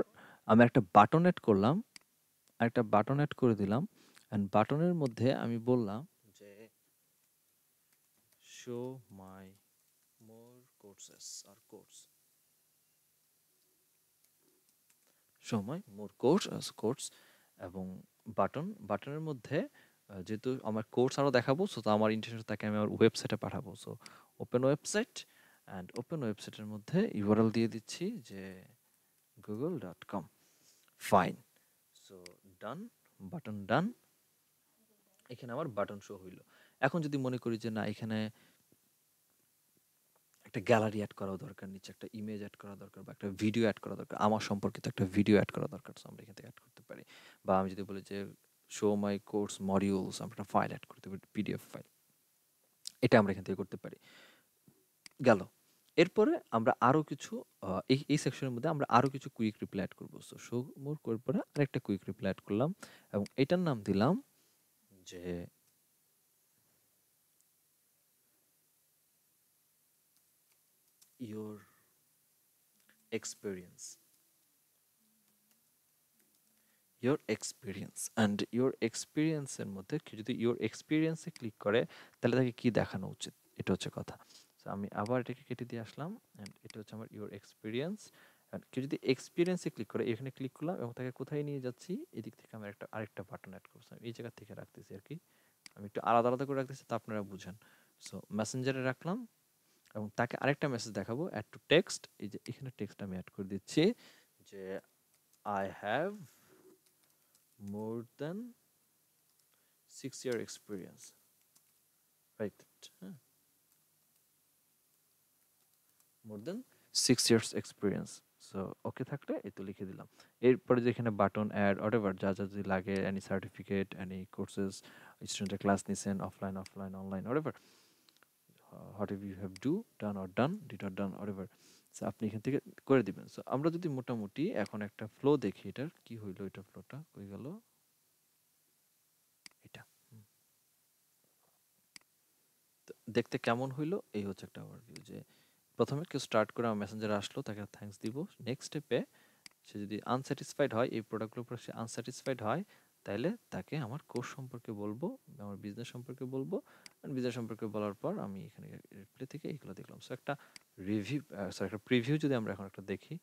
Speaker 1: আমি একটা বাটন অ্যাড করলাম, একটা বাটন অ্যাড করে দিলাম, অ্যান্ড বাটনের মধ্যে আমি বললাম যে শো মাই মোর কোর্সেস আর course, show my more course এবং বাটনের মধ্যে যেহেতু আমার কোর্স আরও দেখাবো, সো তো আমার ইন্টেনশন তাকে আমি আমার ওয়েবসাইটে পাঠাবো। So open website, and open ওয়েবসাইটের মধ্যে ইউআরএল দিয়ে দিচ্ছি যে google.com। ফাইন, সো ডান, বাটন ডান। এখানে আমার বাটন শো হইল। এখন যদি মনে করি যে না, এখানে একটা গ্যালারি অ্যাড করা দরকার, নিচে একটা ইমেজ অ্যাড করা দরকার, বা একটা ভিডিও অ্যাড করা দরকার, আমার সম্পর্কিত একটা ভিডিও অ্যাড করা দরকার, আমরা এখান থেকে অ্যাড করতে পারি। বা আমি যদি বলি যে শো মাই কোর্স মডিউলস, আমরা একটা ফাইল অ্যাড করতে পারি, পিডিএফ ফাইল, এটা আমরা এখান থেকে করতে পারি। গেল। এরপরে আমরা আরও কিছু এই সেকশনের মধ্যে আমরা আরও কিছু কুইক রিপ্লাই অ্যাড করবো। সো শো মোর করার পরে আরেকটা কুইক রিপ্লাই অ্যাড করলাম এবং এটার নাম দিলাম যে your experience and your experience এর মধ্যে কেউ যদি your experience এ ক্লিক করে তাহলে তাকে কি দেখানো উচিত, এটা হচ্ছে কথা। সো আমি আবার এটাকে কেটে দিয়ে আসলাম, এন্ড এটা হচ্ছে আমার your experience। and কেউ যদি experience এ ক্লিক করে, এখানে ক্লিক করলাম এবং তাকে কোথায় নিয়ে যাচ্ছি, এদিক থেকে আমি আরেকটা বাটন অ্যাড করছি, এই জায়গা থেকে রাখতেছি আর কি, আমি একটু আলাদা আলাদা করে রাখতেছি তা আপনারা বুঝেন। সো মেসেঞ্জারে রাখলাম এবং তাকে আরেকটা মেসেজ দেখাবো, অ্যাড টু টেক্সট, এই যে এখানে টেক্সট আমি অ্যাড করে দিচ্ছি যে I have more than 6 year experience, right, হ্যাঁ, more than 6 years experience। So okay থাকলে এই তো লিখে দিলাম। এরপরে যেখানে বাটন অ্যাড অটেভার যা যা যদি লাগে, এনি সার্টিফিকেট, এনি কোর্সেস, স্টুডেন্টের ক্লাস নিছেন offline online whatever, whatever you have did or done whatever, so আপনি এখান থেকে করে দিবেন। সো আমরা যদি মোটামুটি এখন একটা ফ্লো দেখি, এটার কি হইলো, এটা ফ্লোটা কই গেল, এটা তো দেখতে কেমন হইলো, এই হচ্ছে একটা ওভারভিউ। যে প্রথমে কেউ স্টার্ট করে আমার মেসেঞ্জারে আসলো, তাকে থ্যাঙ্কস দিব। নেক্সট স্টেপে সে যদি আনস্যাটিসফাইড হয়, এই প্রোডাক্টগুলোর উপর সে আনস্যাটিসফাইড হয়, তাহলে তাকে আমার কোর্স সম্পর্কে বলবো, আমার বিজনেস সম্পর্কে বলবো, বিজনেস সম্পর্কে বলার পর আমি এখানে রিপ্লে থেকে এইগুলো দেখলাম। সো একটা রিভিউ, একটা প্রিভিউ যদি আমরা এখন একটা দেখি,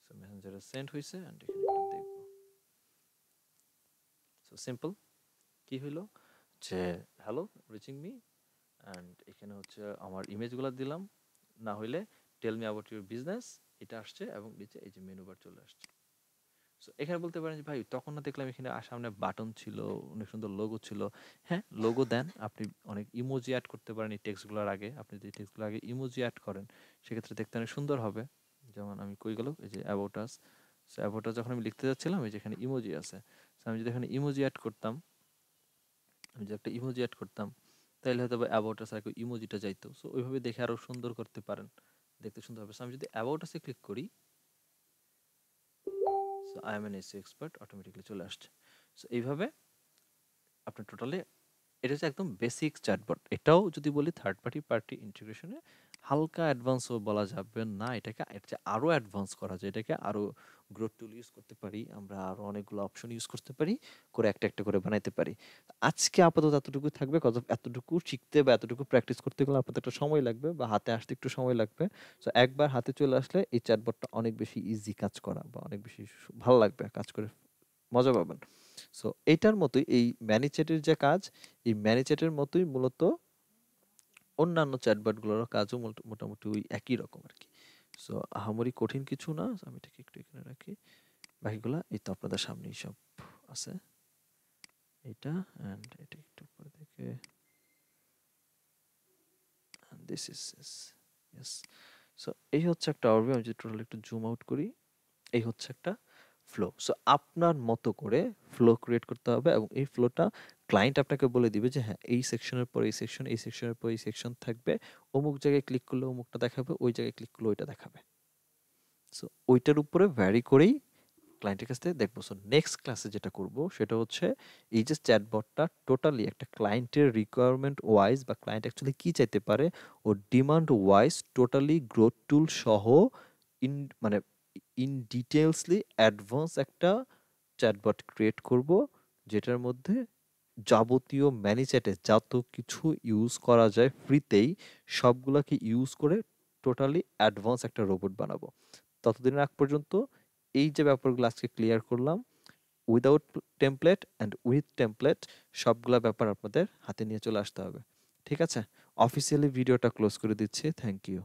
Speaker 1: সো মেসেঞ্জারে সেন্ড হয়েছে, অ্যান্ড এখানে একটা দেখবো। সো সিম্পল কি হইলো যে হ্যালো রিচিং মি, অ্যান্ড এখানে হচ্ছে আমার ইমেজগুলো দিলাম, না হইলে tell me about your business, এটা আসছে এবং নিচে এই যে মেনু বার চলে আসছে। সো এখানে বলতে পারেন যে ভাই তখন না দেখলাম এখানে সামনে বাটন ছিল, অনেক সুন্দর লোগো ছিল। হ্যাঁ, লোগো দেন, আপনি অনেক ইমোজি অ্যাড করতে পারেন এই টেক্সটগুলোর আগে, আপনি যদি টেক্সটগুলোর আগে ইমোজি অ্যাড করেন সেক্ষেত্রে দেখতে অনেক সুন্দর হবে। যেমন আমি কই গেল, এই যে about us, so about us যখন আমি লিখতে যাচ্ছিলাম, এই যে এখানে ইমোজি আছে, সো আমি যদি এখানে ইমোজি অ্যাড করতাম, আমি যদি একটা ইমোজি অ্যাড করতাম, তাহলে হয়তো বা অ্যাবাউট আস আর ইমোজিটা যাইতো। সো ওইভাবে দেখে আরো সুন্দর করতে পারেন, দেখতে সুন্দর হবে। সো আমি যদি অ্যাবাউট আসে ক্লিক করি, so I am N SEO expert, automatically চলে আসছে। সো এইভাবে আপনার টোটালি, এটা হচ্ছে একদম বেসিক চ্যাটবট। এটাও যদি বলি থার্ড পার্টি ইন্টিগ্রেশনে হালকা অ্যাডভান্সও বলা যাবে না, এটাকে এর চেয়ে আরও অ্যাডভান্স করা যায়, এটাকে আরও গ্রোথ টুল ইউজ করতে পারি, আমরা আরো অনেকগুলো অপশন ইউজ করতে পারি, করে একটা একটা করে বানাইতে পারি। আজকে আপাতত এতটুকু থাকবে, কত এতটুকু শিখতে বা এতটুকু প্র্যাকটিস করতে গেলে আপাতত একটা সময় লাগবে বা হাতে আসতে একটু সময় লাগবে। সো একবার হাতে চলে আসলে এই চ্যাটবটটা অনেক বেশি ইজি কাজ করা বা অনেক বেশি ভালো লাগবে কাজ করে, মজা পাবেন। সো এইটার মতোই এই ম্যানিচ্যাটের যে কাজ, এই ম্যানিচ্যাটের মতোই মূলত অন্যান্য চ্যাটবটগুলোরও কাজও মোটামুটি ওই একই রকম আর কি। সো আহামরি কঠিন কিছু না। আমি এটাকে একটু এখানে রাখি, বাকিগুলা এই তো আপনাদের সামনেই সব আছে। এটা অ্যান্ড এটা একটু উপরে থেকে, দিস ইজ ইয়েস। সো এই হচ্ছে একটা ওভারভিউ। আমি যদি টোটাল একটু জুম আউট করি, এই হচ্ছে একটা ফ্লো। সো আপনার মতো করে ফ্লো ক্রিয়েট করতে হবে এবং এই ফ্লোটা ক্লায়েন্ট আপনাকে বলে দিবে যে হ্যাঁ এই সেকশনের পর এই সেকশন, এই সেকশনের পর এই সেকশন থাকবে, অমুক জায়গায় ক্লিক করলে অমুকটা দেখাবে, ওই জায়গায় ক্লিক করলে ওইটা দেখাবে। সো ওইটার উপরে ভ্যারি করেই ক্লায়েন্টের কাছ থেকে দেখবো। সো নেক্সট ক্লাসে যেটা করব সেটা হচ্ছে এই যে চ্যাটবটটা টোটালি একটা ক্লায়েন্টের রিকোয়ারমেন্ট ওয়াইজ বা ক্লায়েন্ট অ্যাকচুয়ালি কি চাইতে পারে ও ডিমান্ড ওয়াইজ টোটালি গ্রোথ টুল সহ ইন মানে ইন ডিটেলসলি অ্যাডভান্স একটা চ্যাটবট ক্রিয়েট করব, যেটার মধ্যে যাবতীয় ম্যানিচ্যাটে যত কিছু ইউজ করা যায় ফ্রিতেই সবগুলাকে ইউজ করে টোটালি অ্যাডভান্স একটা রোবট বানাবো। ততদিনের আগ পর্যন্ত এই যে ব্যাপারগুলো আজকে ক্লিয়ার করলাম, without template and with template সবগুলা ব্যাপার আপনাদের হাতে নিয়ে চলে আসতে হবে। ঠিক আছে, অফিসিয়ালি ভিডিওটা ক্লোজ করে দিচ্ছি। Thank you.